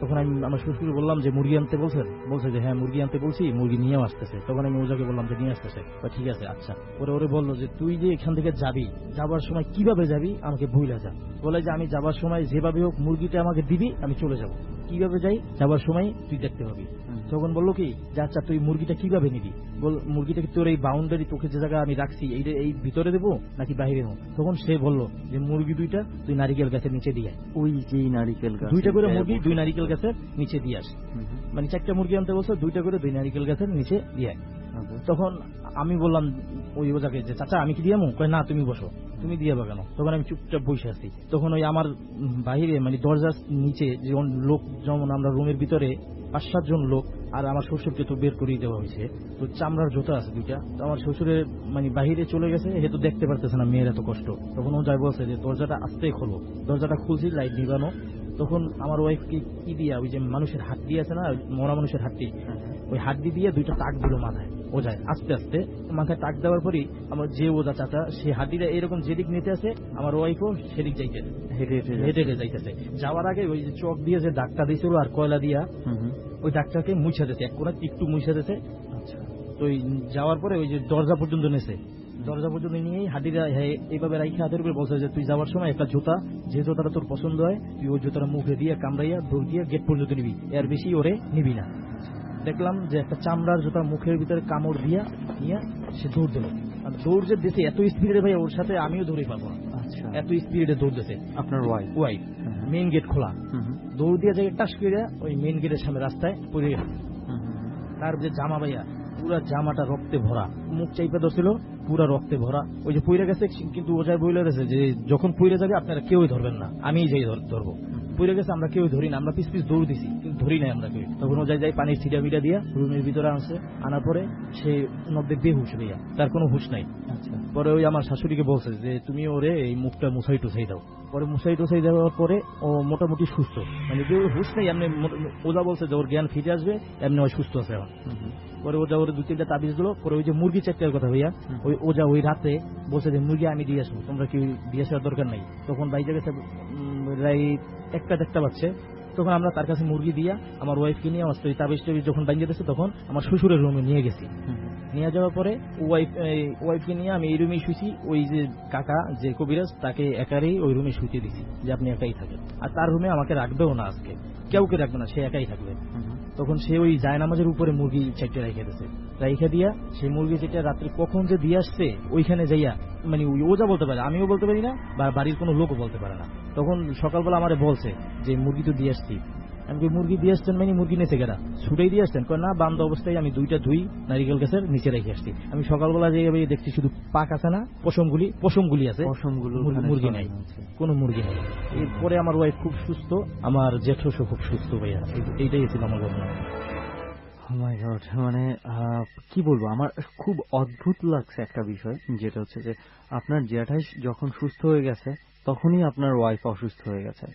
তখন আমি আমার শ্বশুর বললাম যে মুরগি আনতে বলছে যে হ্যাঁ মুরগি আনতে বলছি, মুরগি নিয়েও আসতেছে। তখন আমি ওজাকে বললাম যে নিয়ে আসতেছে, ঠিক আছে আচ্ছা। ওরে বললো যে তুই যে এখান থেকে যাবি, যাবার সময় কিভাবে যাবি আমাকে ভুলে যা, বলে যে আমি যাবার সময় যেভাবে হোক মুরগিটা আমাকে দিবি, আমি চলে যাব, কিভাবে যাই যাবার সময় তুই দেখতে পাবি। তখন বললো কি যে আচ্ছা তুই মুরগিটা কিভাবে নিবি, বল মুরগিটা কি তোর এই বাউন্ডারি, তোকে যে জায়গা আমি রাখছি এই ভিতরে দেবো নাকি বাইরে দেবো। তখন সে বললো যে মুরগি 2টা তুই নারিকেল গাছের নিচে দিয়ে, ওই যে নারিকেল গাছ 2টা করে মুরগি 2 নারিকেল গাছের নিচে দিয়ে আস, মানে 4টে মুরগি আনতে বলছো, 2টা করে 2 নারিকেল গাছের নিচে দিয়ে। তখন আমি বললাম ওই ওজাকে যে চাচা আমি কি দিয়ামু, কয় না তুমি বসো, তুমি দিয়ে কেন। তখন আমি চুপচাপ বসে আছি। তখন ওই আমার বাহিরে মানে দরজার নিচে যেমন লোক, যেমন আমরা রুমের ভিতরে 5-7 জন লোক, আর আমার শ্বশুরকে তো বের করিয়ে দেওয়া হয়েছে, তো চামড়ার জুতা আছে 2টা। তো আমার শ্বশুরের মানে বাহিরে চলে গেছে, হে তো দেখতে পারতেছে না মেয়ের এত কষ্ট। তখন ও যাই বলছে যে দরজাটা আস্তে খোলো, দরজাটা খুলছি, লাইট নিবানো। তখন আমার ওয়াইফ কি দিয়া ওই যে মানুষের হাড্ডি আছে না, মরা মানুষের হাড্ডি, ওই হাড্ডি দিয়ে 2টা টাক দিল মাথায় ওজায়, আস্তে আস্তে মাথায় টাক দেওয়ার পরই আমার যে ওজা চাচা সে হাড্ডিটা এরকম যেদিক নিতে আসে আমার ওয়াইফও সেদিক যাইতেছে, হেঁটে হেঁটে যাইতেছে। যাওয়ার আগে ওই যে চক দিয়ে যে দাগটা দিয়েছিল আর কয়লা দিয়া ওই দাগটাকে মুছা দিতেছে, এক কোণা একটু মুছা দিতেছে। আচ্ছা, তো ওই যাওয়ার পরে ওই যে দরজা পর্যন্ত নেছে, দরজা পর্যন্ত নিয়েই হাড্ডিটা এইভাবে রাইখে হাতের উপরে বলছে যে তুই যাওয়ার সময় একটা জুতা, যে জুতাটা তোর পছন্দ হয় তুই ওই জুতাটা মুখে দিয়ে কামড়াইয়া দৌড় দিয়ে গেট পর্যন্ত নিবি, এর বেশি ওরে নিবি না। দেখলাম যে একটা চামড়ার জুতা মুখের ভিতরে কামড় দিয়া নিয়ে সে দৌড় দিল, আর দৌড় যে দিছে এত স্পিডে ভাই ওর সাথে আমিও দৌড়ে পাবো না, এত স্পিডে দৌড় দিছে। আপনার ওয়াইফ মেইন গেট খোলা, দৌড় দিয়ে যায় টাস করে ওই মেইন গেটের সামনে রাস্তায় পড়ে গেল। তার যে জামা ভাইয়া পুরা জামাটা রক্তে ভরা, মুখ চাইপা ধরছিল পুরা রক্তে ভরা, ওই যে পইরে গেছে। কিন্তু ও যাই বইলে গেছে যে যখন পইরে যাবে আপনারা কেউই ধরবেন না, আমিই যাই ধরবো। পইরে গেছে আমরা কেউ ধরি না, আমরা পিস পিস দৌড় দিছি কিন্তু ধরি নাই আমরা কেউ। তখন ও যাই পানির ছিটা মিটা দিয়া রুমের ভিতরে আনছে, আনার পরে সে নব্বে বেহুশ ভাইয়া, তার কোনো হুশ নাই। পরে ওই আমার শাশুড়িকে বলছে যে তুমি ওরে এই মুখটা মুছাই টুছাই দাও। পরে মুছাই টুছাই দেওয়ার পরে ও মোটামুটি সুস্থ, মানে যে হুশ নেই এমনি, ওজা বলছে যে ওর জ্ঞান ফিরে আসবে, এমনি ওই সুস্থ আছে এখন। পরে ওজা ওর 2-3টা তাবিজ দিল। পরে ওই যে মুরগি চারটার কথা ভাইয়া, ওই ওজা ওই রাতে বলছে যে মুরগি আমি দিয়ে আসবো, তোমরা কি দিয়ে আসার দরকার নাই। তখন বাইরে গেছে রাইট 1টা বাজছে, তখন আমরা তার কাছে মুরগি দিয়া আমার ওয়াইফকে নিয়ে আমার তাবিজ টাবিজ যখন বাইরে দিয়েছে তখন আমার শ্বশুরের রুমে নিয়ে গেছি। নিয়ে যাওয়ার পরে ওয়াইফকে নিয়ে আমি এই রুমেই শুইছি। ওই যে কাকা যে কবিরাজ তাকে একারই ওই রুমে শুইতে দিছি যে আপনি একাই থাকেন, আর তার রুমে আমাকে রাখবেও না, আজকে কেউকে রাখবে না, সে একাই থাকবে। তখন সে ওই জায়নামাজের উপরে মুরগি চারটে রেখে দিয়েছে, রেখে দিয়া সেই মুরগি চারটে রাত্রে কখন যে দিয়ে আসছে ওইখানে যাইয়া, মানে ওজা বলতে পারে, আমিও বলতে পারি না বা বাড়ির কোনো লোকও বলতে পারে না। তখন সকালবেলা আমারে বলছে যে মুরগি তো দিয়ে আসছি। আমি মুরগি দিয়ে আসছেন মানে মুরগি নেছে গেরা ছুটেই দিয়ে আসছেন, না বান্ধ অবস্থায় আমি 2টা ধুই নারিকেল গাছের নিচে রেখে আসছি। আমি সকালবেলা যে দেখছি শুধু পাক আছে না, পশমগুলি আছে, মুরগি নাই, কোনো মুরগি নাই। এরপরে আমার ওয়াইফ খুব সুস্থ, আমার জেঠশো খুব সুস্থ ভাইয়া, এইটাই ছিল আমার ঘটনা। মাই গড, মানে কি বলবো, আমার খুব অদ্ভুত লাগছে একটা বিষয়, যেটা হচ্ছে যে আপনার জ্যাঠাই যখন সুস্থ হয়ে গেছে তখনই আপনার ওয়াইফ অসুস্থ হয়ে গেছে।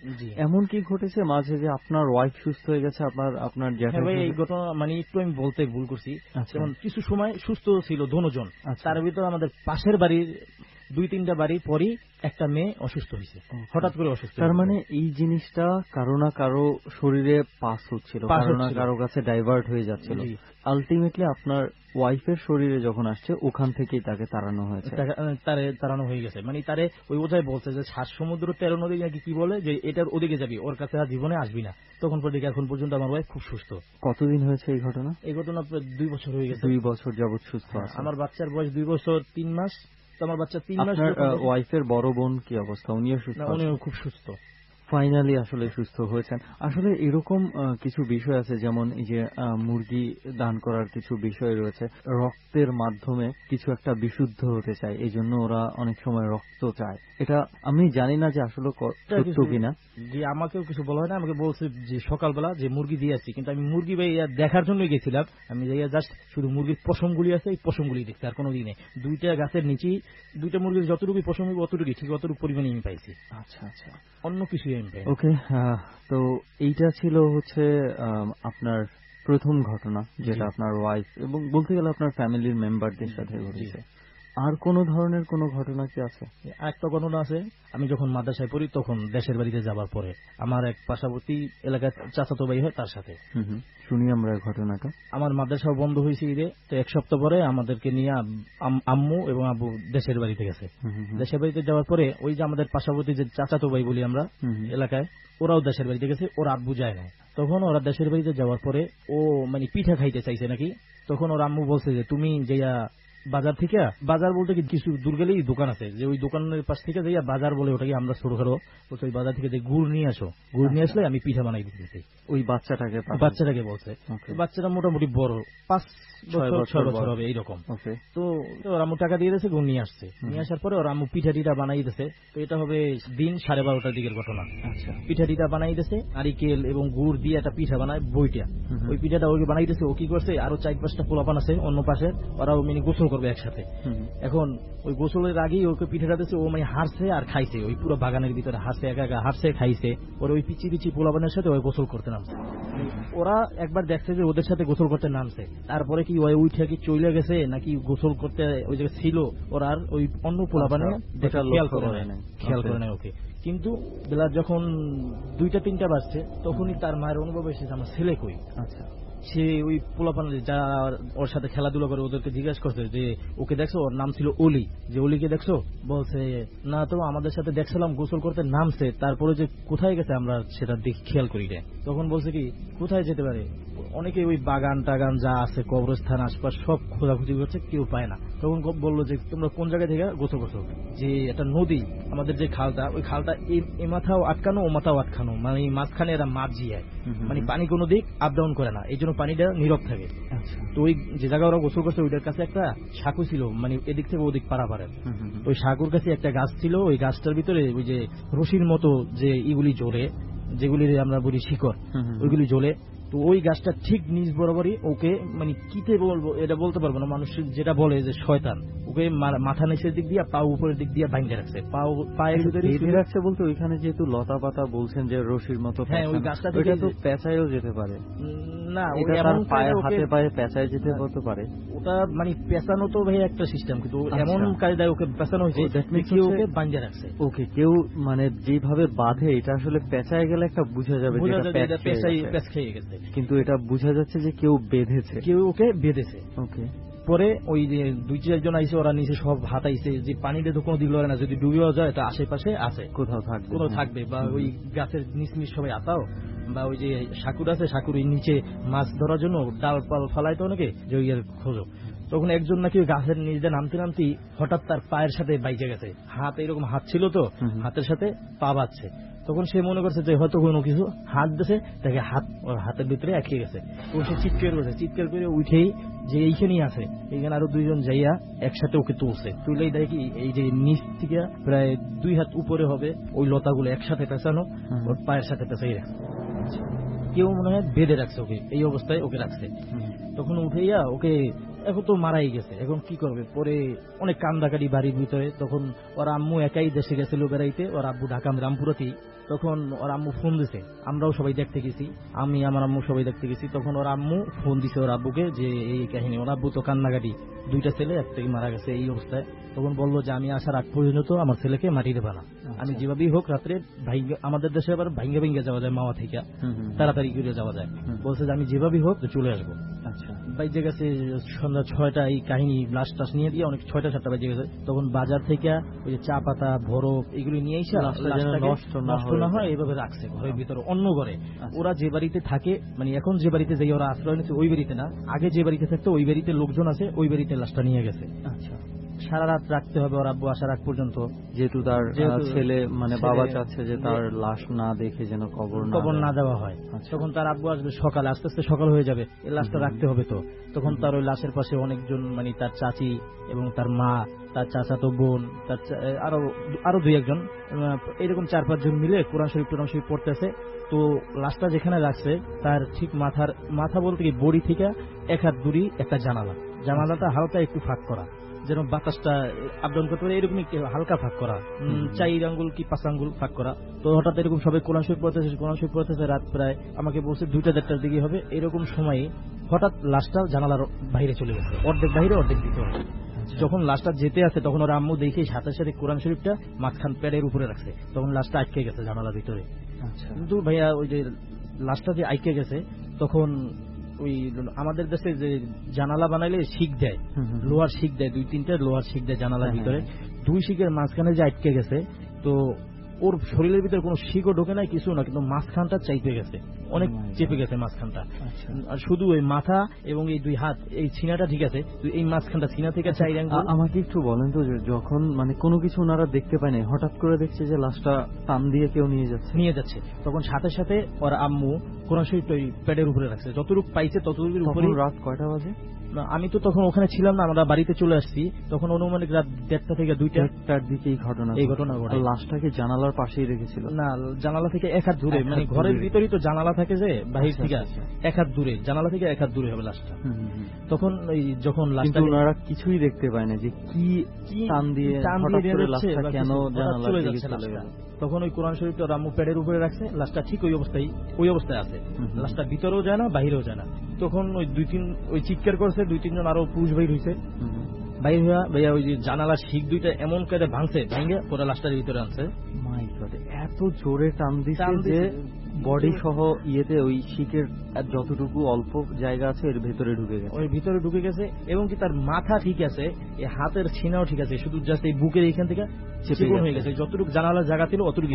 এমন কি ঘটেছে মাঝে যে আপনার ওয়াইফ সুস্থ হয়ে গেছে, আপনার জ্যাঠাই? এই ঘটনা মানে একটু আমি বলতে ভুল করছি, যেমন কিছু সময় সুস্থ ছিল দুজন, তার ভিতরে আমাদের পাশের বাড়ির 2-3টা বাড়ির পরই একটা মেয়ে অসুস্থ হয়েছে, হঠাৎ করে অসুস্থ। তার মানে এই জিনিসটা কারো না কারো শরীরে পাস হচ্ছিল, কারো না কারো কাছে ডাইভার্ট হয়ে যাচ্ছিল। আলটিমেটলি আপনার ওয়াইফের শরীরে যখন আসছে ওখান থেকেই তাকে তাড়ানো হয়েছে, তাড়ানো হয়ে গেছে। মানে তারে ওই ওজায় বলছে যে 7 সমুদ্র 13 নদী নাকি কি বলে, যে এটার ওদিকে যাবি, ওর কাছে আর জীবনে আসবি না। তখন পর এখন পর্যন্ত আমার ওয়াইফ খুব সুস্থ। কতদিন হয়েছে এই ঘটনা? এই ঘটনা 2 বছর হয়ে গেছে। 2 বছর যাবত সুস্থ আছে। আমার বাচ্চার বয়স 2 বছর 3 মাস। আমার বাচ্চা 3 মাস। ওয়াইফের বড় বোন কি অবস্থা? উনিও সুস্থ? উনিও খুব সুস্থ। ফাইনালি আসলে সুস্থ হয়েছেন। আসলে এরকম কিছু বিষয় আছে, যেমন এই যে মুরগি দান করার কিছু বিষয় রয়েছে, রক্তের মাধ্যমে কিছু একটা বিশুদ্ধ হতে চায়, এই জন্য ওরা অনেক সময় রক্ত চায়। এটা আমি জানি না যে আসলে সত্য কিনা। যে আমাকেও কিছু বলা হয় না, আমাকে বলছে যে সকালবেলা যে মুরগি দিয়ে আসছি, কিন্তু আমি মুরগি দেখার জন্যই গেছিলাম। আমি যাইয়া জাস্ট শুধু মুরগির পশমগুলি আছে, এই পশমগুলি দেখছি, আর কোনো দিন নেই। 2টা গাছের নিচেই 2টা মুরগির যতটুকু পশম হবে অতটুকু, ঠিক অতটুকু পরিমাণে আমি পাইছি। আচ্ছা আচ্ছা, অন্য কিছুই আমি পাই। ওকে, তো এইটা ছিল হচ্ছে আপনার প্রথম ঘটনা, যেটা আপনার ওয়াইফ এবং বলতে গেলে আপনার ফ্যামিলির মেম্বারদের সাথে ঘটেছে। আর কোন ধরনের কোন ঘটনা কি আছে? আরেকটা ঘটনা আছে, আমি যখন মাদ্রাসায় পড়ি তখন দেশের বাড়িতে যাবার পরে আমার এক পার্শ্ববর্তী এলাকার চাচাতো ভাই হয়, তার সাথে শুনি আমরা ঘটনাটা। আমার মাদ্রাসাও বন্ধ হয়েছে ঈদে, তো 1 সপ্তাহ পরে আমাদেরকে নিয়ে আম্মু এবং আব্বু দেশের বাড়িতে গেছে। দেশের বাড়িতে যাওয়ার পরে ওই যে আমাদের পার্শ্ববর্তী যে চাচাতো ভাই বলি আমরা এলাকায়, ওরাও দেশের বাড়িতে গেছে, ওর আব্বু যায় না। তখন ওরা দেশের বাড়িতে যাওয়ার পরে ও মানে পিঠা খাইতে চাইছে নাকি, তখন ওর আম্মু বলছে যে তুমি যাইয়া বাজার থেকে, বাজার বলতে কিছু দূর গেলেই দোকান আছে, যে ওই দোকানের পাশ থেকে যাইয়া বাজার বলে ওটাকে আমরা ছোট খাটো, ওই বাজার থেকে যে গুড় নিয়ে আসো, গুড় নিয়ে আসলে আমি পিঠা বানাই দিতেছি। ওই বাচ্চাটাকে বলছে। বাচ্চাটা মোটামুটি বড়, 5-6 বছর হবে এইরকম। তো ওর আম্মু টাকা দিয়ে দিয়েছে, গুড় নিয়ে আসছে। নিয়ে আসার পরে ওর আম্মু পিঠা টিটা বানাই দিতেছে। তো এটা হবে দিন 12:30টার দিকের ঘটনা। পিঠা টিটা বানাই দিতেছে, নারিকেল এবং গুড় দিয়ে একটা পিঠা বানায় বইটা, ওই পিঠাটা ওকে বানাই দিতেছে। ও কি করছে, আরো 4-5টা পোলাপান আছে অন্য পাশে, ওরাও মিনি গোসল করবে একসাথে। এখন ওই গোসলের আগেই ওকে পিঠে রাখতেছে, ও মানে হারছে আর খাইছে, ওই পুরো বাগানের ভিতরে হারছে, একা একা হারছে খাইছে। ওর ওই পিচি পিচি পোলাপানের সাথে ওই গোসল করতে নামছে। ওরা একবার দেখছে যে ওদের সাথে গোসল করতে নামছে, তারপরে কি ওই উঠে কি চলে গেছে নাকি গোসল করতে ওই জায়গায় ছিল, ওরা আর ওই অন্য পোলাপানে খেয়াল করে নেয় ওকে। কিন্তু বেলা যখন 2টা-3টা বাজছে তখনই তার মায়ের অনুভব এসেছে আমার ছেলে কই। আচ্ছা, সে ওই পোলাপান যা ওর সাথে খেলাধুলা করে ওদেরকে জিজ্ঞাসা করছে যে ওকে দেখছো, ওর নাম ছিল অলি, যে অলিকে দেখছো? বলছে না তো, আমাদের সাথে দেখছিলাম গোসল করতে নামছে, তারপরে যে কোথায় গেছে আমরা সেটা দেখি খেয়াল করি রে। তখন বলছে কি কোথায় যেতে পারে, অনেকে ওই বাগান টাগান যা আছে কবরস্থান আশপাশ সব খোঁজাখুঁজি করছে, কেউ পায় না। তখন বললো যে তোমরা কোন জায়গা থেকে গোসল করছো? যে একটা নদী, আমাদের যে খালটা, ওই খালটা এ মাথাও আটকানো ও মাথাও আটকানো, মানে মাঝখানে এরা মাছ জিয়ায়, মানে পানি কোনো দিক আপ ডাউন করে না, এই জন্য পানিটা নীরব থাকে। তো ওই যে জায়গা ওরা গোসল করছে ওইটার কাছে একটা সাঁকু ছিল, মানে এদিক থেকে ওদিক পারাপারের। ওই সাঁকুর কাছে একটা গাছ ছিল, ওই গাছটার ভিতরে ওই যে রশির মতো যে ইগুলি জ্বলে, যেগুলি আমরা বলি শিকড়, ওইগুলি জ্বলে। তো ওই গাছটা ঠিক নিজ বরাবরই ওকে, মানে কিতে বলবো এটা বলতে পারবো না, মানুষ যেটা বলে যে শয়তান, ওকে মাথা নিচের দিক দিয়ে পা উপরের দিক দিয়ে বাইন্ধে রাখছে, পায়ের ভিতরে বেঁধে রাখছে বলতে ওইখানে যেহেতু লতা পাতা বলছেন যে রশির মতো, হ্যাঁ ওই গাছটা ওইটা তো পেঁচায়ও যেতে পারে না, হাতে পায়ে পেঁচায় যেতে হতে পারে। ওটা মানে পেঁচানো তো ভাই একটা সিস্টেম, কিন্তু এমন কায়দায় ওকে পেঁচানো হয়েছে ওকে বাইন্ধে রাখছে। ওকে কেউ মানে যেভাবে বাঁধে এটা আসলে পেঁচায় গেলে একটা বোঝা যাবে পেঁচ খেয়ে গেছে, কিন্তু এটা বোঝা যাচ্ছে যে কেউ বেঁধেছে, কেউ ওকে বেঁধেছে। ওকে পরে ওই যে 2-4 জন আইসে, ওরা নিচে সব হাত আইসে, যে পানিটা তো কোনো দিক লড়ে না, যদি ডুবেও যায় তা আশেপাশে আছে, কোথাও থাকবে, বা ওই গাছের নিচ সবাই আতাও, বা ওই যে সাকুর আছে, সাকুর নিচে মাছ ধরার জন্য ডাল পাল ফালাইতো অনেকে, যে ওই খোঁজো। তখন একজন নাকি গাছের নিচ দিয়ে নামতে নামতেই হঠাৎ তার পায়ের সাথে বাইচে গেছে, হাত এরকম হাত ছিল তো, হাতের সাথে পা বাজছে। তখন সে মনে করছে যে হয়তো কোনো কিছু হাত দিয়েছে, তাকে হাতের ভিতরে আটকে গেছে। তো সে চিৎকার করেছে, চিৎকার করে উঠেই যে এইখানেই আছে, এইখানে আরো 2 জন যাইয়া একসাথে ওকে তুলছে। তুলেই দেখি এই যে নিচ থেকে প্রায় 2 হাত উপরে হবে ওই লতাগুলো একসাথে পেঁচানো, ওর পায়ের সাথে পেঁচাই রাখছে। কেউ মনে হয় বেঁধে রাখছে ওকে, এই অবস্থায় ওকে রাখছে। তখন উঠেইয়া ওকে, এখন তো মারাই গেছে, এখন কি করবে? পরে অনেক কান্দাকাটি বাড়ির ভিতরে। তখন ওর আম্মু একাই দেশে গেছিল বেড়াইতে, ওর আব্বু ঢাকা রামপুরাতেই। তখন ওর আম্মু ফোন দিছে, আমরাও সবাই দেখতে গেছি, আমি আমার আম্মু সবাই দেখতে গেছি। তখন ওর আম্মু ফোন দিছে ওর আব্বুকে যে এই কাহিনী, ওর আব্বু তো কান্নাকাটি, 2টা ছেলে একটাই মারা গেছে এই অবস্থায়। তখন বললো যে আমি আসার আগ পর্যন্ত আমার ছেলেকে মাটি দেবা না, আমি যেভাবেই হোক রাত্রে আমাদের দেশে আবার ভাঙ্গে ভাঙ্গে যাওয়া যায়, মাওয়া থেকে তাড়াতাড়ি করে যাওয়া যায়, বলছে যে আমি যেভাবেই হোক চলে আসবো। আচ্ছা, বাইজে গেছে সন্ধ্যা 6টা, এই কাহিনী লাশ টাস নিয়ে দিয়ে অনেক 6টা-7টা বেজে গেছে। তখন বাজার থেকে ওই যে চা পাতা বরফ এগুলি নিয়ে এসে নষ্ট না হয় এইভাবে রাখছে ঘরের ভিতরে, অন্য ঘরে। ওরা যে বাড়িতে থাকে, মানে এখন যে বাড়িতে যাই ওরা আশ্রয় নিচ্ছে ওই বাড়িতে না, আগে যে বাড়িতে থাকতো ওই বাড়িতে লোকজন আছে, ওই বাড়িতে লাশটা নিয়ে গেছে। আচ্ছা, সারা রাত রাখতে হবে ওর আব্বু আসার আগ পর্যন্ত, যেহেতু তার ছেলে মানে বাবা চাচ্ছে যে তার লাশ না দেখে যেন কবর না দেওয়া হয়। তখন তার আব্বু আসবে সকালে, আস্তে আস্তে সকাল হয়ে যাবে, এই লাশটা রাখতে হবে। তো তখন তার ওই লাশের পাশে অনেকজন, মানে তার চাচি এবং তার মা, তার চাচাতো বোন, তার আরো 2-1 জন, এরকম 4-5 জন মিলে কোরআন শরীফ পড়তেছে। তো লাশটা যেখানে রাখছে তার ঠিক মাথা বলতে কি বড়ি থেকে 1 হাত দূরে একটা জানালাটা হালকা একটু ফাঁক করা, যেন বাতাসটা আপ ডাউন করতে পারে, এরকম হালকা ফাঁক করা, 4 আঙ্গুল কি 5 আঙ্গুল ফাঁক করা। তো হঠাৎ এরকম সবাই কোরআন শরীফ পড়তেছে, রাত প্রায় আমাকে বলছে 2টা-4টার দিকে হবে। এরকম সময় হঠাৎ লাশটা জানালার বাইরে চলে গেছে, অর্ধেক বাইরে অর্ধেক ভিতরে। যখন লাশটা যেতে আছে তখন ওরা আম্মু দেখে সাথে সাথে কোরআন শরীফটা মাঝখান প্যাডের উপরে রাখছে, তখন লাশটা আটকে গেছে জানালার ভিতরে। কিন্তু ভাইয়া ওই যে লাশটা যে আটকে গেছে, তখন ওই আমাদের দেশে যে জানালা বানাইলে শিক দেয়, লোহার শিক দেয়, 2-3টা লোহার শিক দেয় জানালার ভিতরে, 2 শিকের মাঝখানে যে আটকে গেছে। তো ওর শরীরের ভিতরে কোনো শিকও ঢোকে নাই, কিছু না, কিন্তু মাঝখানটা চাইপে গেছে, অনেক চেপে গেছে মাঝখানটা। আর শুধু ওই মাথা এবং এই 2 হাত, এই ছিনাটা ঠিক আছে, এই মাঝখানটা ছিনা থেকে 4 আঙ্গুল। আমাকে একটু বলেন তো, যখন মানে কোনো কিছু ওনারা দেখতে পায় না, হঠাৎ করে দেখছে যে লাশটা টান দিয়ে কেউ নিয়ে যাচ্ছে, তখন সাথে সাথে ওর আম্মু কোরআন শরীফ প্যাডের উপরে রাখছে, যতটুকু পাইছে ততটুকুর উপরে। রাত কয়টা বাজে? আমি তো তখন ওখানে ছিলাম না, আমরা বাড়িতে চলে আসছি, তখন অনুমানিক রাত 1:30 থেকে 2টার দিকে এই ঘটনা ঘটে। লাশটাকে জানালার পাশেই রেখেছিল? না, জানালা থেকে 1 হাত দূরে, মানে ঘরের ভিতরেই তো জানালা থাকে যে বাহির থেকে এক হাত দূরে, জানালা থেকে এক হাত দূরে হবে লাশটা। তখন ওই যখন লাশটা ওনারা কিছুই দেখতে পায় না যে কি টান দিয়ে লাশটা কেন জানালা দিকে চলে গেল। তখন ওই কোরআন শরীফটা আম্মু প্যাডের উপরে রাখছে, লাশটা ঠিক ওই অবস্থায় আছে, লাশটা ভিতরেও যায় না বাহিরেও যায় না। তখন ওই চিৎকার করছে, 2-3 জন আরো পুরুষ বাইর হয়েছে, বাইর হইয়া ভাইয়া ওই যে জানালার শিক দুইটা এমন করে ভাঙছে, ভাঙে পরে লাশটার ভিতরে আনছে। মাই গড, এত জোরে টান দিছে যে বডি সহ ইয়েতে ওই শিকের যতটুকু অল্প জায়গা আছে এর ভেতরে ঢুকে গেছে, এবং কি তার মাথা ঠিক আছে, এই হাতের ছিনাও ঠিক আছে, শুধু জাস্ট এই বুকের এইখান থেকে চিকন হয়ে গেছে, যতটুকু জানালার জায়গা ছিল অতটুকু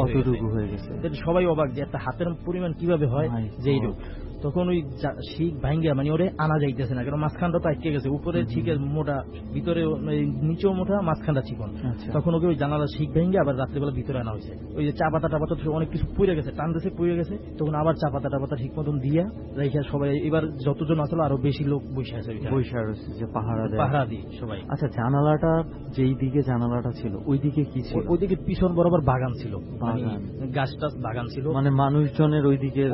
হয়ে গেছে। সবাই অবাক যে একটা হাতের পরিমাণ কিভাবে হয় যে এইরূপ। তখন ওই শিক ভাঙ্গা মানে ওরে আনা যাইতেছে না, কারণ মাঝখানটা তো আটকে গেছে, উপরে শিকের মোটা, ভিতরে নিচেও মোটা, মাঝখানটা চিকন। তখন ওকে ওই জানালার শিক ভেঙে আবার রাত্রেবেলা ভিতরে আনা হয়েছে। ওই যে চা পাতা অনেক কিছু পুড়ে গেছে, টানতেছে পুড়ে গেছে, তখন আবার চা পাতা ঠিক মতন দিয়া রেখে সবাই, এবার যতজন আসলো আরো বেশি লোক বসে আছে পাহারা দিয়ে সবাই। আচ্ছা, জানালাটা যেই দিকে জানালাটা ছিল ওই দিকে কি ছিল? ওইদিকে পিছন বরাবর বাগান ছিল, গাছ টাছ বাগান ছিল, মানে মানুষজনের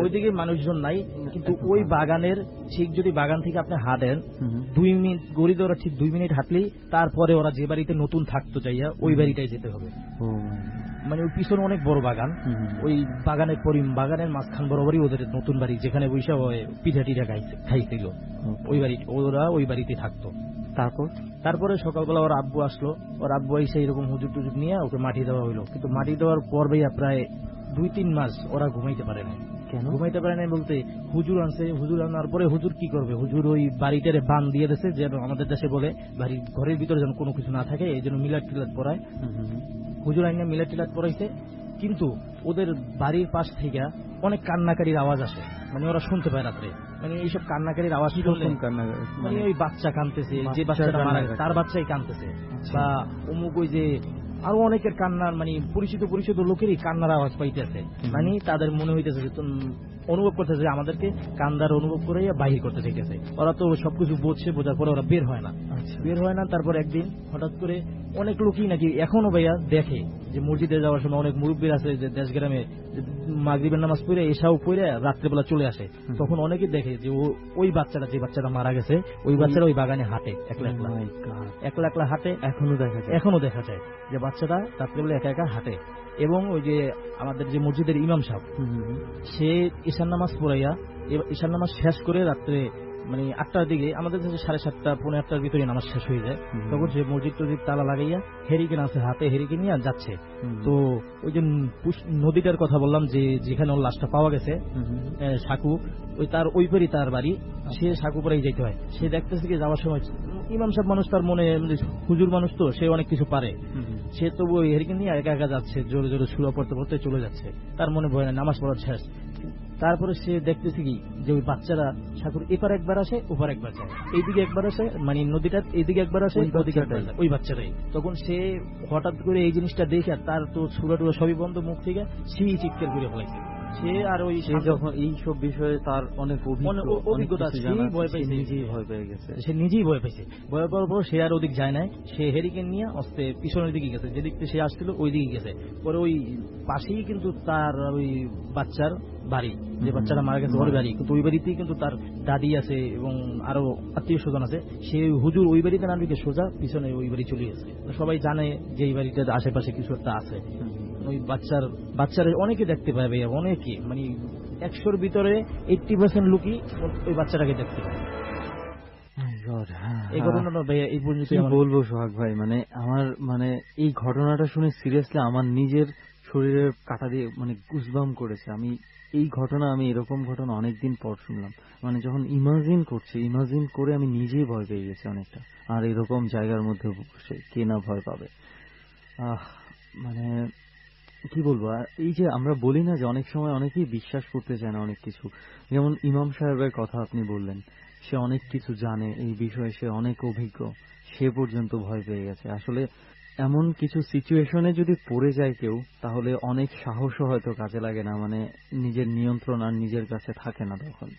ওইদিকে মানুষজন নাই, কিন্তু ওই বাগানের ঠিক যদি বাগান থেকে আপনি হাঁটেন 2 মিনিট গড়ি ধরা, ঠিক 2 মিনিট হাঁটলেই তারপরে ওরা যে বাড়িতে নতুন থাকতো চাইয়া ওই বাড়িটাই যেতে হবে। মানে ওই পিছনে অনেক বড় বাগান, ওই বাগানের মাঝখান বরাবরই ওদের নতুন বাড়ি, যেখানে বৈশা পিঠা টিঠা খাইছিল ওই বাড়ি, ওরা ওই বাড়িতে থাকতো। তারপরে সকালবেলা ওর আব্বু আসলো, ওর আব্বু এসে এরকম হুজুর টুজুর নিয়ে ওকে মাটি দেওয়া হইলো, কিন্তু মাটি দেওয়ার পর ভাইয়া প্রায় 2-3 মাস ওরা ঘুমাইতে পারে না। কেন ঘুমাইতে পারে না বলতে, হুজুর আনছে, হুজুর আনার পরে হুজুর কি করবে, হুজুর ওই বাড়িটারে বান দিয়ে দিয়েছে, যেন আমাদের দেশে বলে বাড়ির ঘরের ভিতরে যেন কোনো কিছু না থাকে, এই জন্য মিলাদ টিলাদ পড়ায়। হুজুর আইনে মিলাদ টিলাদ পড়াইছে, কিন্তু ওদের বাড়ির পাশ থেকে অনেক কান্নাকারির আওয়াজ আসে, মানে ওরা শুনতে পায় রাত্রে, মানে এইসব কান্নাকারির আওয়াজ শুনলে মানে ওই বাচ্চা কাঁদতেছে, যে বাচ্চাটা মারা গেছে তার বাচ্চাই কাঁদতেছে, বা অমুক ওই যে আরো অনেকের কান্নার, মানে পরিচিত লোকেরই কান্নার আওয়াজ পাইতেছে, মানে তাদের মনে হইতেছে যে অনুভব করতেছে যে আমাদেরকে কান্দার অনুভব করে বাহির করতে চাইতেছে। ওরা তো সবকিছু বোঝার পরে ওরা বের হয় না। তারপর একদিন হঠাৎ করে অনেক লোকই নাকি এখনো ভাইয়া দেখে যে মসজিদে যাওয়ার সময় অনেক মুরব্বীর আছে যে দেশ গ্রামে মাগরিবের নামাজ পড়ে এসাও পড়ে রাত্রেবেলা চলে আসে, তখন অনেকেই দেখে যে ওই বাচ্চাটা, যে বাচ্চাটা মারা গেছে, ওই বাচ্চাটা ওই বাগানে হাঁটে একলা হাঁটে। এখনো দেখা যায় যে বাচ্চাটা রাত্রেবেলা একা একা হাঁটে। এবং ওই যে আমাদের যে মসজিদের ইমাম সাহেব, সে ঈশান নামাজ পড়াইয়া, ঈশান নামাজ শেষ করে রাত্রে মানে 8টার দিকে, আমাদের দেশে 7:30 পৌনে 8টার ভিতরে নামাজ শেষ হয়ে যায়, তখন সে মসজিদ টজিদ তালা লাগাইয়া হেরিকেন আছে হাতে, হেরিকেন নিয়ে যাচ্ছে। তো ওই যে নদীটার কথা বললাম যে যেখানে ওর লাশটা পাওয়া গেছে, সাকু, ওই তার ওই পারি তার বাড়ি, সে সাকু পরেই যেতে হয়। সে দেখতেছে কি যাওয়ার সময় ইমাম সাহেব মানুষ, তার মনে হুজুর মানুষ তো, সে অনেক কিছু পারে, সে তবু ওই হেরিকেন নিয়ে একা একা যাচ্ছে, জোরে জোরে সুরা পড়তে পড়তে চলে যাচ্ছে, তার মনে ভয় না, নামাজ পড়ার শেষ। তারপরে সে দেখতেছে কি যে ওই বাচ্চারা সাগর এপার একবার আসে ওপার একবার যায়, এইদিকে একবার আসে, মানে নদীটার এইদিকে একবার আসে ওই বাচ্চাটাই। তখন সে হঠাৎ করে এই জিনিসটা দেখে, তার তো সুরা টুরা সবই বন্ধ, মুখ থেকে সেই চিৎকার করে ফেলাইছে। সে আর ওই যখন এই সব বিষয়ে তার অনেক অভিজ্ঞতা আছে, সে নিজেই ভয় পাইছে। ভয় পাওয়ার পর সে আর ওদিক যায় নাই, সে হেরিকেন নিয়ে অস্তে পিছনের দিকে গেছে, যেদিক থেকে সে আসছিল ওই দিকে গেছে। পরে ওই পাশেই কিন্তু তার ওই বাচ্চার বাড়ি, যে বাচ্চাটা মারা গেছে ওর বাড়ি, কিন্তু ওই বাড়িতেই কিন্তু তার দাদি আছে এবং আরো আত্মীয় স্বজন আছে। সে হুজুর ওই বাড়িতে না ঢুকে সোজা পিছনে ওই বাড়ি চলে গেছে। সবাই জানে যে এই বাড়িটার আশেপাশে কিছু একটা আছে। ওই বাচ্চার অনেকে দেখতে পায় ভাইয়া, অনেকে, মানে 100-র ভিতরে 80% লোকই ওই বাচ্চাটাকে দেখতে পায়। এই ঘটনাটা ভাইয়া এই পর্যন্ত বলবো সোহাগ ভাই, মানে আমার এই ঘটনাটা শুনে সিরিয়াসলি আমার নিজের শরীরের কাটা দিয়ে মানে গুজবাম করেছে। আমি এরকম ঘটনা অনেকদিন পর শুনলাম, মানে যখন ইমাজিন করে আমি নিজেই ভয় পেয়ে গেছি অনেকটা। আর এরকম জায়গার মধ্যে বসে কে না ভয় পাবে। মানে কি বলবো, এই যে আমরা বলি না যে অনেক সময় অনেকেই বিশ্বাস করতে চায় না অনেক কিছু, যেমন ইমাম সাহেবের কথা আপনি বললেন, সে অনেক কিছু জানে এই বিষয়ে, সে অনেক অভিজ্ঞ, সে পর্যন্ত ভয় পেয়ে গেছে। আসলে এমন কিছু সিচুয়েশনে যদি পড়ে যায় কেউ, তাহলে অনেক সাহসও হয়তো কাজে লাগে না, মানে নিজের নিয়ন্ত্রণ আর নিজের কাছে থাকে না তখন।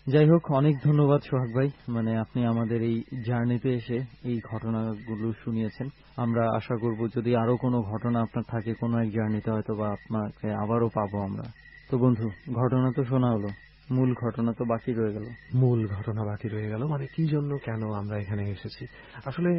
যাই হোক, অনেক ধন্যবাদ সোহাগ ভাই, মানে আপনি আমাদের এই জার্নিতে এসে এই ঘটনাগুলো শুনিয়েছেন। আমরা আশা করব যদি আরো কোনো ঘটনা আপনার থাকে কোনো এক জার্নিতে, হয়তো বা আপনাকে আবারও পাবো আমরা। তো বন্ধু, ঘটনা তো শোনা হলো, মূল ঘটনা তো বাকি রয়ে গেল। মূল ঘটনা বাকি রয়ে গেল, মানে কি জন্য কেন আমরা এখানে এসেছি। আসলে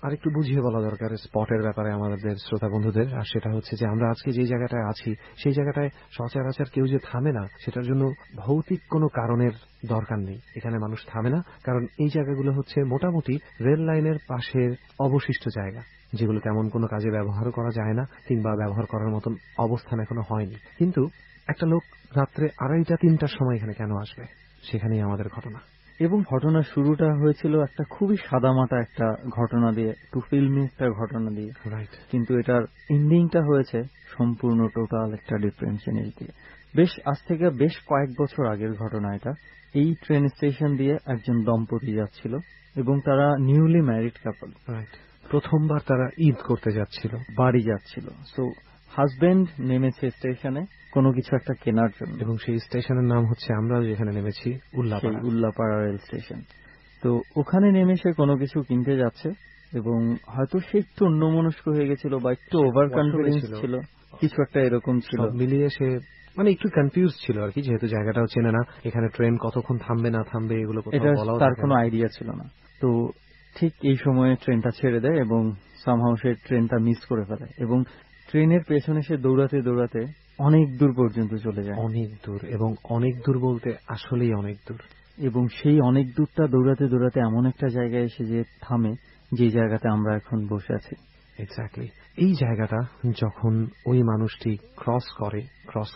আরেকটু বুঝিয়ে বলা দরকার স্পটের ব্যাপারে আমাদের শ্রোতা বন্ধুদের। আর সেটা হচ্ছে যে আমরা আজকে যে জায়গাটায় আছি সেই জায়গাটায় সচরাচর কেউ যে থামে না, সেটার জন্য ভৌতিক কোনো কারণের দরকার নেই। এখানে মানুষ থামে না, কারণ এই জায়গাগুলো হচ্ছে মোটামুটি রেল লাইনের পাশের অবশিষ্ট জায়গা, যেগুলো তেমন কোনো কাজে ব্যবহার করা যায় না কিংবা ব্যবহার করার মতন অবস্থান এখনো হয়নি। কিন্তু একটা লোক রাত্রে 2:30-3টার সময় এখানে কেন আসবে, সেখানেই আমাদের ঘটনা। এবং ঘটনার শুরুটা হয়েছিল একটা খুবই সাদামাটা একটা ঘটনা দিয়ে, একটু ফিল্মি একটা ঘটনা দিয়ে, রাইট। কিন্তু এটার এন্ডিংটা হয়েছে সম্পূর্ণ টোটাল একটা ডিফারেন্ট জিনিস দিয়ে। আজ থেকে বেশ কয়েক বছর আগের ঘটনা এটা। এই ট্রেন স্টেশন দিয়ে একজন দম্পতি যাচ্ছিল এবং তারা নিউলি ম্যারিড কাপল। রাইট। প্রথমবার তারা ঈদ করতে যাচ্ছিল, বাড়ি যাচ্ছিল। সো হাজবেন্ড নেমেছে স্টেশনে কোনো কিছু একটা কেনার জন্য, এবং সেই স্টেশনের নাম হচ্ছে আমরা যেখানে নেমেছি উল্লাপাড়া রেল স্টেশন। তো ওখানে নেমে সে কোনো কিছু কিনতে যাচ্ছে এবং হয়তো সে একটু অন্যমনস্ক হয়ে গেছিল বা একটু ওভার কনফিডেন্স ছিল, কিছু একটা এরকম ছিল। মিলিয়ে সে মানে একটু কনফিউজ ছিল আর কি, যেহেতু জায়গাটাও চেনে না, এখানে ট্রেন কতক্ষণ থামবে না থামবে এগুলো তার কোনো আইডিয়া ছিল না। তো ঠিক এই সময়ে ট্রেনটা ছেড়ে দেয় এবং সামহাউ সে ট্রেনটা মিস করে ফেলে এবং ট্রেনের পেছনে সে দৌড়াতে দৌড়াতে অনেক দূর পর্যন্ত চলে যায়। অনেক দূর, এবং অনেক দূর বলতে আসলেই অনেক দূর। এবং সেই অনেক দূরটা দৌড়াতে দৌড়াতে এমন একটা জায়গায় এসে যে থামে, যে জায়গাতে আমরা এখন বসে আছি। এক্স্যাক্টলি এই জায়গাটা যখন ওই মানুষটি ক্রস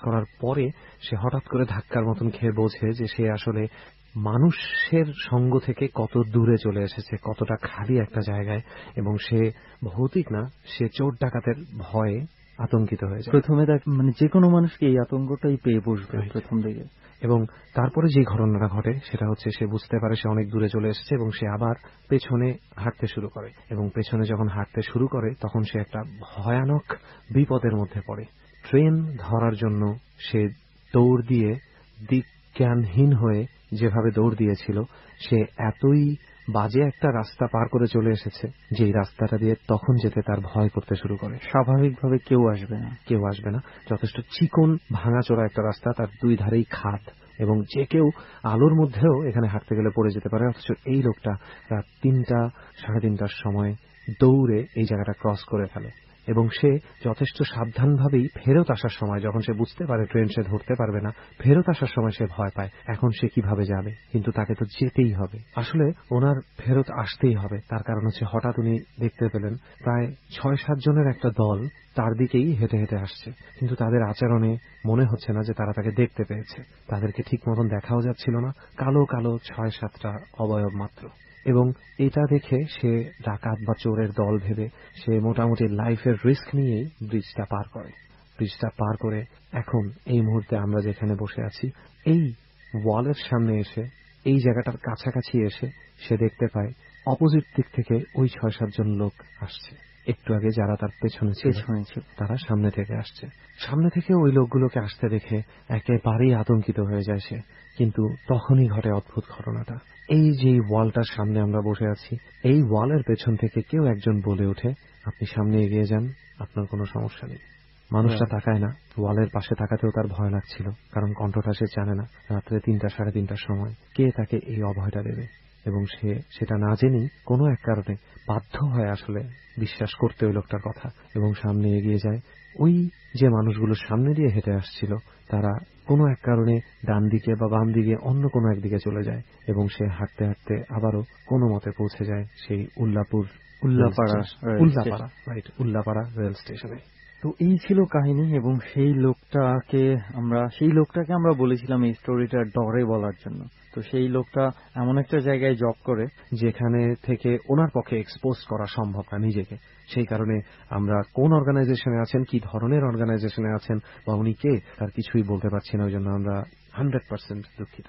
করার পরে সে হঠাৎ করে ধাক্কার মতন খেয়ে বোঝে যে সে আসলে মানুষের সঙ্গ থেকে কত দূরে চলে এসেছে, কতটা খালি একটা জায়গায়, এবং সে ভৌতিক না, সে চোর ডাকাতের ভয়ে আতঙ্কিত হয়ে যায়। প্রথমে মানে যে কোনো মানুষকে এই আতঙ্কটাই পেয়ে বসবে প্রথম দিকে। এবং তারপরে যে ঘটনাটা ঘটে সেটা হচ্ছে সে বুঝতে পারে সে অনেক দূরে চলে এসেছে এবং সে আবার পেছনে হাঁটতে শুরু করে, এবং পেছনে যখন হাঁটতে শুরু করে তখন সে একটা ভয়ানক বিপদের মধ্যে পড়ে। ট্রেন ধরার জন্য সে দৌড় দিয়ে দিকজ্ঞানহীন হয়ে যেভাবে দৌড় দিয়েছিল, সে এতই বাজে একটা রাস্তা পার করে চলে এসেছে যে রাস্তাটা দিয়ে তখন যেতে তার ভয় করতে শুরু করে। স্বাভাবিকভাবে কেউ আসবে না, যথেষ্ট চিকন ভাঙাচোরা একটা রাস্তা, তার দুই ধারেই খাদ, এবং যে কেউ আলোর মধ্যেও এখানে হাঁটতে গেলে পড়ে যেতে পারে। অথচ এই লোকটা রাত 3-3:30টার সময় দৌড়ে এই জায়গাটা ক্রস করে ফেলে, এবং সে যথেষ্ট সাবধানভাবেই ফেরত আসার সময়, যখন সে বুঝতে পারে ট্রেন সে ধরতে পারবে না, ফেরত আসার সময় সে ভয় পায় এখন সে কিভাবে যাবে, কিন্তু তাকে তো যেতেই হবে। আসলে ওনার ফেরত আসতেই হবে, তার কারণ হচ্ছে হঠাৎ উনি দেখতে পেলেন প্রায় 6-7 জনের একটা দল তার দিকেই হেঁটে হেঁটে আসছে, কিন্তু তাদের আচরণে মনে হচ্ছে না যে তারা তাকে দেখতে পেয়েছে। তাদেরকে ঠিক মতন দেখাও যাচ্ছিল না, কালো কালো 6-7টা অবয়ব মাত্র। এবং এটা দেখে সে ডাকাত বা চোরের দল ভেবে সে মোটামুটি লাইফের রিস্ক নিয়েই ব্রিজটা পার করে এখন এই মুহূর্তে আমরা যেখানে বসে আছি এই ওয়ালের সামনে এসে, এই জায়গাটার কাছাকাছি এসে সে দেখতে পায় অপোজিট দিক থেকে ওই 6-7 জন লোক আসছে। একটু আগে যারা তার পেছনে ছিল তারা সামনে থেকে আসছে। সামনে থেকে ওই লোকগুলোকে আসতে দেখে একেবারেই আতঙ্কিত হয়ে যায় সে। কিন্তু তখনই ঘটে অদ্ভুত ঘটনাটা। এই যে ওয়ালটার সামনে আমরা বসে আছি, এই ওয়ালের পেছন থেকে কেউ একজন বলে ওঠে, আপনি সামনে এগিয়ে যান, আপনার কোনো সমস্যা নেই। মানুষটা তাকায় না, ওয়ালের পাশে তাকাতেও তার ভয় লাগছিল, কারণ কণ্ঠটা সে জানে না রাত্রে 3-3:30টার সময় কে তাকে এই অভয়টা দেবে, এবং সে সেটা না জেনেই কোনো এক কারণে বাধ্য হয় আসলে বিশ্বাস করতে ওই লোকটার কথা, এবং সামনে এগিয়ে যায়। ওই যে মানুষগুলো সামনে দিয়ে হেঁটে আসছিল তারা কোনো এক কারণে ডান দিকে বা বাম দিকে অন্য কোনো একদিকে চলে যায়, এবং সে হাঁটতে হাঁটতে আবারও কোনো মতে পৌঁছে যায় সেই উল্লাপাড়া রেল স্টেশনে। তো এই ছিল কাহিনী, এবং সেই লোকটাকে আমরা বলেছিলাম এই স্টোরিটা ডরে বলার জন্য। তো সেই লোকটা এমন একটা জায়গায় জব করে যেখানে থেকে ওনার পক্ষে এক্সপোজ করা সম্ভব না নিজেকে। সেই কারণে আমরা কোন অর্গানাইজেশনে আছেন, কি ধরনের অর্গানাইজেশনে আছেন বা উনি কে তার কিছুই বলতে পারছি না, ওই জন্য আমরা 100% দুঃখিত।